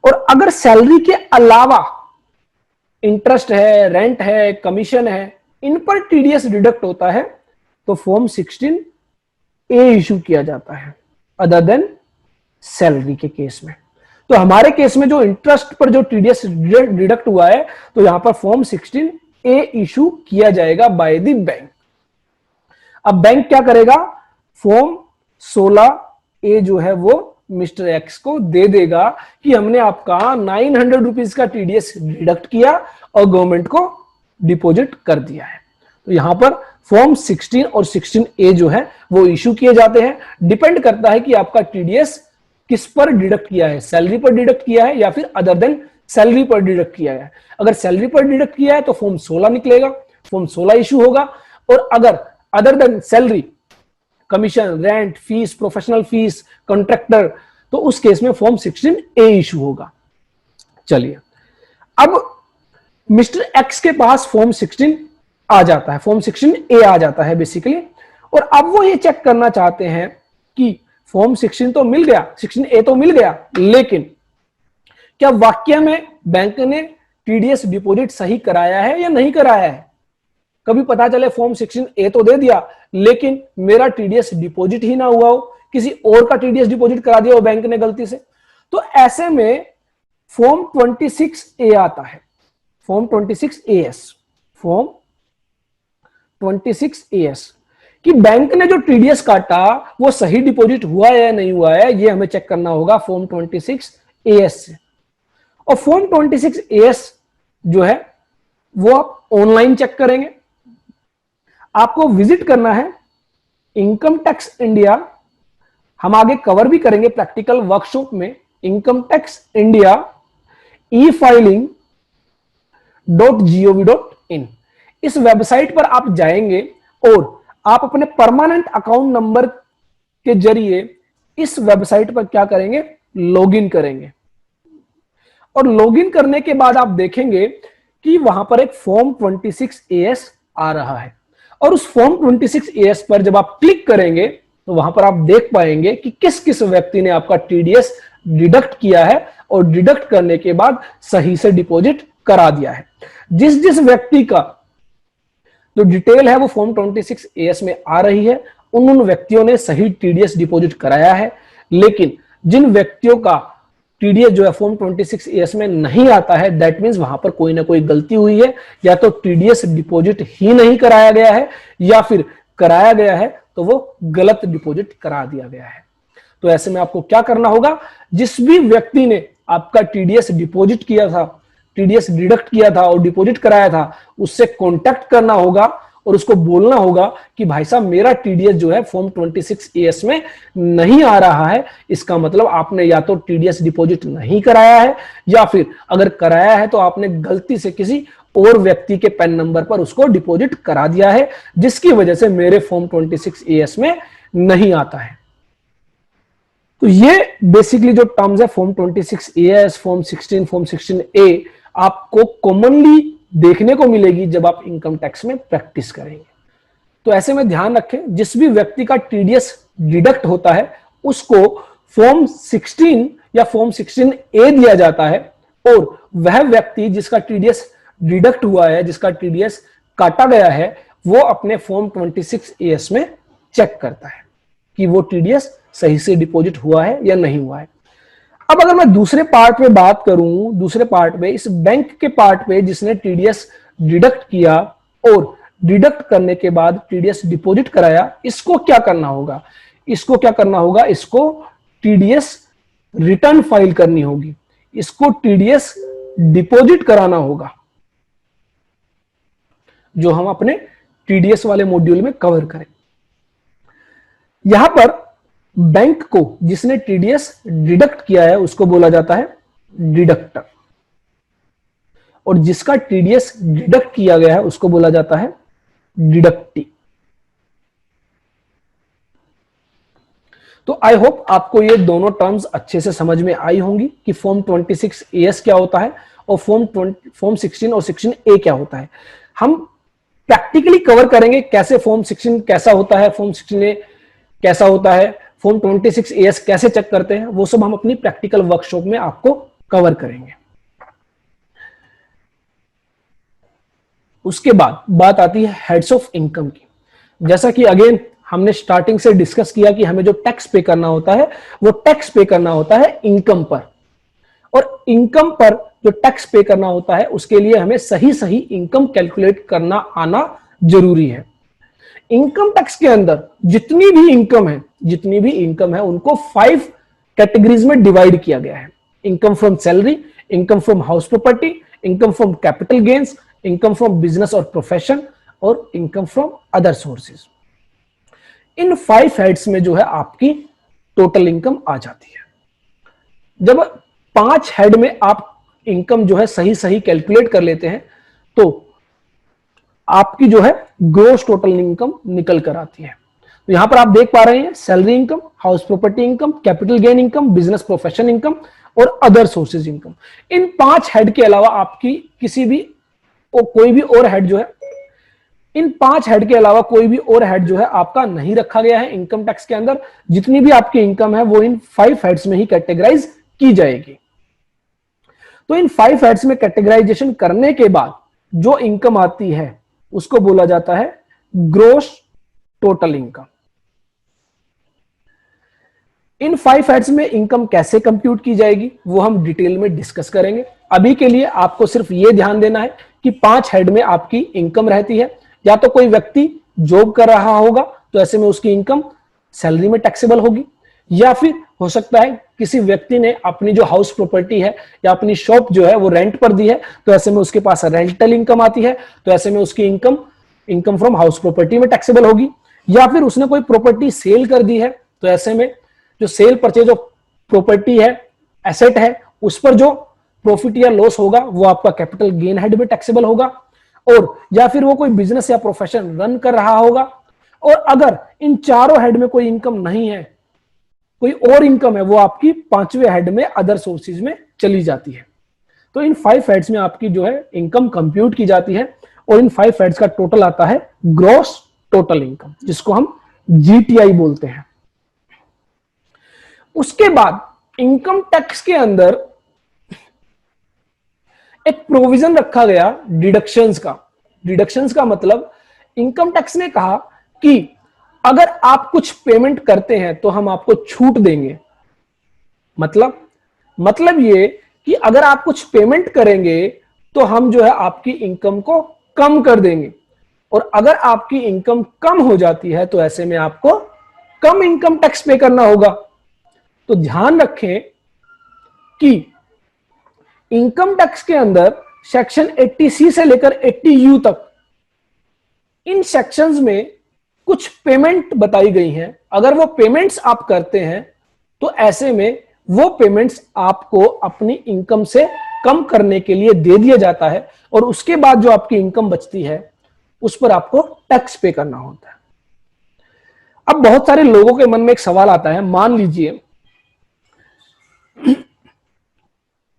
और अगर सैलरी के अलावा इंटरेस्ट है, रेंट है, कमीशन है, इन पर टीडीएस डिडक्ट होता है तो फॉर्म 16A इशू किया जाता है, अदर देन सैलरी के केस में। तो हमारे केस में जो इंटरेस्ट पर जो टीडीएस डिडक्ट हुआ है, तो यहां पर फॉर्म 16A इशू किया जाएगा बाय द बैंक। अब बैंक क्या करेगा? फॉर्म 16A जो है वो मिस्टर एक्स को दे देगा कि हमने आपका 900 रुपीज का टीडीएस डिडक्ट किया और गवर्नमेंट को डिपॉजिट कर दिया है। तो यहां पर फॉर्म 16 और 16A जो है वो इशू किए जाते हैं। डिपेंड करता है कि आपका टीडीएस किस पर डिडक्ट किया है, सैलरी पर डिडक्ट किया है या फिर अदर देन सैलरी पर डिडक्ट किया है। अगर सैलरी पर डिडक्ट किया है तो फॉर्म 16 निकलेगा, फॉर्म 16 इशू होगा। और अगर other than salary, commission, rent, fees, professional fees, contractor, तो उस केस में फॉर्म 16A इशू होगा। चलिए, अब मिस्टर एक्स के पास फॉर्म 16 आ जाता है, फॉर्म 16A आ जाता है बेसिकली। और अब वो ये चेक करना चाहते हैं कि फॉर्म 16 तो मिल गया, 16A तो मिल गया, लेकिन क्या वाकई में बैंक ने टीडीएस डिपॉजिट सही कराया है या नहीं कराया है? कभी पता चले फॉर्म 16A तो दे दिया लेकिन मेरा टीडीएस डिपॉजिट ही ना हुआ हो, किसी और का टीडीएस डिपॉजिट करा दिया हो बैंक ने गलती से। तो ऐसे में फॉर्म 26A आता है, फॉर्म 26AS, फॉर्म 26AS, कि बैंक ने जो टीडीएस काटा वो सही डिपॉजिट हुआ है या नहीं हुआ है, ये हमें चेक करना होगा फॉर्म 26AS से। और फॉर्म 26AS जो है वो आप ऑनलाइन चेक करेंगे। आपको विजिट करना है इनकम टैक्स इंडिया, हम आगे कवर भी करेंगे प्रैक्टिकल वर्कशॉप में, इनकम टैक्स इंडिया e-filing.gov.in। इस वेबसाइट पर आप जाएंगे और आप अपने परमानेंट अकाउंट नंबर के जरिए इस वेबसाइट पर क्या करेंगे? लॉगिन करेंगे। और लॉगिन करने के बाद आप देखेंगे कि वहां पर एक फॉर्म 26AS आ रहा है। और उस फॉर्म 26AS पर जब आप क्लिक करेंगे तो वहां पर आप देख पाएंगे कि किस किस व्यक्ति ने आपका टीडीएस डिडक्ट किया है और डिडक्ट करने के बाद सही से डिपॉजिट करा दिया है। जिस जिस व्यक्ति का जो डिटेल है वो फॉर्म 26 एएस में आ रही है, उन व्यक्तियों ने सही टीडीएस डिपॉजिट कराया है। लेकिन जिन व्यक्तियों का टीडीएस जो है फॉर्म 26 एएस में नहीं आता है, दैट मींस वहां पर कोई ना कोई गलती हुई है, या तो टीडीएस डिपॉजिट ही नहीं कराया गया है, या फिर कराया गया है तो वो गलत डिपॉजिट करा दिया गया है। तो ऐसे में आपको क्या करना होगा, जिस भी व्यक्ति ने आपका टीडीएस डिपॉजिट किया था, टीडीएस डिडक्ट किया था और डिपॉजिट कराया था, उससे कांटेक्ट करना होगा और उसको बोलना होगा कि भाई साहब मेरा टीडीएस जो है फॉर्म 26 एएस में नहीं आ रहा है। इसका मतलब आपने या तो टीडीएस डिपॉजिट नहीं कराया है, या फिर अगर कराया है तो आपने गलती से किसी और व्यक्ति के पैन नंबर पर उसको डिपॉजिट करा दिया है, जिसकी वजह से मेरे फॉर्म 26 एएस में नहीं आता है। तो ये बेसिकली जो टर्म्स है form 26 as, form 16, form 16A, आपको कॉमनली देखने को मिलेगी जब आप इनकम टैक्स में प्रैक्टिस करेंगे। तो ऐसे में ध्यान रखें, जिस भी व्यक्ति का टीडीएस डिडक्ट होता है उसको फॉर्म 16 या फॉर्म 16A दिया जाता है, और वह व्यक्ति जिसका टीडीएस डिडक्ट हुआ है, जिसका टीडीएस काटा गया है, वो अपने फॉर्म 26 एएस में चेक करता है कि वो टीडीएस सही से डिपॉजिट हुआ है या नहीं हुआ है। अब अगर मैं दूसरे पार्ट में बात करूं, दूसरे पार्ट में इस बैंक के पार्ट पे जिसने टीडीएस डिडक्ट किया और डिडक्ट करने के बाद टीडीएस डिपॉजिट कराया, इसको क्या करना होगा, इसको क्या करना होगा, इसको टीडीएस रिटर्न फाइल करनी होगी, इसको टीडीएस डिपॉजिट कराना होगा, जो हम अपने टीडीएस वाले मॉड्यूल में कवर करें। यहां पर बैंक को जिसने टीडीएस डिडक्ट किया है उसको बोला जाता है डिडक्टर, और जिसका टीडीएस डिडक्ट किया गया है उसको बोला जाता है डिडक्टी। तो आई होप आपको ये दोनों टर्म्स अच्छे से समझ में आई होंगी कि फॉर्म 26 एएस क्या होता है और फॉर्म 16 और 16A क्या होता है। हम प्रैक्टिकली कवर करेंगे कैसे फॉर्म 16 कैसा होता है, फॉर्म 16A कैसा होता है, फॉर्म 26 एएस कैसे चेक करते हैं, वो सब हम अपनी प्रैक्टिकल वर्कशॉप में आपको कवर करेंगे। उसके बाद बात आती है हेड्स ऑफ इनकम की। जैसा कि अगेन हमने स्टार्टिंग से डिस्कस किया कि हमें जो टैक्स पे करना होता है वो टैक्स पे करना होता है इनकम पर, और इनकम पर जो टैक्स पे करना होता है उसके लिए हमें सही सही इनकम कैलकुलेट करना आना जरूरी है। इनकम टैक्स के अंदर जितनी भी इनकम है उनको 5 कैटेगरीज में डिवाइड किया गया है। Income from salary, income from house property, income from capital gains, income from business और प्रोफेशन, और इनकम फ्रॉम अदर सोर्सेज। इन 5 हेड्स में जो है आपकी टोटल इनकम आ जाती है। जब 5 हेड में आप इनकम जो है सही सही कैलकुलेट कर लेते हैं तो आपकी जो है ग्रोस टोटल इनकम निकल कर आती है। तो यहां पर आप देख पा रहे हैं salary income, house property income, capital gain income, business profession income और अदर सोर्सेज इनकम। इन 5 हेड के अलावा आपकी किसी भी कोई भी और हेड जो है, इन 5 हेड के अलावा कोई भी और हेड जो है आपका नहीं रखा गया है इनकम टैक्स के अंदर। जितनी भी आपकी इनकम है वो इन 5 हेड्स में ही कैटेगराइज की जाएगी। तो इन 5 हेड्स में कैटेगराइजेशन करने के बाद जो इनकम आती है उसको बोला जाता है ग्रोस टोटल इनकम। इन 5 हेड्स में इनकम कैसे कंप्यूट की जाएगी वो हम डिटेल में डिस्कस करेंगे। अभी के लिए आपको सिर्फ ये ध्यान देना है कि 5 हेड में आपकी इनकम रहती है। या तो कोई व्यक्ति जॉब कर रहा होगा तो ऐसे में उसकी इनकम सैलरी में टैक्सेबल होगी, या फिर हो सकता है किसी व्यक्ति ने अपनी जो हाउस प्रॉपर्टी है या अपनी शॉप जो है वो रेंट पर दी है तो ऐसे में उसके पास रेंटल इनकम आती है, तो ऐसे में उसकी इनकम फ्रॉम हाउस प्रॉपर्टी में टैक्सेबल होगी। या फिर उसने कोई प्रॉपर्टी सेल कर दी है तो ऐसे में जो सेल परचेज ऑफ प्रॉपर्टी है, एसेट है, उस पर जो प्रॉफिट या लॉस होगा वो आपका कैपिटल गेन हेड में टैक्सेबल होगा। और या फिर वो कोई बिजनेस या प्रोफेशन रन कर रहा होगा, और अगर इन चारों हेड में कोई इनकम नहीं है, कोई और इनकम है, वो आपकी 5वें हेड में अदर सोर्सेज में चली जाती है। तो इन 5 हेड्स में आपकी जो है इनकम कंप्यूट की जाती है, और इन 5 हेड्स का टोटल आता है ग्रॉस टोटल इनकम, जिसको हम जीटीआई बोलते हैं। उसके बाद इनकम टैक्स के अंदर एक प्रोविजन रखा गया डिडक्शंस का। डिडक्शंस का मतलब इनकम टैक्स ने कहा कि अगर आप कुछ पेमेंट करते हैं तो हम आपको छूट देंगे। मतलब ये कि अगर आप कुछ पेमेंट करेंगे तो हम जो है आपकी इनकम को कम कर देंगे, और अगर आपकी इनकम कम हो जाती है तो ऐसे में आपको कम इनकम टैक्स पे करना होगा। तो ध्यान रखें कि इनकम टैक्स के अंदर सेक्शन 80C से लेकर 80U तक इन सेक्शंस में कुछ पेमेंट बताई गई हैं। अगर वो पेमेंट्स आप करते हैं तो ऐसे में वो पेमेंट्स आपको अपनी इनकम से कम करने के लिए दे दिया जाता है, और उसके बाद जो आपकी इनकम बचती है उस पर आपको टैक्स पे करना होता है। अब बहुत सारे लोगों के मन में एक सवाल आता है, मान लीजिए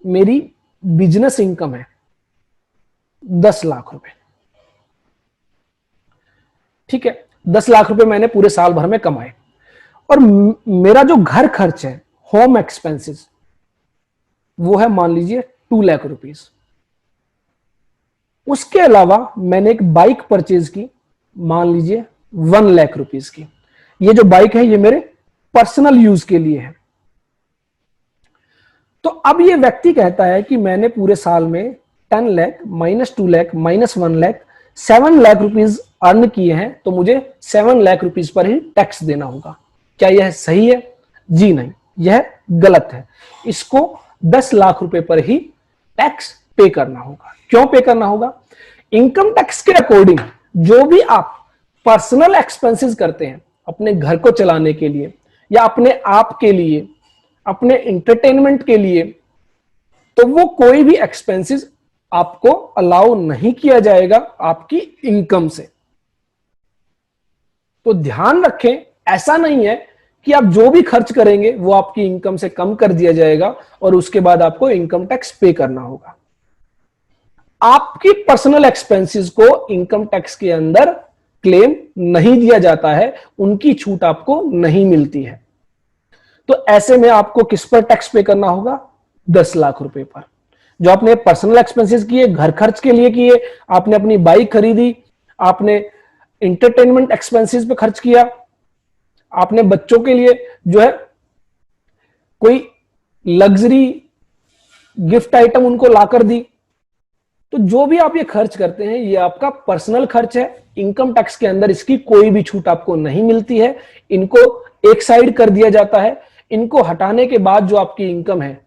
मेरी बिजनेस इनकम है 10 लाख रुपए, ठीक है, 10 लाख रुपए मैंने पूरे साल भर में कमाए, और मेरा जो घर खर्च है, होम एक्सपेंसेस, वो है मान लीजिए 2 लाख रुपीस। उसके अलावा मैंने एक बाइक परचेज की, मान लीजिए 1 लाख रुपीस की। ये जो बाइक है ये मेरे पर्सनल यूज के लिए है। तो अब ये व्यक्ति कहता है कि मैंने पूरे साल में 10 lakh minus 2 lakh minus 1 lakh 7 lakh rupees earn किए हैं, तो मुझे 7 लाख रुपीस पर ही टैक्स देना होगा। क्या यह सही है? जी नहीं, यह गलत है। इसको 10 लाख रुपए पर ही टैक्स पे करना होगा। क्यों पे करना होगा? इनकम टैक्स के अकॉर्डिंग जो भी आप पर्सनल एक्सपेंसेस करते हैं अपने घर को चलाने के लिए या अपने आप के लिए, अपने एंटरटेनमेंट के लिए, तो वो कोई भी एक्सपेंसेस आपको अलाउ नहीं किया जाएगा आपकी इनकम से। तो ध्यान रखें, ऐसा नहीं है कि आप जो भी खर्च करेंगे वो आपकी इनकम से कम कर दिया जाएगा और उसके बाद आपको इनकम टैक्स पे करना होगा। आपकी पर्सनल एक्सपेंसेस को इनकम टैक्स के अंदर क्लेम नहीं दिया जाता है, उनकी छूट आपको नहीं मिलती है। तो ऐसे में आपको किस पर टैक्स पे करना होगा? 10 लाख रुपए पर। जो आपने पर्सनल एक्सपेंसेस किए, घर खर्च के लिए किए, आपने अपनी बाइक खरीदी, आपने एंटरटेनमेंट एक्सपेंसेस पे खर्च किया, आपने बच्चों के लिए जो है कोई लग्जरी गिफ्ट आइटम उनको लाकर दी, तो जो भी आप ये खर्च करते हैं ये आपका पर्सनल खर्च है। इनकम टैक्स के अंदर इसकी कोई भी छूट आपको नहीं मिलती है। इनको एक साइड कर दिया जाता है। इनको हटाने के बाद जो आपकी इनकम है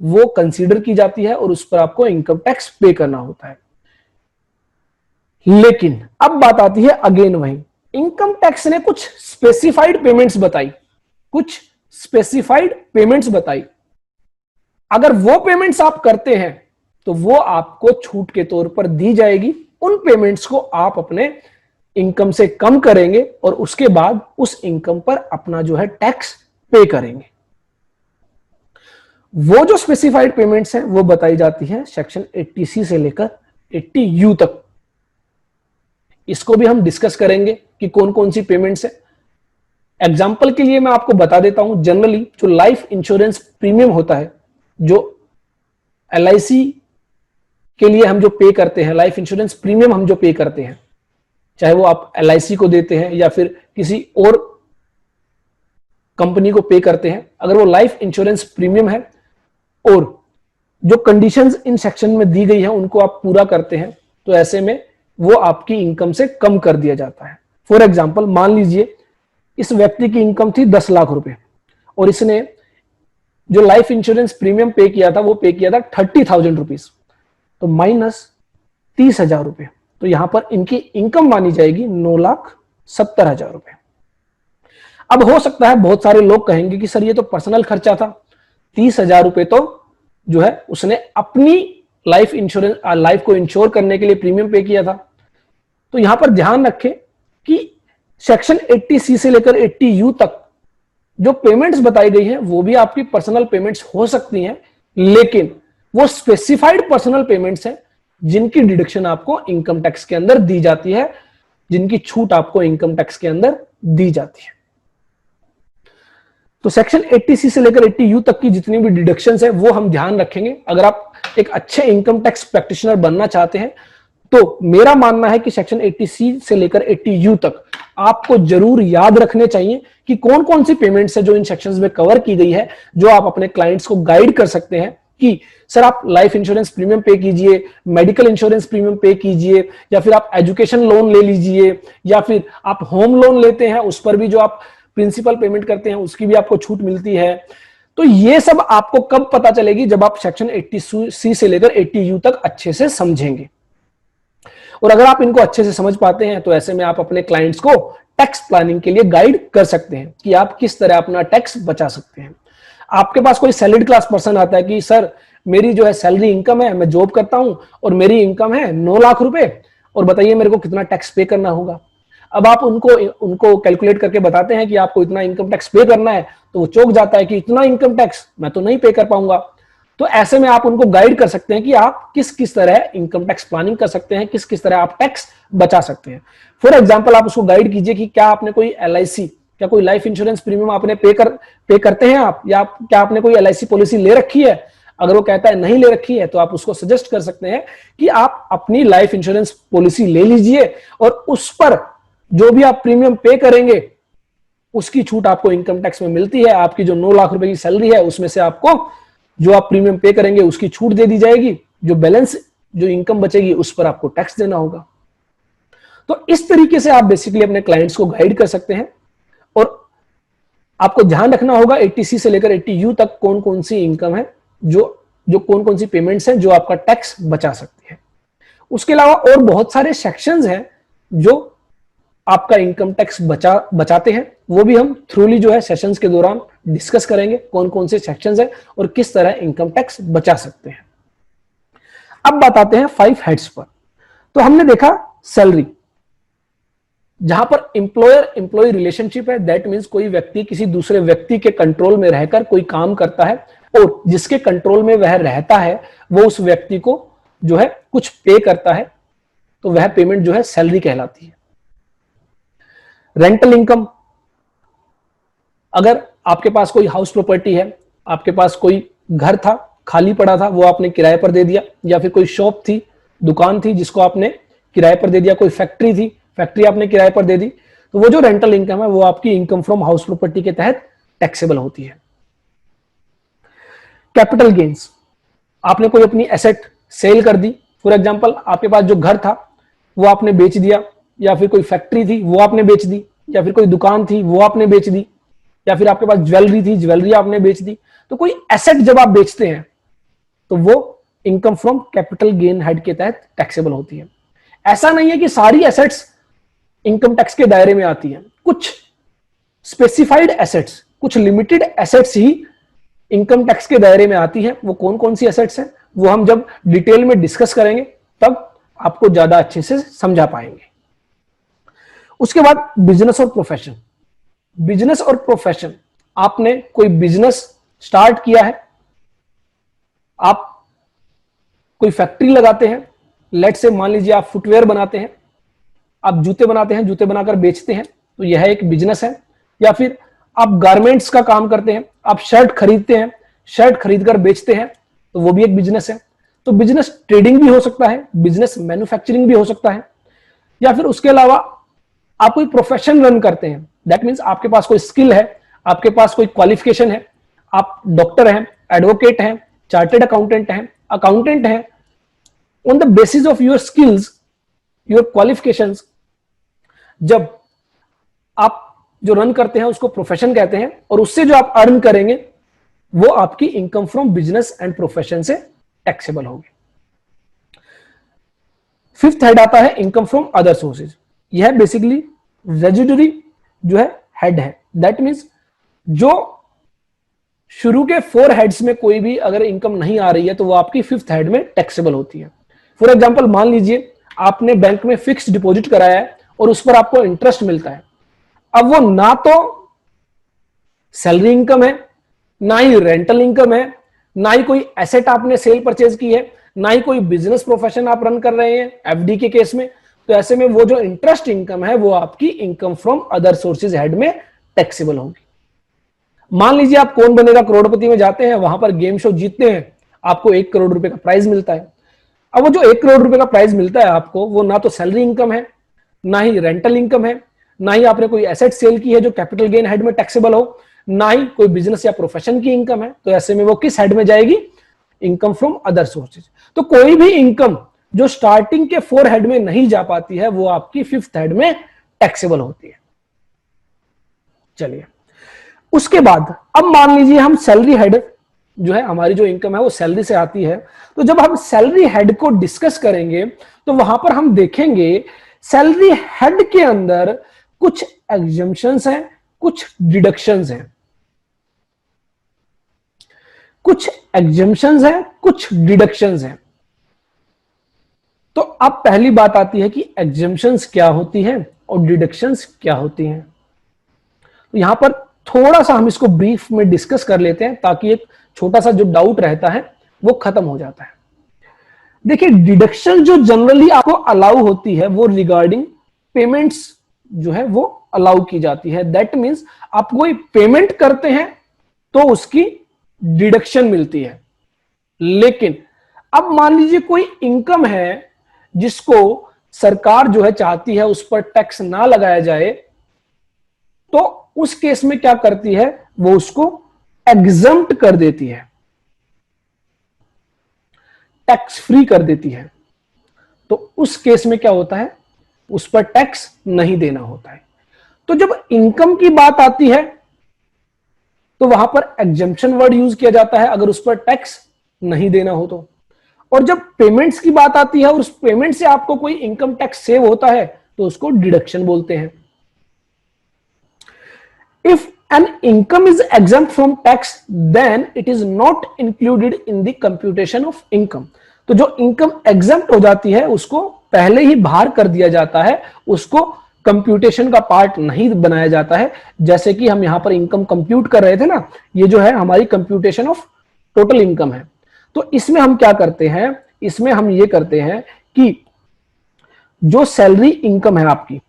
वो कंसीडर की जाती है और उस पर आपको इनकम टैक्स पे करना होता है। लेकिन अब बात आती है अगेन वही, इनकम टैक्स ने कुछ स्पेसिफाइड पेमेंट्स बताई, कुछ स्पेसिफाइड पेमेंट्स बताई। अगर वो पेमेंट्स आप करते हैं तो वो आपको छूट के तौर पर दी जाएगी। उन पेमेंट्स को आप अपने इनकम से कम करेंगे और उसके बाद उस इनकम पर अपना जो है टैक्स पे करेंगे। वो जो स्पेसिफाइड पेमेंट्स हैं वो बताई जाती है सेक्शन 80C से लेकर 80U तक। इसको भी हम डिस्कस करेंगे कि कौन कौन सी पेमेंट्स है। एग्जाम्पल के लिए मैं आपको बता देता हूं, जनरली जो लाइफ इंश्योरेंस प्रीमियम होता है, जो LIC के लिए हम जो पे करते हैं, लाइफ इंश्योरेंस प्रीमियम हम जो पे करते हैं, चाहे वो आप LIC को देते हैं या फिर किसी और कंपनी को पे करते हैं, अगर वो लाइफ इंश्योरेंस प्रीमियम है और जो कंडीशंस इन सेक्शन में दी गई है उनको आप पूरा करते हैं, तो ऐसे में वो आपकी इनकम से कम कर दिया जाता है। फॉर एग्जाम्पल, मान लीजिए इस व्यक्ति की इनकम थी 10 लाख रुपए और इसने जो लाइफ इंश्योरेंस प्रीमियम पे किया था वो पे किया था 30,000 रुपीज, तो माइनस 30,000 रुपए, तो यहां पर इनकी इनकम मानी जाएगी 9,70,000 रुपए। अब हो सकता है बहुत सारे लोग कहेंगे कि सर ये तो पर्सनल खर्चा था, 30,000 रुपए तो जो है उसने अपनी लाइफ इंश्योरेंस लाइफ को इंश्योर करने के लिए प्रीमियम पे किया था। तो यहां पर ध्यान रखें कि सेक्शन 80C से लेकर 80U तक जो पेमेंट्स बताई गई हैं वो भी आपकी पर्सनल पेमेंट्स हो सकती हैं, लेकिन वो स्पेसिफाइड पर्सनल पेमेंट्स हैं जिनकी डिडक्शन आपको इनकम टैक्स के अंदर दी जाती है, जिनकी छूट आपको इनकम टैक्स के अंदर दी जाती है। तो सेक्शन 80C से लेकर 80U तक की जितनी भी डिडक्शंस है वो हम ध्यान रखेंगे। अगर आप एक अच्छे इनकम टैक्स प्रैक्टिशनर बनना चाहते हैं तो मेरा मानना है कि सेक्शन 80C से लेकर 80U तक आपको जरूर याद रखने चाहिए कि कौन कौन सी पेमेंट्स है जो इन सेक्शंस में कवर की गई है, जो आप अपने क्लाइंट्स को गाइड कर सकते हैं कि सर आप लाइफ इंश्योरेंस प्रीमियम पे कीजिए, मेडिकल इंश्योरेंस प्रीमियम पे कीजिए, या फिर आप एजुकेशन लोन ले लीजिए, या फिर आप होम लोन लेते हैं उस पर भी जो आप प्रिंसिपल पेमेंट करते हैं उसकी भी आपको छूट मिलती है। तो ये सब आपको कब पता चलेगी? जब आप सेक्शन 80C से लेकर 80U तक अच्छे से समझेंगे। और अगर आप इनको अच्छे से समझ पाते हैं तो ऐसे में आप अपने क्लाइंट्स को टैक्स प्लानिंग के लिए गाइड कर सकते हैं कि आप किस तरह अपना टैक्स बचा सकते हैं। आपके पास कोई सैलरीड क्लास पर्सन आता है कि सर मेरी जो है सैलरी इनकम है, मैं जॉब करता हूं और मेरी इनकम है 9 लाख रुपए, और बताइए मेरे को कितना टैक्स पे करना होगा। अब आप उनको कैलकुलेट करके बताते हैं कि आपको इतना इनकम टैक्स पे करना है, तो वो चौंक जाता है कि इतना इनकम टैक्स मैं तो नहीं पे कर पाऊंगा। तो ऐसे में आप उनको गाइड कर सकते हैं कि आप किस किस तरह इनकम टैक्स प्लानिंग कर सकते हैं, किस किस तरह आप टैक्स बचा सकते हैं। फॉर एग्जांपल आप उसको गाइड कीजिए कि क्या आपने कोई LIC, क्या कोई लाइफ इंश्योरेंस प्रीमियम आपने पे करते हैं आप, या क्या आपने कोई LIC पॉलिसी ले रखी है। अगर वो कहता है नहीं ले रखी है तो आप उसको सजेस्ट कर सकते हैं कि आप अपनी लाइफ इंश्योरेंस पॉलिसी ले लीजिए और उस पर जो भी आप प्रीमियम पे करेंगे उसकी छूट आपको इनकम टैक्स में मिलती है। आपकी जो 9 लाख रुपए की सैलरी है उसमें से आपको जो आप प्रीमियम पे करेंगे उसकी छूट दे दी जाएगी, जो बैलेंस जो इनकम बचेगी उस पर आपको टैक्स देना होगा। तो इस तरीके से आप बेसिकली अपने क्लाइंट्स को गाइड कर सकते हैं। और आपको ध्यान रखना होगा 80C से लेकर 80U तक कौन कौन सी इनकम है, जो कौन कौन सी पेमेंट्स हैं जो आपका टैक्स बचा सकती है। उसके अलावा और बहुत सारे सेक्शंस हैं जो आपका इनकम टैक्स बचाते हैं, वो भी हम थ्रूली जो है सेशंस के दौरान डिस्कस करेंगे कौन कौन से सेक्शंस हैं और किस तरह इनकम टैक्स बचा सकते हैं। अब बात आते हैं 5 हेड्स पर। तो हमने देखा सैलरी, जहां पर एम्प्लॉयर एम्प्लॉय रिलेशनशिप है, दैट मींस कोई व्यक्ति किसी दूसरे व्यक्ति के कंट्रोल में रहकर कोई काम करता है और जिसके कंट्रोल में वह रहता है वो उस व्यक्ति को जो है कुछ पे करता है, तो वह पेमेंट जो है सैलरी कहलाती है। रेंटल इनकम, अगर आपके पास कोई हाउस प्रॉपर्टी है, आपके पास कोई घर था खाली पड़ा था वो आपने किराए पर दे दिया, या फिर कोई शॉप थी, दुकान थी जिसको आपने किराए पर दे दिया, कोई फैक्ट्री थी, फैक्ट्री आपने किराए पर दे दी, तो वो जो रेंटल इनकम है वो आपकी इनकम फ्रॉम हाउस प्रॉपर्टी के तहत टैक्सेबल होती है। कैपिटल गेन्स, आपने कोई अपनी एसेट सेल कर दी, फॉर एग्जांपल आपके पास जो घर था वो आपने बेच दिया, या फिर कोई फैक्ट्री थी वो आपने बेच दी, या फिर कोई दुकान थी वो आपने बेच दी, या फिर आपके पास ज्वेलरी थी ज्वेलरी आपने बेच दी। तो कोई एसेट जब आप बेचते हैं तो वो income from capital gain head के तहत टैक्सेबल होती है। ऐसा नहीं है कि सारी एसेट्स इनकम टैक्स के दायरे में आती है, कुछ स्पेसिफाइड एसेट्स, कुछ लिमिटेड एसेट्स ही इनकम टैक्स के दायरे में आती है। वो कौन कौन सी एसेट्स हैं वो हम जब डिटेल में डिस्कस करेंगे तब आपको ज्यादा अच्छे से समझा पाएंगे। उसके बाद बिजनेस और प्रोफेशन। बिजनेस और प्रोफेशन, आपने कोई बिजनेस स्टार्ट किया है, आप कोई फैक्ट्री लगाते हैं, लेट से मान लीजिए आप फुटवेयर बनाते हैं, आप जूते बनाते हैं, जूते बनाकर बेचते हैं, तो यह एक बिजनेस है। या फिर आप गारमेंट्स का काम करते हैं, आप शर्ट खरीदते हैं, शर्ट खरीदकर बेचते हैं, तो वो भी एक बिजनेस है। तो बिजनेस ट्रेडिंग भी हो सकता है, बिजनेस मैन्युफैक्चरिंग भी हो सकता है, या फिर उसके अलावा आप कोई प्रोफेशन रन करते हैं, दैट मीन्स आपके पास कोई स्किल है, आपके पास कोई क्वालिफिकेशन है, आप डॉक्टर हैं, एडवोकेट हैं, चार्टेड अकाउंटेंट हैं। On the basis of your skills, your qualifications, जब आप जो रन करते हैं उसको प्रोफेशन कहते हैं, और उससे जो आप अर्न करेंगे वो आपकी income from business and profession से टैक्सेबल होगी। 5th हेड आता है इनकम फ्रॉम अदर सोर्सेज। यह बेसिकली रेजिडरी जो है हेड है, दैट मीन्स जो शुरू के 4 हेड्स में कोई भी अगर इनकम नहीं आ रही है तो वो आपकी 5th हेड में टैक्सेबल होती है। फॉर एग्जांपल मान लीजिए आपने बैंक में फिक्स्ड डिपॉजिट कराया है और उस पर आपको इंटरेस्ट मिलता है। अब वो ना तो सैलरी इनकम है, ना ही रेंटल इनकम है, ना ही कोई एसेट आपने सेल परचेज की है, ना ही कोई बिजनेस प्रोफेशन आप रन कर रहे हैं एफडी के केस में। तो ऐसे में वो जो इंटरेस्ट इनकम है वो आपकी income from other sources head में टैक्सेबल होगी। मान लीजिए आप कौन बनेगा करोड़पति में जाते हैं, वहां पर गेम शो जीतते हैं, आपको 1 करोड़ रुपए का प्राइज मिलता है। अब वो जो 1 करोड़ रुपए का प्राइज मिलता है आपको, वो ना तो सैलरी इनकम है, ना ही रेंटल इनकम है, ना ही आपने कोई एसेट सेल की है जो कैपिटल गेन हेड में टैक्सेबल हो, ना ही कोई बिजनेस या प्रोफेशन की इनकम है। तो ऐसे में वो किस हेड में जाएगी? Income from other sources. तो कोई भी इनकम जो स्टार्टिंग के 4 हेड में नहीं जा पाती है, वो आपकी 5th हेड में टैक्सेबल होती है। चलिए, उसके बाद अब मान लीजिए हम सैलरी हेड जो है, हमारी जो इनकम है वो सैलरी से आती है। तो जब हम सैलरी हेड को डिस्कस करेंगे तो वहां पर हम देखेंगे सैलरी हेड के अंदर कुछ एग्जम्पशंस हैं, कुछ डिडक्शंस हैं, कुछ एग्जम्पशंस हैं, कुछ डिडक्शंस हैं। तो अब पहली बात आती है कि एग्जम्पशंस क्या होती हैं और डिडक्शंस क्या होती हैं। तो यहां पर थोड़ा सा हम इसको ब्रीफ में डिस्कस कर लेते हैं, ताकि एक छोटा सा जो डाउट रहता है वो खत्म हो जाता है। देखिए, डिडक्शन जो जनरली आपको अलाउ होती है वो रिगार्डिंग पेमेंट्स जो है वो अलाउ की जाती है। दैट मींस आप कोई पेमेंट करते हैं तो उसकी डिडक्शन मिलती है। लेकिन अब मान लीजिए कोई इनकम है जिसको सरकार जो है चाहती है उस पर टैक्स ना लगाया जाए, तो उस केस में क्या करती है, वो उसको एग्जम्प्ट कर देती है, टैक्स फ्री कर देती है। तो उस केस में क्या होता है, उस पर टैक्स नहीं देना होता है। तो जब इनकम की बात आती है तो वहां पर एग्जम्पशन वर्ड यूज किया जाता है अगर उस पर टैक्स नहीं देना हो तो। और जब पेमेंट्स की बात आती है और उस पेमेंट से आपको कोई इनकम टैक्स सेव होता है तो उसको डिडक्शन बोलते हैं। If an income is exempt from tax then it is not included in the computation of income। तो जो इनकम एग्जम्प्ट हो जाती है उसको पहले ही बाहर कर दिया जाता है, उसको कंप्यूटेशन का पार्ट नहीं बनाया जाता है। जैसे कि हम यहां पर इनकम कंप्यूट कर रहे थे ना, ये जो है हमारी कंप्यूटेशन ऑफ टोटल इनकम है। तो इसमें हम क्या करते हैं, इसमें हम ये करते हैं कि जो सैलरी इनकम है आपकी,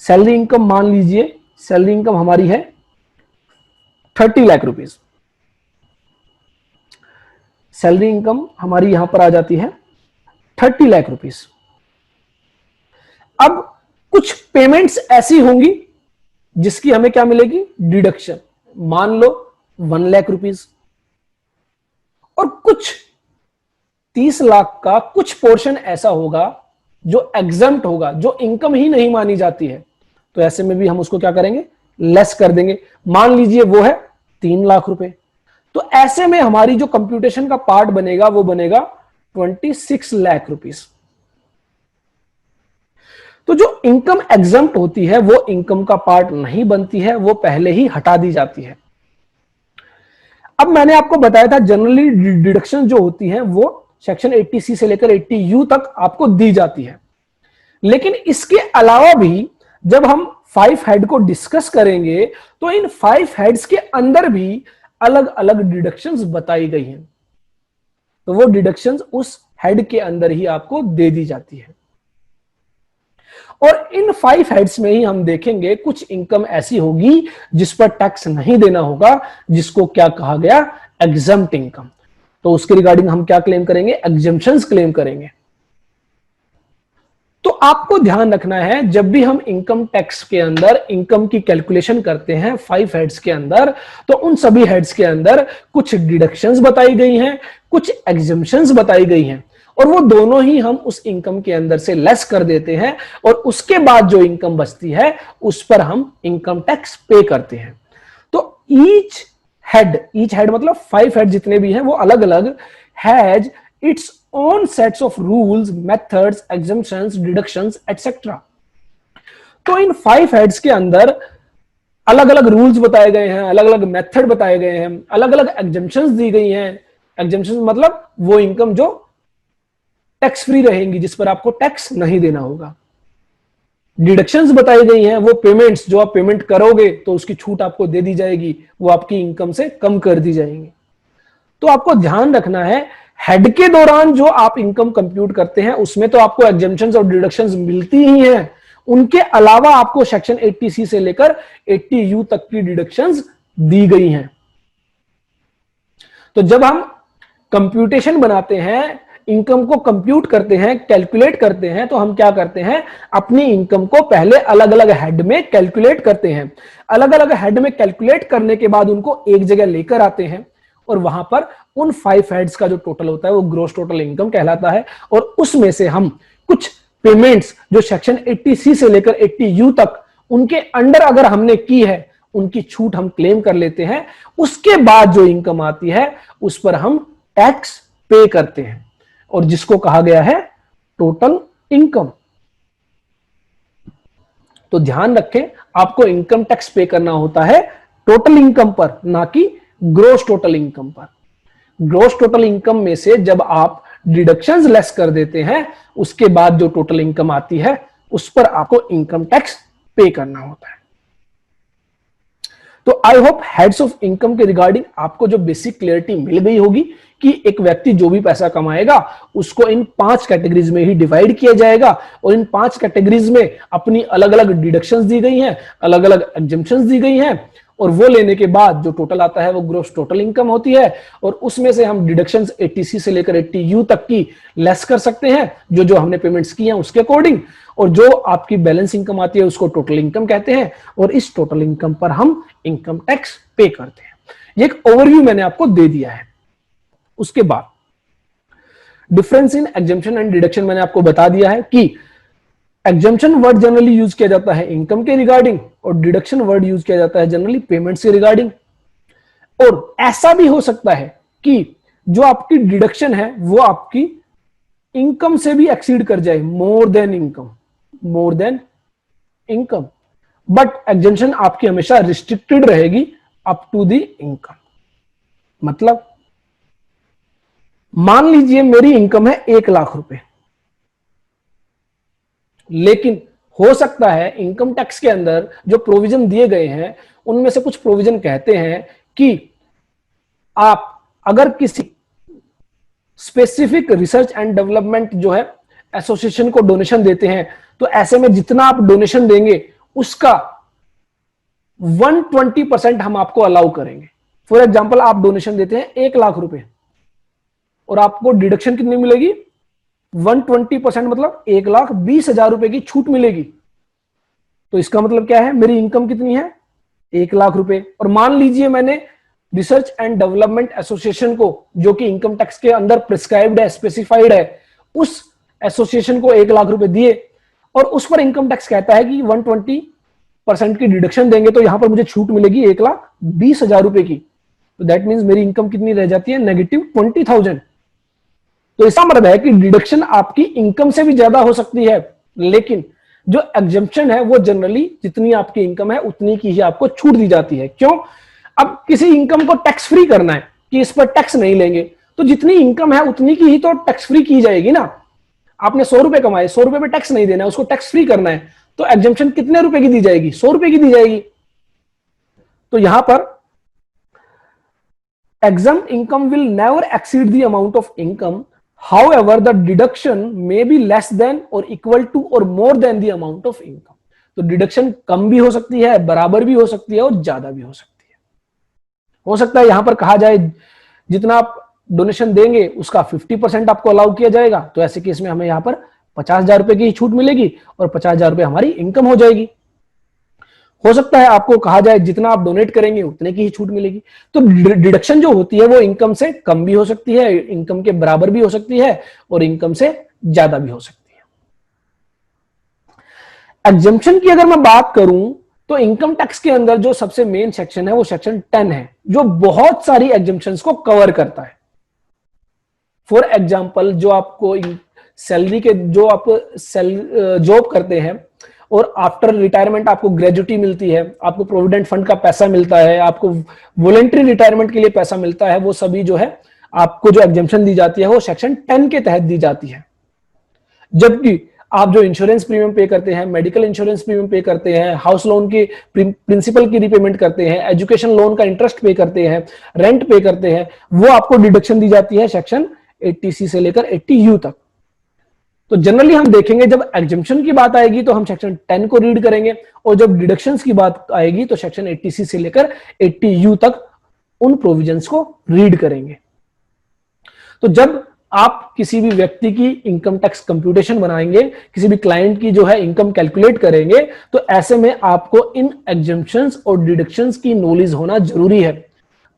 सैलरी इनकम मान लीजिए सैलरी इनकम हमारी है 30 लाख रुपीस। सैलरी इनकम हमारी यहां पर आ जाती है 30 लाख रुपीस। अब कुछ पेमेंट्स ऐसी होंगी जिसकी हमें क्या मिलेगी, डिडक्शन। मान लो 1 लाख रुपीस। और कुछ 30 लाख का कुछ पोर्शन ऐसा होगा जो एग्जम्प्ट होगा, जो इनकम ही नहीं मानी जाती है। तो ऐसे में भी हम उसको क्या करेंगे, लेस कर देंगे। मान लीजिए वो है 3 लाख रुपए। तो ऐसे में हमारी जो कंप्यूटेशन का पार्ट बनेगा वो बनेगा 26 लाख रुपीस। तो जो इनकम एग्जम्प्ट होती है वो इनकम का पार्ट नहीं बनती है, वो पहले ही हटा दी जाती है। अब मैंने आपको बताया था जनरली डिडक्शन जो होती है वो सेक्शन 80C से लेकर 80U तक आपको दी जाती है। लेकिन इसके अलावा भी जब हम 5 हेड को डिस्कस करेंगे तो इन 5 हेड्स के अंदर भी अलग अलग डिडक्शंस बताई गई हैं। तो वो डिडक्शंस उस हेड के अंदर ही आपको दे दी जाती है। और इन 5 हेड्स में ही हम देखेंगे कुछ इनकम ऐसी होगी जिस पर टैक्स नहीं देना होगा, जिसको क्या कहा गया, एग्जम्प्ट इनकम। तो उसके रिगार्डिंग हम क्या क्लेम करेंगे, एग्जम्पशंस क्लेम करेंगे। तो आपको ध्यान रखना है जब भी हम इनकम टैक्स के अंदर इनकम की कैलकुलेशन करते हैं 5 हेड्स के अंदर, तो उन सभी हेड्स के अंदर कुछ डिडक्शंस बताई गई हैं, कुछ एग्जम्पशंस बताई गई हैं, और वो दोनों ही हम उस इनकम के अंदर से लेस कर देते हैं और उसके बाद जो इनकम बचती है उस पर हम इनकम टैक्स पे करते हैं। तो ईच हेड मतलब 5 हेड जितने भी हैं वो अलग अलग has its own sets of rules, methods, exemptions, deductions, etc. तो इन 5 हेड्स के अंदर अलग अलग रूल्स बताए गए हैं, अलग अलग मेथड बताए गए हैं, अलग अलग एग्जम्पशंस दी गई हैं। एग्जम्पशंस मतलब वो इनकम जो टैक्स फ्री रहेंगी, जिस पर आपको टैक्स नहीं देना होगा। डिडक्शंस बताई गई हैं, वो पेमेंट्स जो आप पेमेंट करोगे तो उसकी छूट आपको दे दी जाएगी, वो आपकी इनकम से कम कर दी जाएंगी। तो आपको ध्यान रखना है हेड के दौरान जो आप इनकम कंप्यूट करते हैं उसमें तो आपको एग्जम्पशंस और डिडक्शंस मिलती ही हैं, उनके अलावा आपको सेक्शन 80C से लेकर 80U तक की डिडक्शंस दी गई हैं। तो जब हम कंप्यूटेशन बनाते हैं, इनकम को कंप्यूट करते हैं, कैलकुलेट करते हैं, तो हम क्या करते हैं, अपनी इनकम को पहले अलग अलग हेड में कैलकुलेट करते हैं। अलग अलग हेड में कैलकुलेट करने के बाद उनको एक जगह लेकर आते हैं और वहां पर उन 5 हेड्स का जो टोटल होता है वो ग्रॉस टोटल इनकम कहलाता है। और उसमें से हम कुछ पेमेंट्स जो सेक्शन 80C से लेकर 80U तक उनके अंडर अगर हमने की है, उनकी छूट हम क्लेम कर लेते हैं। उसके बाद जो इनकम आती है उस पर हम टैक्स पे करते हैं और जिसको कहा गया है टोटल इनकम। तो ध्यान रखें, आपको इनकम टैक्स पे करना होता है टोटल इनकम पर, ना कि ग्रॉस टोटल इनकम पर। ग्रॉस टोटल इनकम में से जब आप डिडक्शंस लेस कर देते हैं, उसके बाद जो टोटल इनकम आती है उस पर आपको इनकम टैक्स पे करना होता है। तो I hope heads of income के रिगार्डिंग आपको जो बेसिक क्लियरिटी मिल गई होगी कि एक व्यक्ति जो भी पैसा कमाएगा उसको इन 5 कैटेगरीज में ही डिवाइड किया जाएगा और इन 5 कैटेगरीज में अपनी अलग अलग डिडक्शंस दी गई हैं, अलग अलग एग्जम्पशंस दी गई हैं और वो लेने के बाद जो टोटल आता है वो ग्रॉस टोटल इनकम होती है। और उसमें से हम डिडक्शंस 80C से लेकर 80U तक की लेस कर सकते हैं, जो जो हमने पेमेंट्स की हैं उसके अकॉर्डिंग, और जो आपकी बैलेंस इनकम आती है उसको टोटल इनकम कहते हैं और इस टोटल इनकम पर हम इनकम टैक्स पे करते हैं। ये एक ओवरव्यू मैंने आपको दे दिया है। उसके बाद difference in exemption and deduction मैंने आपको बता दिया है कि एग्जम्पशन वर्ड जनरली यूज किया जाता है इनकम के रिगार्डिंग और डिडक्शन वर्ड यूज किया जाता है जनरली पेमेंट्स के रिगार्डिंग। और ऐसा भी हो सकता है कि जो आपकी डिडक्शन है वो आपकी इनकम से भी एक्सीड कर जाए, more than income, but exemption आपकी हमेशा रिस्ट्रिक्टेड रहेगी अप टू द इनकम। मतलब मान लीजिए मेरी इनकम है 1 लाख रुपए, लेकिन हो सकता है इनकम टैक्स के अंदर जो प्रोविजन दिए गए हैं उनमें से कुछ प्रोविजन कहते हैं कि आप अगर किसी स्पेसिफिक रिसर्च एंड डेवलपमेंट जो है एसोसिएशन को डोनेशन देते हैं, तो ऐसे में जितना आप डोनेशन देंगे उसका 120% हम आपको अलाउ करेंगे। फॉर एग्जांपल आप डोनेशन देते हैं 1 लाख रुपए और आपको डिडक्शन कितनी मिलेगी, 120%, मतलब 1,20,000 रुपए की छूट मिलेगी। तो इसका मतलब क्या है, मेरी इनकम कितनी है, 1 लाख रुपए। और मान लीजिए मैंने रिसर्च एंड डेवलपमेंट एसोसिएशन को, जो कि इनकम टैक्स के अंदर प्रिस्क्राइब्ड है, स्पेसिफाइड है, उस एसोसिएशन को 1 लाख रुपए दिए और उस पर इनकम टैक्स कहता है कि 120% की डिडक्शन देंगे तो यहां पर मुझे छूट मिलेगी 1,20,000 रुपए की। तो दैट मीन्स मेरी इनकम कितनी रह जाती है, -20,000। तो इसका मतलब है कि डिडक्शन आपकी इनकम से भी ज्यादा हो सकती है, लेकिन जो एग्जम्पशन है वो जनरली जितनी आपकी इनकम है उतनी की ही आपको छूट दी जाती है। क्यों? अब किसी इनकम को टैक्स फ्री करना है कि इस पर टैक्स नहीं लेंगे, तो जितनी इनकम है उतनी की ही तो टैक्स फ्री की जाएगी ना। आपने 100 रुपए कमाए, 100 रुपए पे टैक्स नहीं देना है, उसको टैक्स फ्री करना है, तो एग्जम्पशन कितने रुपए की दी जाएगी, 100 रुपए की दी जाएगी। तो यहां पर exempt income will never exceed the amount of income. However, the deduction may be less than or equal to or more than the amount of income. तो डिडक्शन कम भी हो सकती है, बराबर भी हो सकती है और ज्यादा भी हो सकती है। हो सकता है यहां पर कहा जाए जितना आप डोनेशन देंगे उसका 50% आपको अलाउ किया जाएगा, तो ऐसे केस में हमें यहां पर 50,000 रुपए की छूट मिलेगी और 50,000 रुपए हमारी इनकम हो जाएगी। हो सकता है आपको कहा जाए जितना आप डोनेट करेंगे उतने की ही छूट मिलेगी। तो डिडक्शन जो होती है वो इनकम से कम भी हो सकती है, इनकम के बराबर भी हो सकती है और इनकम से ज्यादा भी हो सकती है। एग्जम्पशन की अगर मैं बात करूं तो इनकम टैक्स के अंदर जो सबसे मेन सेक्शन है वो सेक्शन 10 है, जो बहुत सारी एग्जम्पशंस को कवर करता है। फॉर एग्जाम्पल, जो आपको सैलरी के, जो आप जॉब करते हैं और आफ्टर रिटायरमेंट आपको ग्रेजुटी मिलती है, आपको प्रोविडेंट फंड का पैसा मिलता है, आपको वॉलंटरी रिटायरमेंट के लिए पैसा मिलता है, वो सभी जो है आपको जो एग्जम्पशन दी जाती है वो सेक्शन 10 के तहत दी जाती है। जबकि आप जो इंश्योरेंस प्रीमियम पे करते हैं, मेडिकल इंश्योरेंस प्रीमियम पे करते हैं, हाउस लोन की प्रिंसिपल की रिपेमेंट करते हैं, एजुकेशन लोन का इंटरेस्ट पे करते हैं, रेंट पे करते हैं, वो आपको डिडक्शन दी जाती है सेक्शन 80C से लेकर 80U तक। तो जनरली हम देखेंगे जब एग्जम्पशन की बात आएगी तो हम सेक्शन 10 को रीड करेंगे, और जब डिडक्शंस की बात आएगी तो सेक्शन 80C से लेकर 80U तक उन प्रोविजंस को रीड करेंगे। तो जब आप किसी भी व्यक्ति की इनकम टैक्स कंप्यूटेशन बनाएंगे, किसी भी क्लाइंट की जो है इनकम कैलकुलेट करेंगे, तो ऐसे में आपको इन एग्जम्पशंस और डिडक्शंस की नॉलेज होना जरूरी है।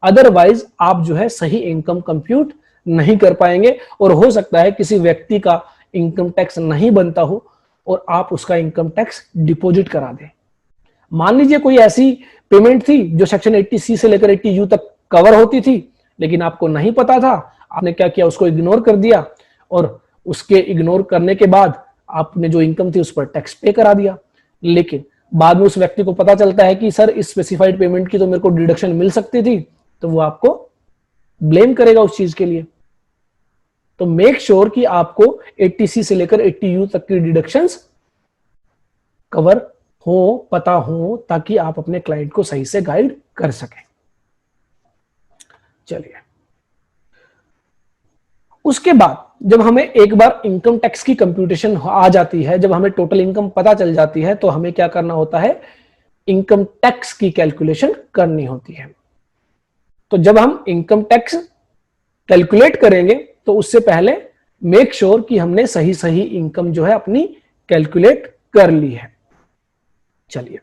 अदरवाइज आप जो है सही इनकम कंप्यूट नहीं कर पाएंगे, और हो सकता है किसी व्यक्ति का इनकम टैक्स नहीं बनता हो और आप उसका इनकम टैक्स डिपॉजिट करा दें। मान लीजिए कोई ऐसी पेमेंट थी जो सेक्शन 80C से लेकर 80U तक कवर होती थी, लेकिन आपको नहीं पता था, आपने क्या किया, उसको इग्नोर कर दिया, और उसके इग्नोर करने के बाद आपने जो इनकम थी उस पर टैक्स पे करा दिया। लेकिन बाद में उस व्यक्ति को पता चलता है कि सर इस स्पेसिफाइड पेमेंट की तो मेरे को डिडक्शन मिल सकती थी, तो वो आपको ब्लेम करेगा उस चीज के लिए। तो मेक श्योर कि आपको 80C से लेकर 80U तक की डिडक्शंस कवर हो, पता हो, ताकि आप अपने क्लाइंट को सही से गाइड कर सकें। चलिए, उसके बाद जब हमें एक बार इनकम टैक्स की कंप्यूटेशन आ जाती है, जब हमें टोटल इनकम पता चल जाती है, तो हमें क्या करना होता है, इनकम टैक्स की कैलकुलेशन करनी होती है। तो जब हम इनकम टैक्स कैलकुलेट करेंगे तो उससे पहले मेक श्योर कि हमने सही सही इनकम जो है अपनी कैलकुलेट कर ली है। चलिए,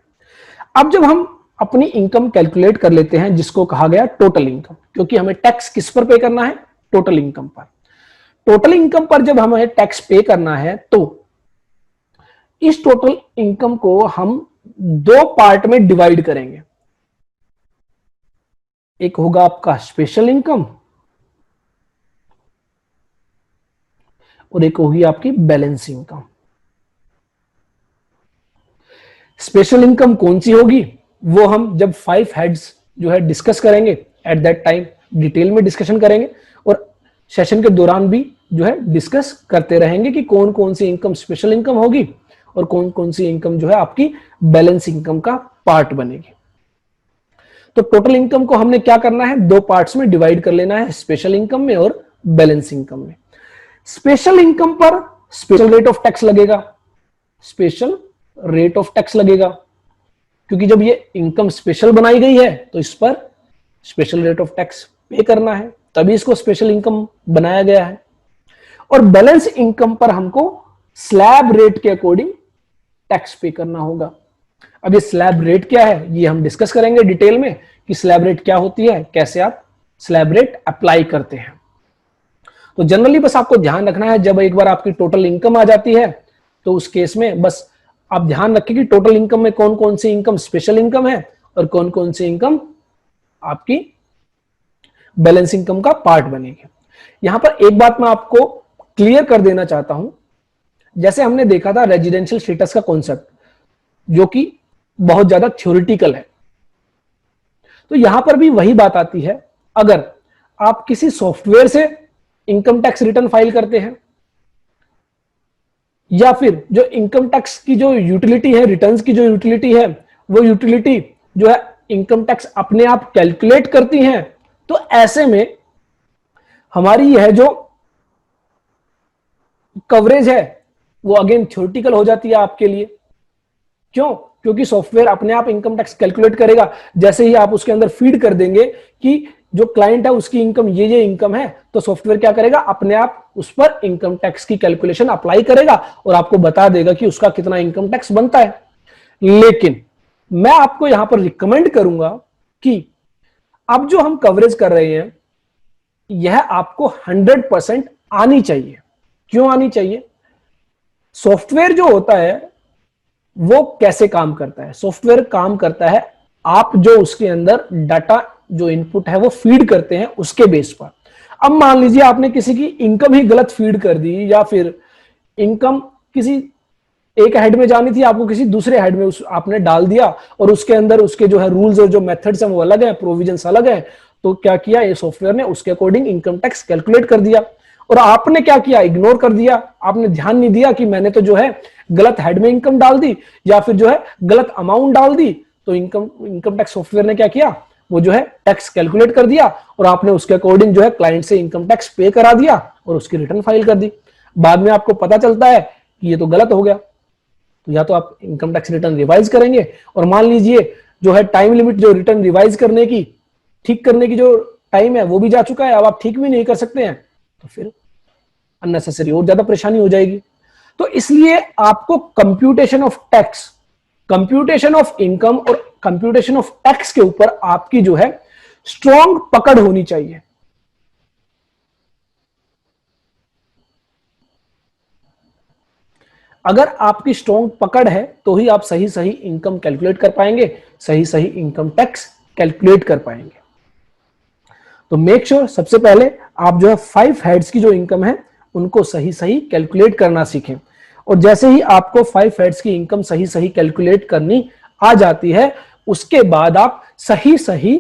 अब जब हम अपनी इनकम कैलकुलेट कर लेते हैं, जिसको कहा गया टोटल इनकम, क्योंकि हमें टैक्स किस पर पे करना है, टोटल इनकम पर। टोटल इनकम पर जब हमें टैक्स पे करना है, तो इस टोटल इनकम को हम दो पार्ट में डिवाइड करेंगे। एक होगा आपका स्पेशल इनकम और एक होगी आपकी बैलेंस इनकम। स्पेशल इनकम कौन सी होगी, वो हम जब 5 हेड्स जो है डिस्कस करेंगे, एट दैट टाइम डिटेल में डिस्कशन करेंगे, और सेशन के दौरान भी जो है डिस्कस करते रहेंगे कि कौन कौन सी इनकम स्पेशल इनकम होगी और कौन कौन सी इनकम जो है आपकी बैलेंस इनकम का पार्ट बनेगी। तो टोटल इनकम को हमने क्या करना है, दो पार्ट्स में डिवाइड कर लेना है, स्पेशल इनकम में और बैलेंस इनकम में। स्पेशल इनकम पर स्पेशल रेट ऑफ टैक्स लगेगा, स्पेशल रेट ऑफ टैक्स लगेगा, क्योंकि जब ये इनकम स्पेशल बनाई गई है तो इस पर स्पेशल रेट ऑफ टैक्स पे करना है, तभी इसको स्पेशल इनकम बनाया गया है। और बैलेंस इनकम पर हमको स्लैब रेट के अकॉर्डिंग टैक्स पे करना होगा। अब ये स्लैब रेट क्या है, ये हम डिस्कस करेंगे डिटेल में कि स्लैब रेट क्या होती है, कैसे आप स्लैब रेट अप्लाई करते हैं। तो जनरली बस आपको ध्यान रखना है, जब एक बार आपकी टोटल इनकम आ जाती है तो उस केस में बस आप ध्यान रखें कि टोटल इनकम में कौन कौन सी इनकम स्पेशल इनकम है और कौन कौन सी इनकम आपकी बैलेंस इनकम का पार्ट बनेगी। यहां पर एक बात मैं आपको क्लियर कर देना चाहता हूं, जैसे हमने देखा था रेजिडेंशियल स्टेटस का कॉन्सेप्ट, जो कि बहुत ज्यादा थ्योरेटिकल है, तो यहां पर भी वही बात आती है। अगर आप किसी सॉफ्टवेयर से इनकम टैक्स रिटर्न फाइल करते हैं, या फिर जो इनकम टैक्स की जो यूटिलिटी है, रिटर्न्स की जो यूटिलिटी है, वो यूटिलिटी जो है इनकम टैक्स अपने आप कैलकुलेट करती हैं, तो ऐसे में हमारी यह जो कवरेज है वो अगेन थ्योरेटिकल हो जाती है आपके लिए। क्यों? क्योंकि सॉफ्टवेयर अपने आप इनकम टैक्स कैलकुलेट करेगा। जैसे ही आप उसके अंदर फीड कर देंगे कि जो क्लाइंट है उसकी इनकम ये इनकम है, तो सॉफ्टवेयर क्या करेगा, अपने आप उस पर इनकम टैक्स की कैलकुलेशन अप्लाई करेगा और आपको बता देगा कि उसका कितना इनकम टैक्स बनता है। लेकिन मैं आपको यहां पर रिकमेंड करूंगा कि अब जो हम कवरेज कर रहे हैं, यह आपको 100% आनी चाहिए। क्यों आनी चाहिए? सॉफ्टवेयर जो होता है वो कैसे काम करता है? सॉफ्टवेयर काम करता है, आप जो उसके अंदर डाटा जो इनपुट है वो फीड करते हैं उसके बेस पर। अब मान लीजिए आपने किसी की इनकम ही गलत फीड कर दी, या फिर इनकम किसी एक हेड में जानी थी, आपको किसी दूसरे हेड में आपने डाल दिया, और उसके अंदर उसके जो है रूल्स और जो मेथड्स हैं वो अलग है, प्रोविजंस अलग है। तो क्या किया ये सॉफ्टवेयर ने, उसके अकॉर्डिंग इनकम टैक्स कैलकुलेट कर दिया, और आपने क्या किया, इग्नोर कर दिया। आपने ध्यान नहीं दिया कि मैंने तो जो है गलत हेड में इनकम डाल दी, या फिर जो है गलत अमाउंट डाल दी। तो इनकम टैक्स सॉफ्टवेयर ने क्या किया, वो जो है टैक्स कैलकुलेट कर दिया, और आपने उसके अकॉर्डिंग जो है क्लाइंट से इनकम टैक्स पे करा दिया और उसकी रिटर्न फाइल कर दी। बाद में आपको पता चलता है कि ये तो गलत हो गया, तो या तो आप इनकम टैक्स रिटर्न रिवाइज करेंगे, और मान लीजिए जो है टाइम लिमिट जो रिटर्न रिवाइज करने की, ठीक करने की जो टाइम है वो भी जा चुका है, अब आप ठीक भी नहीं कर सकते हैं, तो फिर अननेसेसरी और ज्यादा परेशानी हो जाएगी। तो इसलिए आपको computation of tax, computation of income और कंप्यूटेशन ऑफ टैक्स के ऊपर आपकी जो है स्ट्रॉन्ग पकड़ होनी चाहिए। अगर आपकी स्ट्रॉन्ग पकड़ है तो ही आप सही सही इनकम कैलकुलेट कर पाएंगे, सही सही इनकम टैक्स कैलकुलेट कर पाएंगे। तो मेक श्योर सबसे पहले आप जो है 5 हेड्स की जो इनकम है उनको सही सही कैलकुलेट करना सीखें, और जैसे ही आपको 5 हेड्स की इनकम सही सही कैलकुलेट करनी आ जाती है, उसके बाद आप सही सही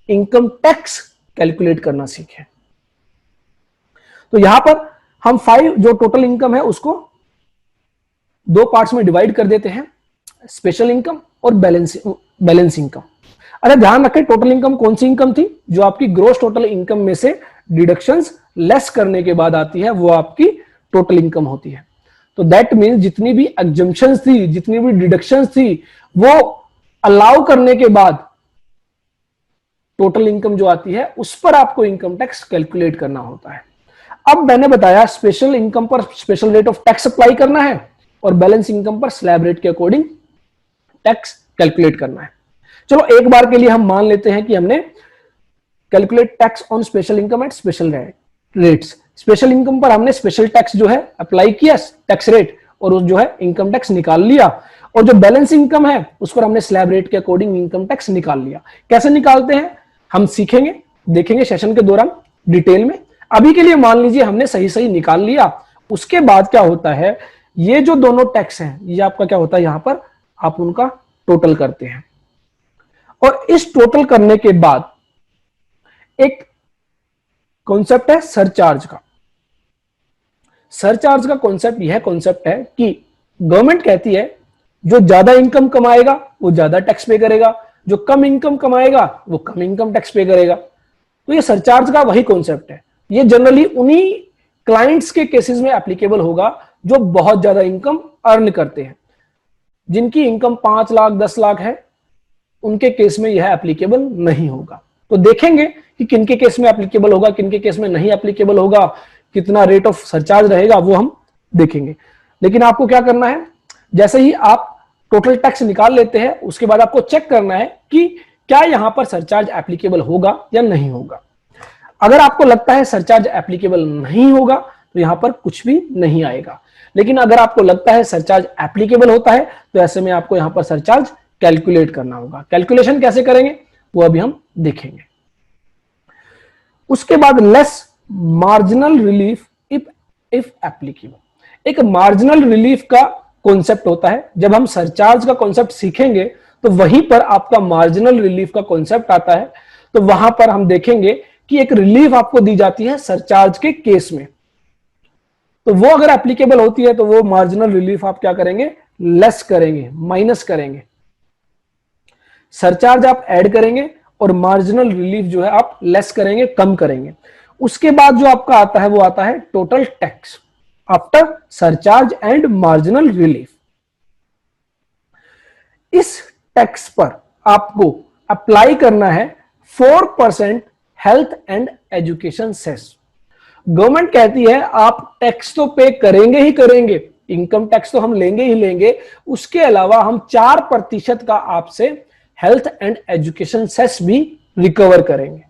इनकम टैक्स कैलकुलेट करना सीखें। तो यहां पर हम 5 जो टोटल इनकम है उसको 2 पार्ट्स में डिवाइड कर देते हैं, स्पेशल इनकम और बैलेंस इनकम। अच्छा ध्यान रखें, टोटल इनकम कौन सी इनकम थी? जो आपकी ग्रोस टोटल इनकम में से डिडक्शंस लेस करने के बाद आती है, वो आपकी टोटल इनकम होती है। तो दैट मीन्स जितनी भी एग्जम्पशंस थी, जितनी भी डिडक्शंस थी, वो अलाउ करने के बाद टोटल इनकम जो आती है उस पर आपको इनकम टैक्स कैलकुलेट करना होता है। अब मैंने बताया स्पेशल इनकम पर special rate of tax apply करना है और बैलेंस इनकम पर स्लैब रेट के अकॉर्डिंग टैक्स कैलकुलेट करना है। चलो एक बार के लिए हम मान लेते हैं कि हमने calculate tax on special income at special rates, special income पर हमने स्पेशल टैक्स जो है अप्लाई किया टैक्स रेट, और उस जो है इनकम टैक्स निकाल लिया, और जो बैलेंस इनकम है उस पर हमने स्लैब रेट के अकॉर्डिंग इनकम टैक्स निकाल लिया। कैसे निकालते हैं हम सीखेंगे, देखेंगे सेशन के दौरान डिटेल में। अभी के लिए मान लीजिए हमने सही सही निकाल लिया, उसके बाद क्या होता है, ये जो दोनों टैक्स हैं ये आपका क्या होता है, यहां पर आप उनका टोटल करते हैं, और इस टोटल करने के बाद एक कॉन्सेप्ट है सरचार्ज का। सरचार्ज का कॉन्सेप्ट यह कॉन्सेप्ट है कि गवर्नमेंट कहती है जो ज्यादा इनकम कमाएगा वो ज्यादा टैक्स पे करेगा, जो कम इनकम कमाएगा वो कम इनकम टैक्स पे करेगा। तो ये सरचार्ज का वही कॉन्सेप्ट है। ये जनरली उन्हीं क्लाइंट्स के केसेस में एप्लीकेबल होगा जो बहुत ज्यादा इनकम अर्न करते हैं। जिनकी इनकम 5 लाख 10 लाख है उनके केस में यह एप्लीकेबल नहीं होगा। तो देखेंगे कि किनके केस में एप्लीकेबल होगा, किनके केस में नहीं एप्लीकेबल होगा, कितना रेट ऑफ सरचार्ज रहेगा वो हम देखेंगे। लेकिन आपको क्या करना है, जैसे ही आप टोटल टैक्स निकाल लेते हैं उसके बाद आपको चेक करना है कि क्या यहां पर सरचार्ज एप्लीकेबल होगा या नहीं होगा। अगर आपको लगता है सरचार्ज एप्लीकेबल नहीं होगा तो यहां पर कुछ भी नहीं आएगा, लेकिन अगर आपको लगता है सरचार्ज एप्लीकेबल होता है तो ऐसे में आपको यहां पर सरचार्ज कैलकुलेट करना होगा। कैलकुलेशन कैसे करेंगे वो अभी हम देखेंगे। उसके बाद less marginal relief if applicable. एक मार्जिनल रिलीफ का कॉन्सेप्ट होता है। जब हम सरचार्ज का कॉन्सेप्ट सीखेंगे तो वहीं पर आपका मार्जिनल रिलीफ का कॉन्सेप्ट आता है। तो वहां पर हम देखेंगे कि एक रिलीफ आपको दी जाती है सरचार्ज के केस में, तो वो अगर एप्लीकेबल होती है तो वो मार्जिनल रिलीफ आप क्या करेंगे, लेस करेंगे, माइनस करेंगे। सरचार्ज आप ऐड करेंगे और मार्जिनल रिलीफ जो है आप लेस करेंगे, कम करेंगे। उसके बाद जो आपका आता है वो आता है total tax after surcharge and marginal relief. इस टैक्स पर आपको अप्लाई करना है 4% health and education cess. Government कहती है आप टैक्स तो पे करेंगे ही करेंगे, इनकम टैक्स तो हम लेंगे ही लेंगे, उसके अलावा हम 4% का आपसे हेल्थ एंड एजुकेशन सेस भी रिकवर करेंगे।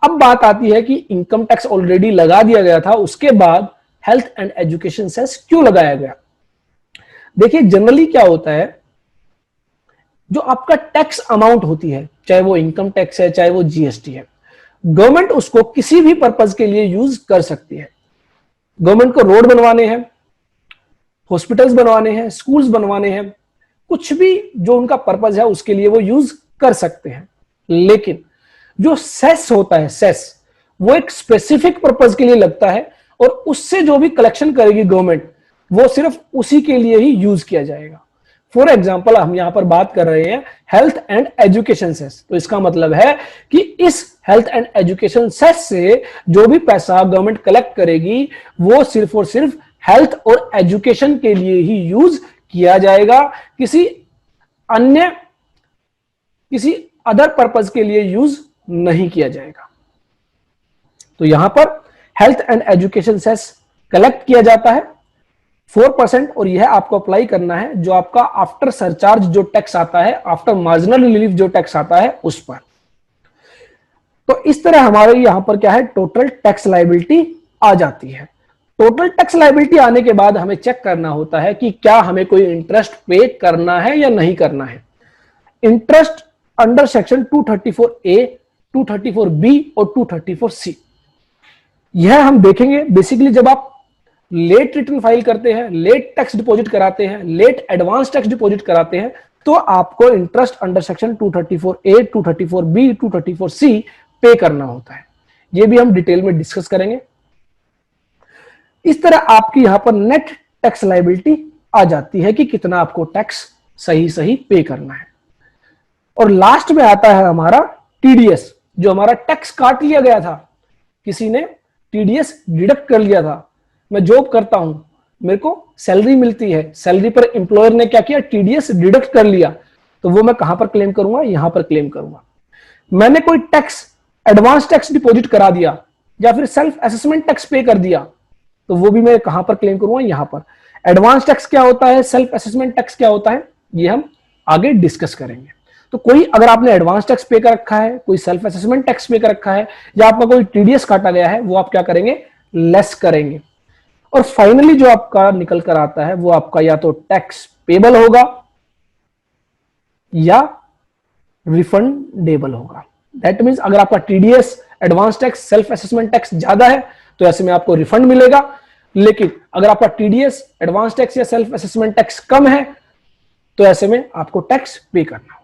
अब बात आती है कि इनकम टैक्स ऑलरेडी लगा दिया गया था, उसके बाद हेल्थ एंड एजुकेशन सेस क्यों लगाया गया। देखिए जनरली क्या होता है, जो आपका टैक्स अमाउंट होती है, चाहे वो इनकम टैक्स है चाहे वो जीएसटी है, गवर्नमेंट उसको किसी भी पर्पज के लिए यूज कर सकती है। गवर्नमेंट को रोड बनवाने हैं, हॉस्पिटल्स बनवाने हैं, स्कूल्स बनवाने हैं, कुछ भी जो उनका पर्पज है उसके लिए वो यूज कर सकते हैं। लेकिन जो सेस होता है, सेस वो एक स्पेसिफिक पर्पज के लिए लगता है और उससे जो भी कलेक्शन करेगी गवर्नमेंट वो सिर्फ उसी के लिए ही यूज किया जाएगा। फॉर एग्जाम्पल हम यहां पर बात कर रहे हैं हेल्थ एंड एजुकेशन सेस, तो इसका मतलब है कि इस हेल्थ एंड एजुकेशन सेस से जो भी पैसा गवर्नमेंट कलेक्ट करेगी वो सिर्फ और सिर्फ हेल्थ और एजुकेशन के लिए ही यूज किया जाएगा, किसी अदर पर्पज के लिए यूज नहीं किया जाएगा। तो यहां पर health and education cess collect किया जाता है 4%, और यह आपको अप्लाई करना है जो आपका आफ्टर सरचार्ज जो टैक्स आता है, आफ्टर मार्जिनल रिलीफ जो टैक्स आता है उस पर। तो इस तरह हमारे यहां पर क्या है, टोटल टैक्स लायबिलिटी आ जाती है। टोटल टैक्स लायबिलिटी आने के बाद हमें चेक करना होता है कि क्या हमें कोई इंटरेस्ट पे करना है या नहीं करना है। Interest under section 234A, 234B और 234C, यह हम देखेंगे बेसिकली जब आप लेट रिटर्न फाइल करते हैं, लेट टैक्स डिपॉजिट कराते हैं, लेट एडवांस टैक्स डिपॉजिट कराते हैं, तो आपको interest under section 234A, 234B, 234C पे करना होता है। यह भी हम डिटेल में डिस्कस करेंगे। इस तरह आपकी यहां पर नेट टैक्स लायबिलिटी आ जाती है कि कितना आपको टैक्स सही पे करना है। और लास्ट में आता है हमारा टीडीएस, जो हमारा टैक्स काट लिया गया था, किसी ने टीडीएस डिडक्ट कर लिया था। मैं जॉब करता हूं, मेरे को सैलरी मिलती है, सैलरी पर एम्प्लॉयर ने क्या किया, टीडीएस डिडक्ट कर लिया, तो वो मैं कहां पर क्लेम करूंगा, यहां पर क्लेम करूंगा। मैंने कोई टैक्स एडवांस टैक्स डिपॉजिट करा दिया या फिर सेल्फ असेसमेंट टैक्स पे कर दिया, तो वो भी मैं कहां पर क्लेम करूंगा, यहां पर। एडवांस टैक्स क्या होता है, सेल्फ असेसमेंट टैक्स क्या होता है, ये हम आगे डिस्कस करेंगे। तो कोई अगर आपने एडवांस टैक्स पे कर रखा है, कोई सेल्फ असेसमेंट टैक्स पे कर रखा है, या आपका कोई टीडीएस काटा गया है, वो आप क्या करेंगे, लेस करेंगे। और फाइनली जो आपका निकल कर आता है वो आपका या तो टैक्स पेबल होगा या रिफंडेबल होगा। दैट मींस अगर आपका TDS, advance tax, self assessment tax ज्यादा है तो ऐसे में आपको रिफंड मिलेगा, लेकिन अगर आपका टीडीएस, एडवांस टैक्स या सेल्फ असेसमेंट टैक्स कम है तो ऐसे में आपको टैक्स पे करना।